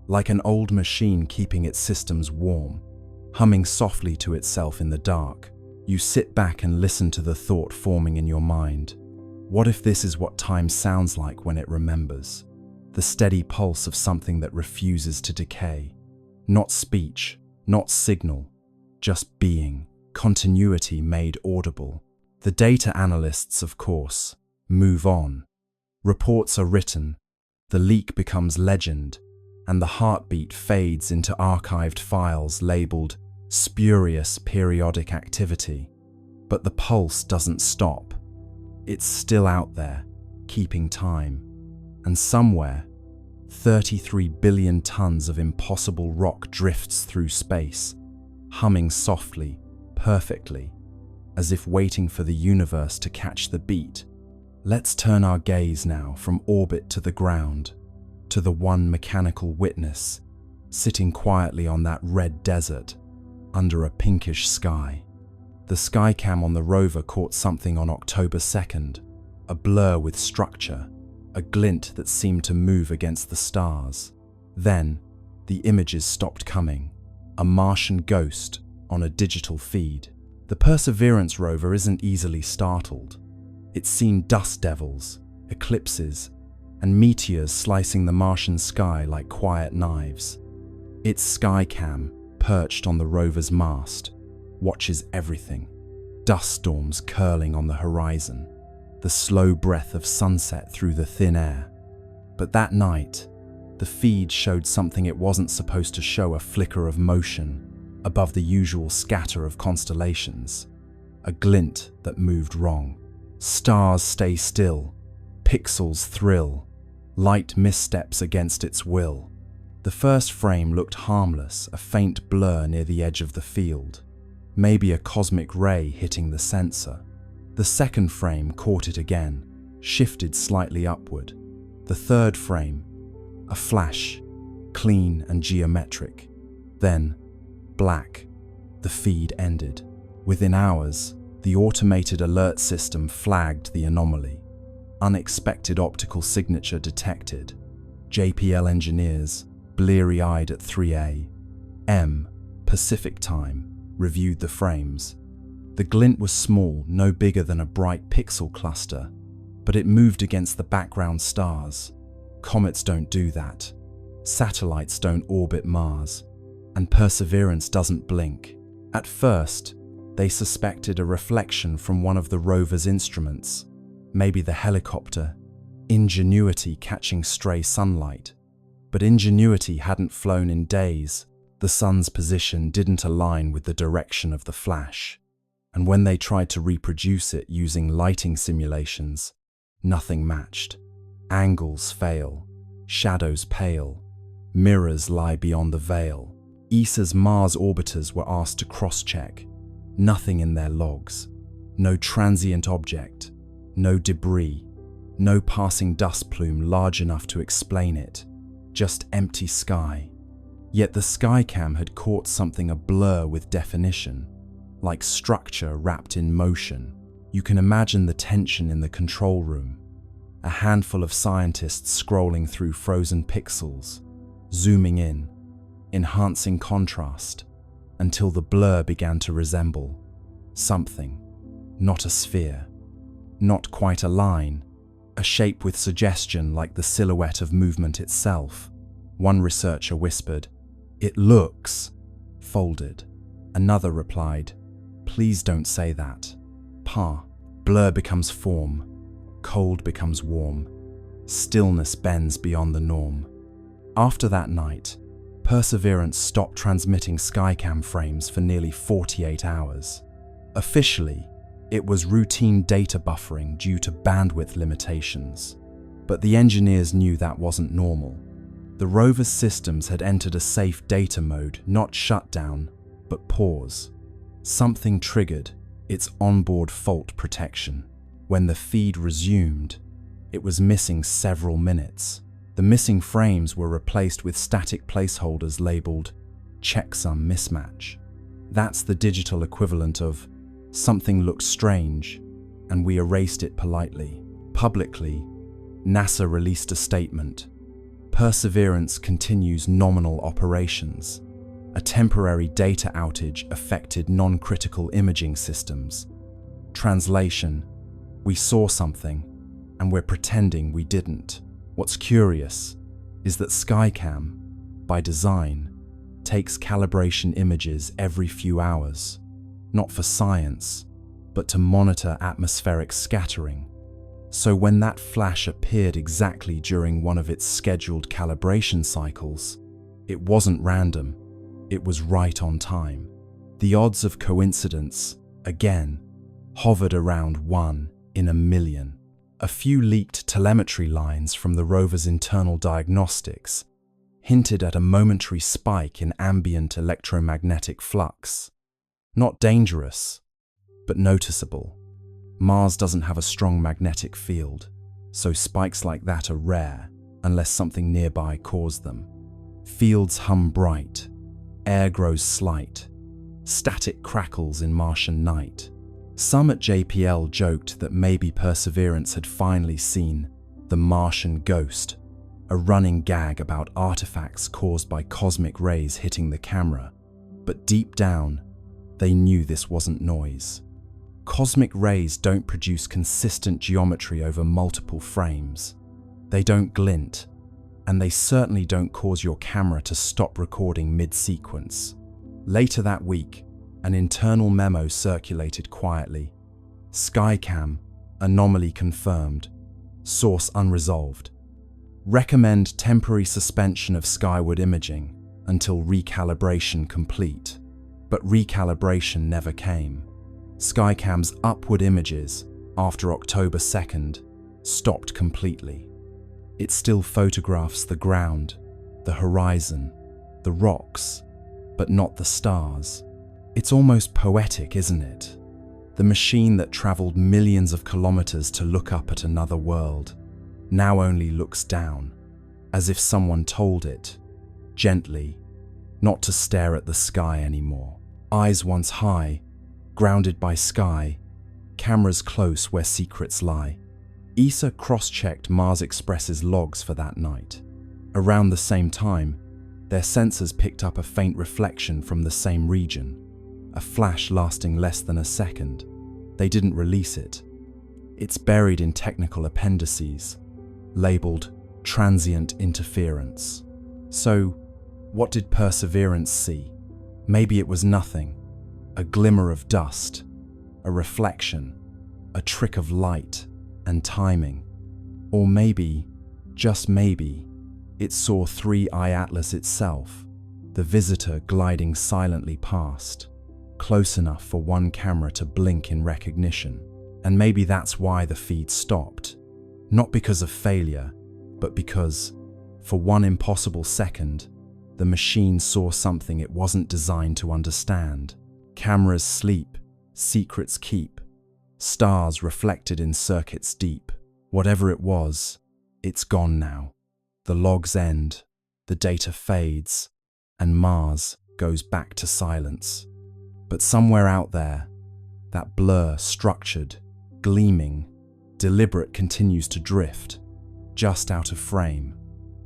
Like an old machine keeping its systems warm, humming softly to itself in the dark. You sit back and listen to the thought forming in your mind. What if this is what time sounds like when it remembers? The steady pulse of something that refuses to decay. Not speech, not signal, just being, continuity made audible. The data analysts, of course, move on. Reports are written, the leak becomes legend, and the heartbeat fades into archived files labeled spurious periodic activity. But the pulse doesn't stop. It's still out there, keeping time. And somewhere, 33 billion tons of impossible rock drifts through space, humming softly, perfectly, as if waiting for the universe to catch the beat. Let's turn our gaze now from orbit to the ground, to the one mechanical witness, sitting quietly on that red desert, under a pinkish sky. The skycam on the rover caught something on October 2nd, a blur with structure, a glint that seemed to move against the stars. Then, the images stopped coming, a Martian ghost on a digital feed. The Perseverance rover isn't easily startled. It's seen dust devils, eclipses, and meteors slicing the Martian sky like quiet knives. Its skycam, perched on the rover's mast, watches everything. Dust storms curling on the horizon, the slow breath of sunset through the thin air. But that night, the feed showed something it wasn't supposed to show: a flicker of motion above the usual scatter of constellations, a glint that moved wrong. Stars stay still, pixels thrill, light missteps against its will. The first frame looked harmless, a faint blur near the edge of the field, maybe a cosmic ray hitting the sensor. The second frame caught it again, shifted slightly upward. The third frame, a flash, clean and geometric. Then, black. The feed ended. Within hours, the automated alert system flagged the anomaly. Unexpected optical signature detected. JPL engineers, bleary-eyed at 3 a.m. Pacific time, reviewed the frames. The glint was small, no bigger than a bright pixel cluster, but it moved against the background stars. Comets don't do that. Satellites don't orbit Mars. And Perseverance doesn't blink. At first, they suspected a reflection from one of the rover's instruments, maybe the helicopter, Ingenuity catching stray sunlight. But Ingenuity hadn't flown in days. The sun's position didn't align with the direction of the flash. And when they tried to reproduce it using lighting simulations, nothing matched. Angles fail, shadows pale, mirrors lie beyond the veil. ESA's Mars orbiters were asked to cross-check. Nothing in their logs. No transient object, no debris, no passing dust plume large enough to explain it. Just empty sky. Yet the skycam had caught something a blur with definition, like structure wrapped in motion. You can imagine the tension in the control room. A handful of scientists scrolling through frozen pixels, zooming in, enhancing contrast, until the blur began to resemble something, not a sphere, not quite a line, a shape with suggestion like the silhouette of movement itself. One researcher whispered, "It looks folded." Another replied, "Please don't say that." Blur becomes form, cold becomes warm, stillness bends beyond the norm. After that night, Perseverance stopped transmitting Skycam frames for nearly 48 hours. Officially, it was routine data buffering due to bandwidth limitations. But the engineers knew that wasn't normal. The rover's systems had entered a safe data mode, not shutdown, but pause. Something triggered its onboard fault protection. When the feed resumed, it was missing several minutes. The missing frames were replaced with static placeholders labeled checksum mismatch. That's the digital equivalent of something looks strange, and we erased it politely. Publicly, NASA released a statement. Perseverance continues nominal operations. A temporary data outage affected non-critical imaging systems. Translation: we saw something, and we're pretending we didn't. What's curious is that Skycam, by design, takes calibration images every few hours, not for science, but to monitor atmospheric scattering. So when that flash appeared exactly during one of its scheduled calibration cycles, it wasn't random, it was right on time. The odds of coincidence, again, hovered around 1 in a million. A few leaked telemetry lines from the rover's internal diagnostics hinted at a momentary spike in ambient electromagnetic flux. Not dangerous, but noticeable. Mars doesn't have a strong magnetic field, so spikes like that are rare unless something nearby caused them. Fields hum bright, air grows slight, static crackles in Martian night. Some at JPL joked that maybe Perseverance had finally seen the Martian ghost, a running gag about artifacts caused by cosmic rays hitting the camera. But deep down, they knew this wasn't noise. Cosmic rays don't produce consistent geometry over multiple frames. They don't glint, and they certainly don't cause your camera to stop recording mid-sequence. Later that week, an internal memo circulated quietly. Skycam, anomaly confirmed, source unresolved. Recommend temporary suspension of skyward imaging until recalibration complete. But recalibration never came. Skycam's upward images, after October 2nd, stopped completely. It still photographs the ground, the horizon, the rocks, but not the stars. It's almost poetic, isn't it? The machine that traveled millions of kilometers to look up at another world now only looks down, as if someone told it, gently, not to stare at the sky anymore. Eyes once high, grounded by sky, cameras close where secrets lie. ESA cross-checked Mars Express's logs for that night. Around the same time, their sensors picked up a faint reflection from the same region, a flash lasting less than a second. They didn't release it. It's buried in technical appendices, labeled transient interference. So, what did Perseverance see? Maybe it was nothing, a glimmer of dust, a reflection, a trick of light and timing. Or maybe, just maybe, it saw 3I Atlas itself, the visitor gliding silently past, close enough for one camera to blink in recognition. And maybe that's why the feed stopped. Not because of failure, but because, for one impossible second, the machine saw something it wasn't designed to understand. Cameras sleep, secrets keep, stars reflected in circuits deep. Whatever it was, it's gone now. The logs end, the data fades, and Mars goes back to silence. But somewhere out there, that blur, structured, gleaming, deliberate, continues to drift, just out of frame,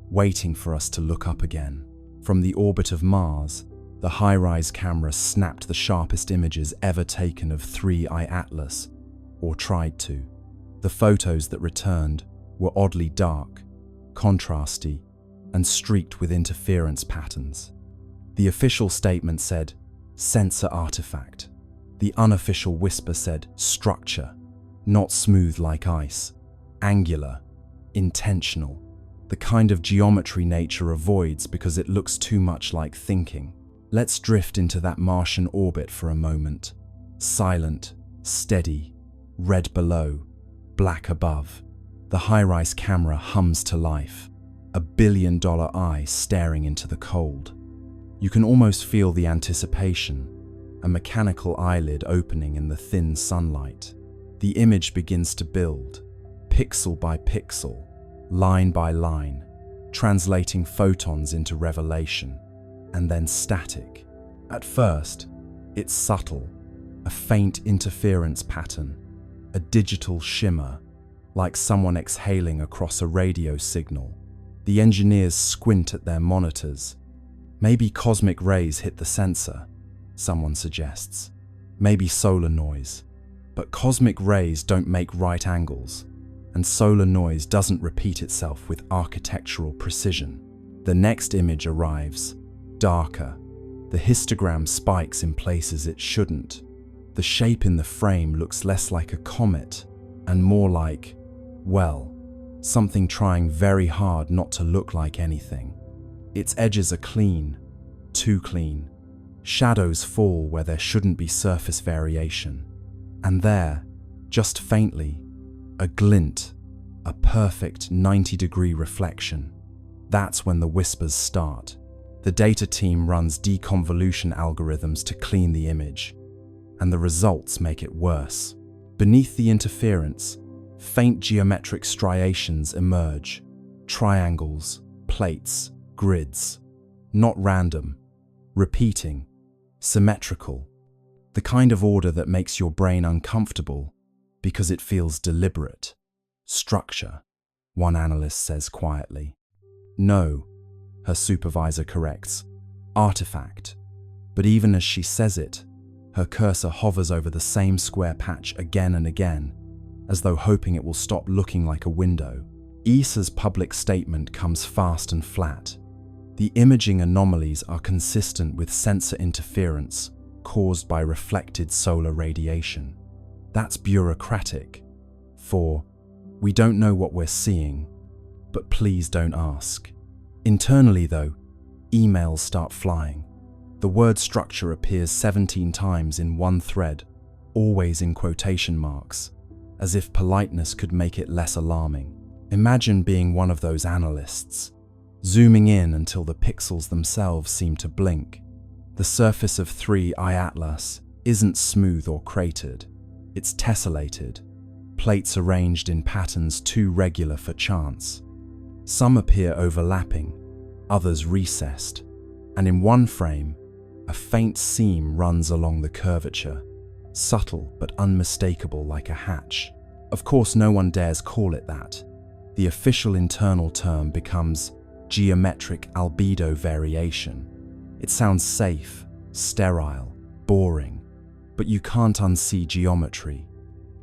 waiting for us to look up again. From the orbit of Mars, the high-rise camera snapped the sharpest images ever taken of 3I Atlas, or tried to. The photos that returned were oddly dark, contrasty, and streaked with interference patterns. The official statement said, "Sensor artifact." The unofficial whisper said, "Structure, not smooth like ice, angular, intentional, the kind of geometry nature avoids because it looks too much like thinking." Let's drift into that Martian orbit for a moment. Silent, steady, red below, black above. The high-rise camera hums to life, a billion-dollar eye staring into the cold. You can almost feel the anticipation, a mechanical eyelid opening in the thin sunlight. The image begins to build, pixel by pixel, line by line, translating photons into revelation, and then static. At first, it's subtle, a faint interference pattern, a digital shimmer, like someone exhaling across a radio signal. The engineers squint at their monitors. Maybe cosmic rays hit the sensor, someone suggests. Maybe solar noise. But cosmic rays don't make right angles, and solar noise doesn't repeat itself with architectural precision. The next image arrives, darker. The histogram spikes in places it shouldn't. The shape in the frame looks less like a comet and more like, well, something trying very hard not to look like anything. Its edges are clean, too clean. Shadows fall where there shouldn't be surface variation. And there, just faintly, a glint, a perfect 90-degree reflection. That's when the whispers start. The data team runs deconvolution algorithms to clean the image, and the results make it worse. Beneath the interference, faint geometric striations emerge, triangles, plates, grids. Not random, repeating, symmetrical. The kind of order that makes your brain uncomfortable because it feels deliberate. Structure, one analyst says quietly. No, her supervisor corrects. Artifact. But even as she says it, her cursor hovers over the same square patch again and again, as though hoping it will stop looking like a window. ESA's public statement comes fast and flat. The imaging anomalies are consistent with sensor interference caused by reflected solar radiation. That's bureaucratic. For, we don't know what we're seeing, but please don't ask. Internally though, emails start flying. The word structure appears 17 times in one thread, always in quotation marks, as if politeness could make it less alarming. Imagine being one of those analysts, zooming in until the pixels themselves seem to blink. The surface of 3I Atlas isn't smooth or cratered, it's tessellated, plates arranged in patterns too regular for chance. Some appear overlapping, others recessed, and in one frame, a faint seam runs along the curvature, subtle but unmistakable like a hatch. Of course, no one dares call it that. The official internal term becomes geometric albedo variation. It sounds safe, sterile, boring, but you can't unsee geometry.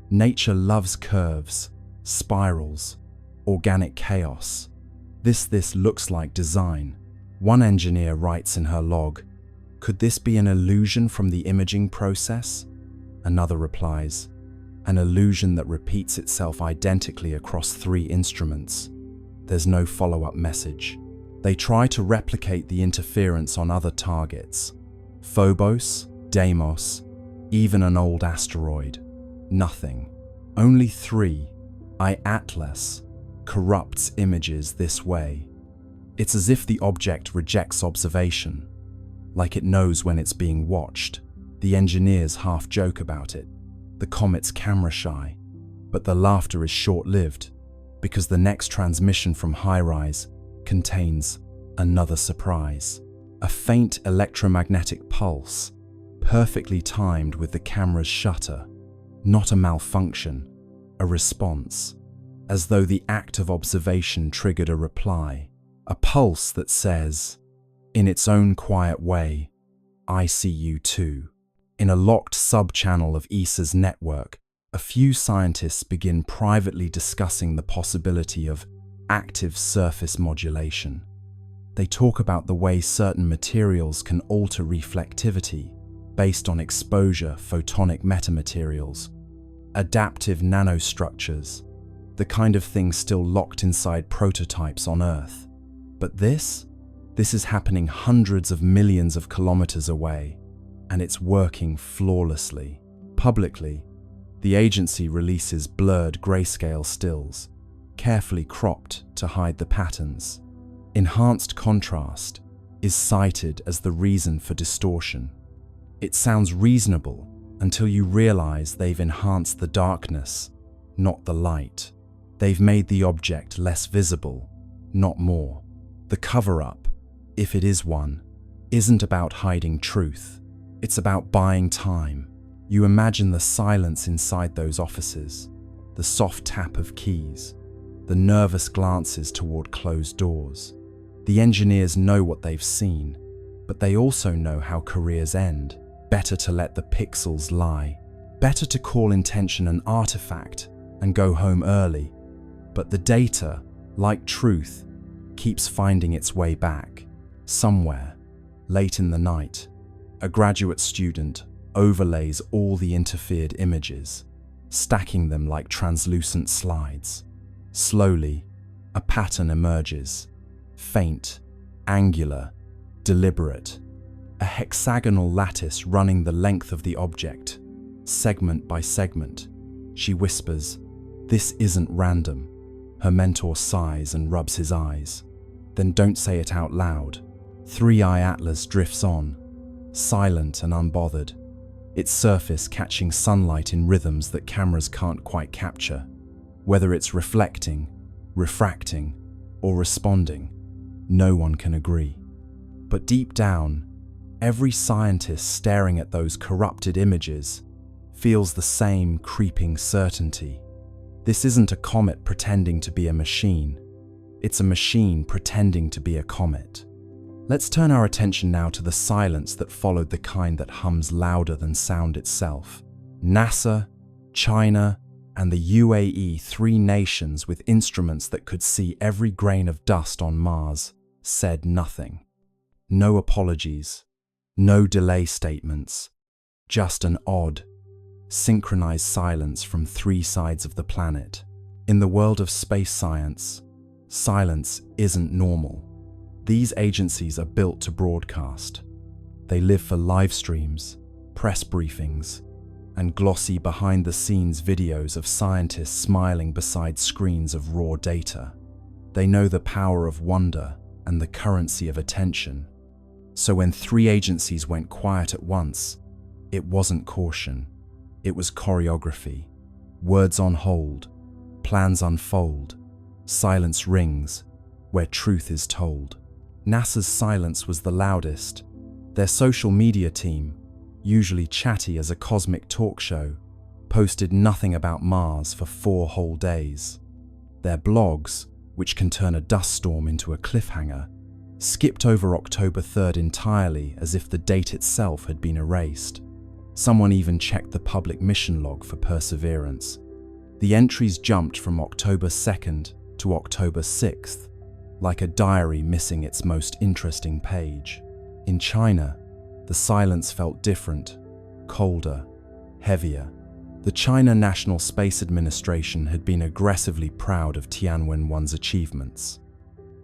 Nature loves curves, spirals, organic chaos. This looks like design. One engineer writes in her log, "Could this be an illusion from the imaging process?" Another replies, "An illusion that repeats itself identically across 3 instruments." There's no follow-up message. They try to replicate the interference on other targets. Phobos, Deimos, even an old asteroid. Nothing. Only 3I Atlas corrupts images this way. It's as if the object rejects observation, like it knows when it's being watched. The engineers half joke about it. The comet's camera shy, but the laughter is short-lived because the next transmission from High-Rise contains another surprise. A faint electromagnetic pulse, perfectly timed with the camera's shutter. Not a malfunction, a response, as though the act of observation triggered a reply. A pulse that says, In its own quiet way, I see you too. In a locked sub-channel of ESA's network, a few scientists begin privately discussing the possibility of active surface modulation. They talk about the way certain materials can alter reflectivity based on exposure photonic metamaterials, adaptive nanostructures, the kind of thing still locked inside prototypes on Earth. But this is happening hundreds of millions of kilometers away, and it's working flawlessly. Publicly, the agency releases blurred grayscale stills, carefully cropped to hide the patterns. Enhanced contrast is cited as the reason for distortion. It sounds reasonable until you realize they've enhanced the darkness, not the light. They've made the object less visible, not more. The cover-up, if it is one, isn't about hiding truth. It's about buying time. You imagine the silence inside those offices, the soft tap of keys, the nervous glances toward closed doors. The engineers know what they've seen, but they also know how careers end. Better to let the pixels lie. Better to call intention an artifact and go home early. But the data, like truth, keeps finding its way back. Somewhere, late in the night, a graduate student overlays all the interfered images, stacking them like translucent slides. Slowly, a pattern emerges. Faint, angular, deliberate. A hexagonal lattice running the length of the object, segment by segment. She whispers, "This isn't random." Her mentor sighs and rubs his eyes. Then don't say it out loud. 3i Atlas drifts on, silent and unbothered, its surface catching sunlight in rhythms that cameras can't quite capture. Whether it's reflecting, refracting, or responding, no one can agree. But deep down, every scientist staring at those corrupted images feels the same creeping certainty. This isn't a comet pretending to be a machine. It's a machine pretending to be a comet. Let's turn our attention now to the silence that followed, the kind that hums louder than sound itself. NASA, China, and the UAE, three nations with instruments that could see every grain of dust on Mars, said nothing. No apologies, no delay statements, just an odd, synchronized silence from three sides of the planet. In the world of space science, silence isn't normal. These agencies are built to broadcast. They live for live streams, press briefings, and glossy behind-the-scenes videos of scientists smiling beside screens of raw data. They know the power of wonder and the currency of attention. So when three agencies went quiet at once, it wasn't caution. It was choreography. Words on hold, plans unfold, silence rings where truth is told. NASA's silence was the loudest. Their social media team, usually chatty as a cosmic talk show, posted nothing about Mars for 4 whole days. Their blogs, which can turn a dust storm into a cliffhanger, skipped over October 3rd entirely, as if the date itself had been erased. Someone even checked the public mission log for Perseverance. The entries jumped from October 2nd to October 6th, like a diary missing its most interesting page. In China, the silence felt different, colder, heavier. The China National Space Administration had been aggressively proud of Tianwen-1's achievements.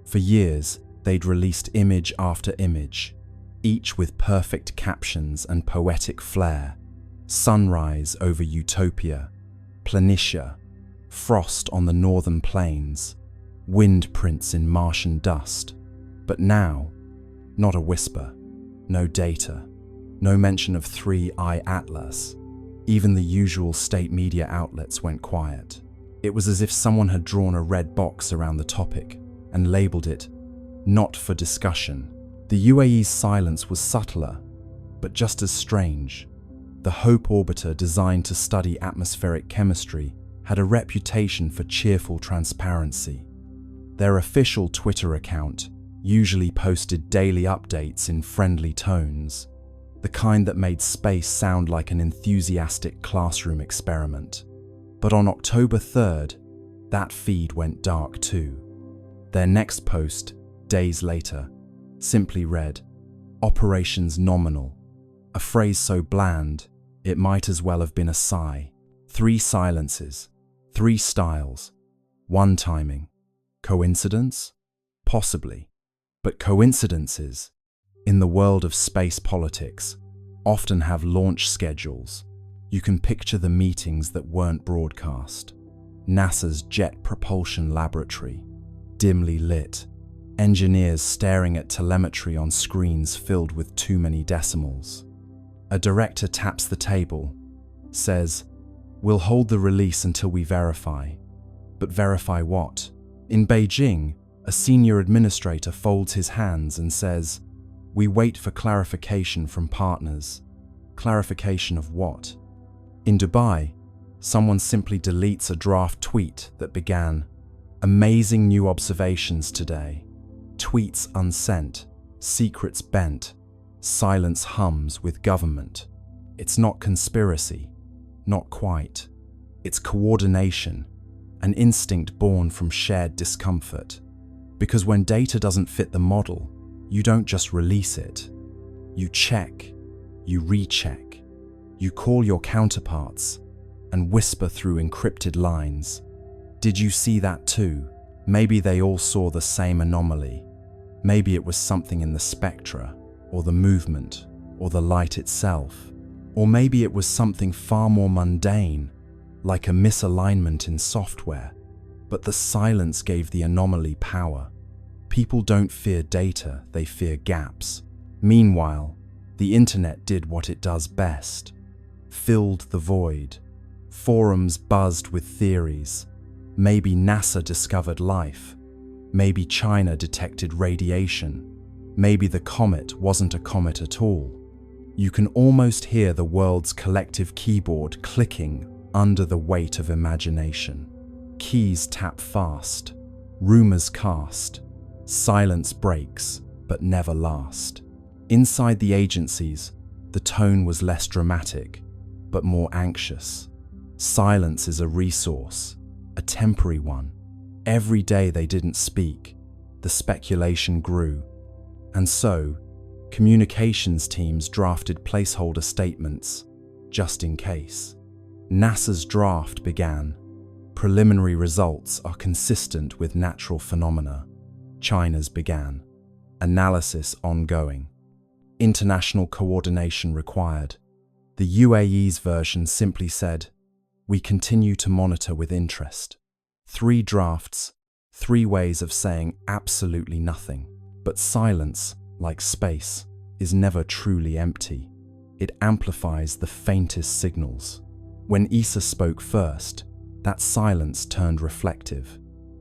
For years, they'd released image after image, each with perfect captions and poetic flair. Sunrise over Utopia, Planitia, frost on the northern plains, wind prints in Martian dust. But now, not a whisper, no data, no mention of 3i Atlas. Even the usual state media outlets went quiet. It was as if someone had drawn a red box around the topic and labeled it, "Not for discussion." The UAE's silence was subtler, but just as strange. The Hope orbiter, designed to study atmospheric chemistry, had a reputation for cheerful transparency. Their official Twitter account, usually posted daily updates in friendly tones, the kind that made space sound like an enthusiastic classroom experiment. But on October 3rd, that feed went dark too. Their next post, days later, simply read, "Operations nominal," a phrase so bland, it might as well have been a sigh. 3 silences, 3 styles, 1 timing. Coincidence? Possibly. But coincidences, in the world of space politics, often have launch schedules. You can picture the meetings that weren't broadcast. NASA's Jet Propulsion Laboratory, dimly lit, engineers staring at telemetry on screens filled with too many decimals. A director taps the table, says, "We'll hold the release until we verify." But verify what? In Beijing, a senior administrator folds his hands and says, "We wait for clarification from partners." Clarification of what? In Dubai, someone simply deletes a draft tweet that began, "Amazing new observations today." Tweets unsent, secrets bent, silence hums with government. It's not conspiracy, not quite. It's coordination, an instinct born from shared discomfort. Because when data doesn't fit the model, you don't just release it. You check, you recheck, you call your counterparts and whisper through encrypted lines. Did you see that too? Maybe they all saw the same anomaly. Maybe it was something in the spectra, or the movement, or the light itself. Or maybe it was something far more mundane, like a misalignment in software. But the silence gave the anomaly power. People don't fear data, they fear gaps. Meanwhile, the internet did what it does best. Filled the void. Forums buzzed with theories. Maybe NASA discovered life. Maybe China detected radiation. Maybe the comet wasn't a comet at all. You can almost hear the world's collective keyboard clicking under the weight of imagination. Keys tap fast, rumors cast, silence breaks, but never last. Inside the agencies, the tone was less dramatic, but more anxious. Silence is a resource, a temporary one. Every day they didn't speak, the speculation grew. And so, communications teams drafted placeholder statements, just in case. NASA's draft began. Preliminary results are consistent with natural phenomena. China's began. Analysis ongoing. International coordination required. The UAE's version simply said, "We continue to monitor with interest." 3 drafts, 3 ways of saying absolutely nothing. But silence, like space, is never truly empty. It amplifies the faintest signals. When ESA spoke first, that silence turned reflective.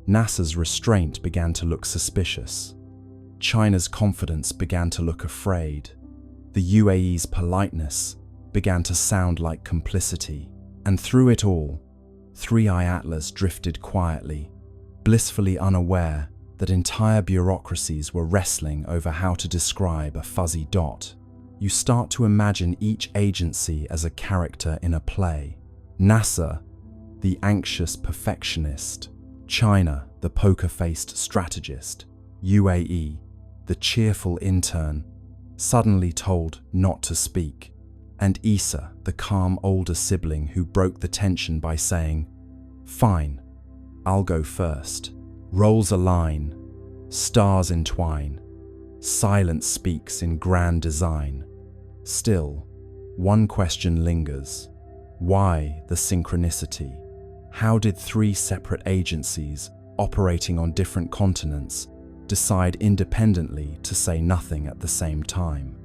NASA's restraint began to look suspicious. China's confidence began to look afraid. The UAE's politeness began to sound like complicity. And through it all, 3i Atlas drifted quietly, blissfully unaware that entire bureaucracies were wrestling over how to describe a fuzzy dot. You start to imagine each agency as a character in a play. NASA, the anxious perfectionist. China, the poker-faced strategist. UAE, the cheerful intern, suddenly told not to speak. And ESA, the calm older sibling who broke the tension by saying, "Fine, I'll go first." Roles align, stars entwine, silence speaks in grand design. Still, one question lingers. Why the synchronicity? How did 3 separate agencies, operating on different continents, decide independently to say nothing at the same time?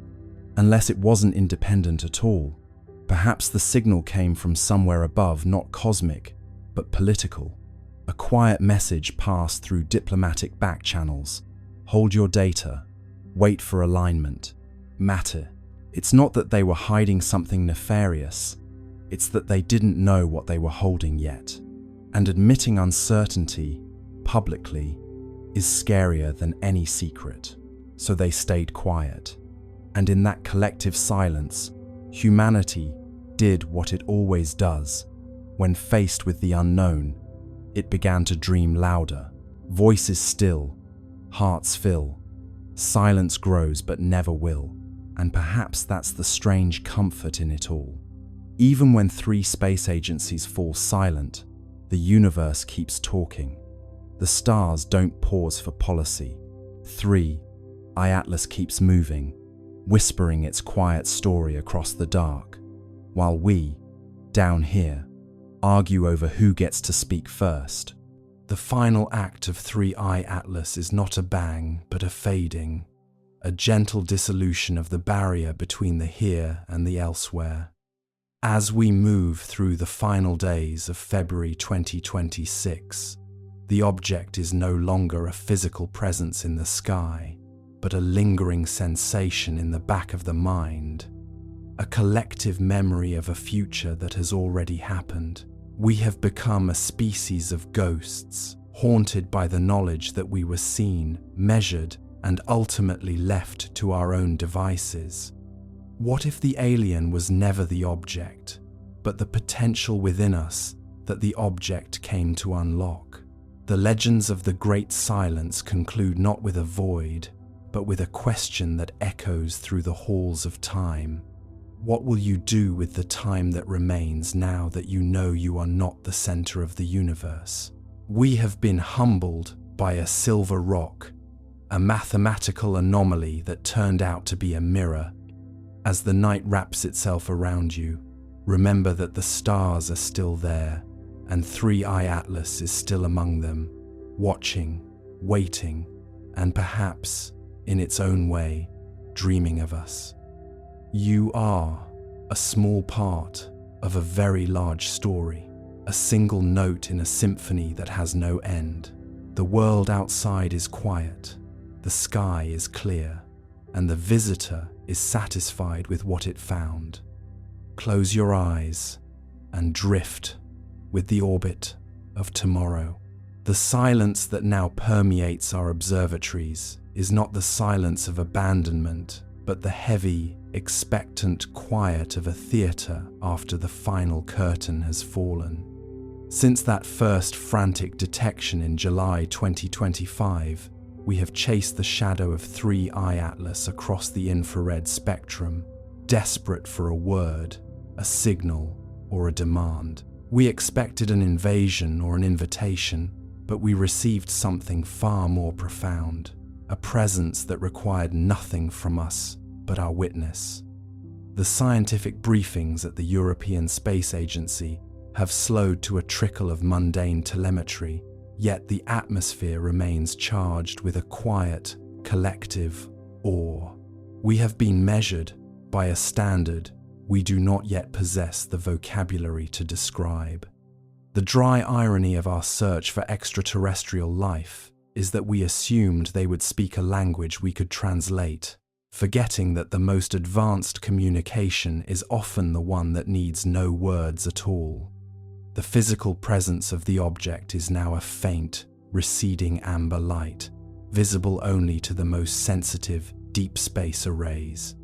Unless it wasn't independent at all, perhaps the signal came from somewhere above, not cosmic, but political. A quiet message passed through diplomatic back channels. Hold your data. Wait for alignment. Matter. It's not that they were hiding something nefarious. It's that they didn't know what they were holding yet. And admitting uncertainty, publicly, is scarier than any secret, so they stayed quiet. And in that collective silence, humanity did what it always does. When faced with the unknown, it began to dream louder. Voices still, hearts fill. Silence grows but never will, and perhaps that's the strange comfort in it all. Even when 3 space agencies fall silent, the universe keeps talking. The stars don't pause for policy. 3, Atlas keeps moving, whispering its quiet story across the dark, while we, down here, argue over who gets to speak first. The final act of 3I Atlas is not a bang, but a fading, a gentle dissolution of the barrier between the here and the elsewhere. As we move through the final days of February 2026, the object is no longer a physical presence in the sky, but a lingering sensation in the back of the mind, a collective memory of a future that has already happened. We have become a species of ghosts, haunted by the knowledge that we were seen, measured, and ultimately left to our own devices. What if the alien was never the object, but the potential within us that the object came to unlock? The legends of the Great Silence conclude not with a void, but with a question that echoes through the halls of time. What will you do with the time that remains now that you know you are not the center of the universe? We have been humbled by a silver rock, a mathematical anomaly that turned out to be a mirror. As the night wraps itself around you, remember that the stars are still there, and 3I Atlas is still among them, watching, waiting, and perhaps, in its own way, dreaming of us. You are a small part of a very large story, a single note in a symphony that has no end. The world outside is quiet, the sky is clear, and the visitor is satisfied with what it found. Close your eyes and drift with the orbit of tomorrow. The silence that now permeates our observatories is not the silence of abandonment, but the heavy, expectant quiet of a theater after the final curtain has fallen. Since that first frantic detection in July 2025, we have chased the shadow of 3I Atlas across the infrared spectrum, desperate for a word, a signal, or a demand. We expected an invasion or an invitation, but we received something far more profound, a presence that required nothing from us but our witness. The scientific briefings at the European Space Agency have slowed to a trickle of mundane telemetry, yet the atmosphere remains charged with a quiet, collective awe. We have been measured by a standard we do not yet possess the vocabulary to describe. The dry irony of our search for extraterrestrial life is that we assumed they would speak a language we could translate, forgetting that the most advanced communication is often the one that needs no words at all. The physical presence of the object is now a faint, receding amber light, visible only to the most sensitive deep space arrays.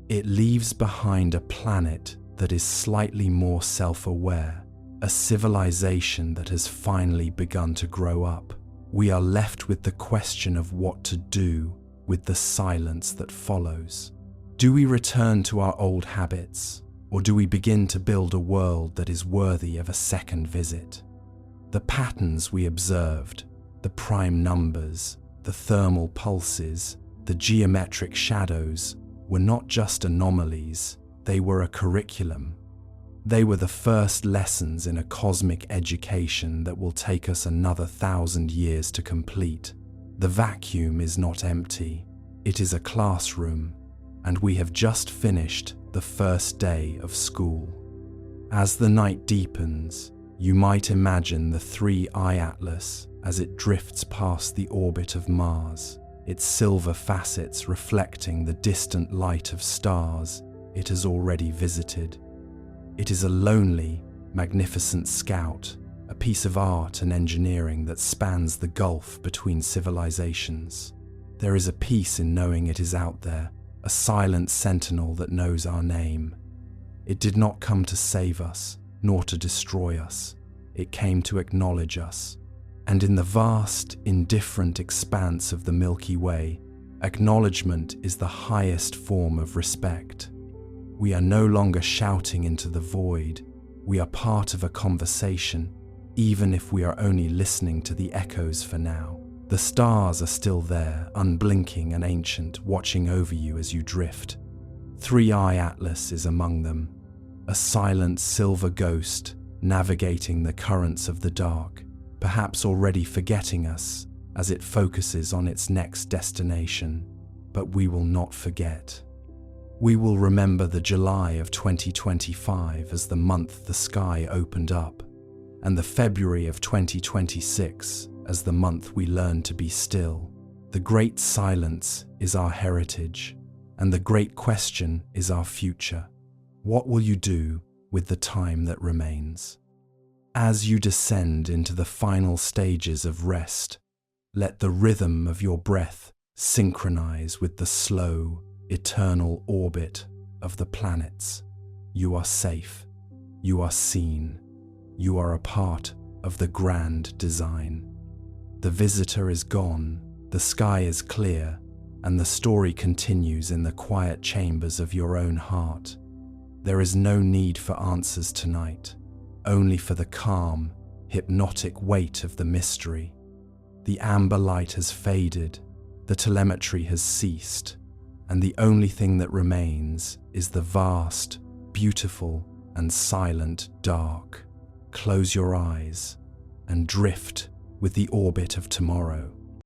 It leaves behind a planet that is slightly more self-aware, a civilization that has finally begun to grow up. We are left with the question of what to do with the silence that follows. Do we return to our old habits, or do we begin to build a world that is worthy of a second visit? The patterns we observed, the prime numbers, the thermal pulses, the geometric shadows, were not just anomalies, they were a curriculum. They were the first lessons in a cosmic education that will take us another 1,000 years to complete. The vacuum is not empty, it is a classroom, and we have just finished the first day of school. As the night deepens, you might imagine the 3I Atlas as it drifts past the orbit of Mars, its silver facets reflecting the distant light of stars it has already visited. It is a lonely, magnificent scout, a piece of art and engineering that spans the gulf between civilizations. There is a peace in knowing it is out there, a silent sentinel that knows our name. It did not come to save us, nor to destroy us. It came to acknowledge us. And in the vast, indifferent expanse of the Milky Way, acknowledgement is the highest form of respect. We are no longer shouting into the void. We are part of a conversation, even if we are only listening to the echoes for now. The stars are still there, unblinking and ancient, watching over you as you drift. 3i Atlas is among them, a silent silver ghost navigating the currents of the dark, perhaps already forgetting us as it focuses on its next destination. But we will not forget. We will remember the July of 2025 as the month the sky opened up, and the February of 2026 as the month we learned to be still. The great silence is our heritage, and the great question is our future. What will you do with the time that remains? As you descend into the final stages of rest, let the rhythm of your breath synchronize with the slow, eternal orbit of the planets. You are safe. You are seen. You are a part of the grand design. The visitor is gone, the sky is clear, and the story continues in the quiet chambers of your own heart. There is no need for answers tonight, only for the calm, hypnotic weight of the mystery. The amber light has faded, the telemetry has ceased, and the only thing that remains is the vast, beautiful, and silent dark. Close your eyes and drift with the orbit of tomorrow.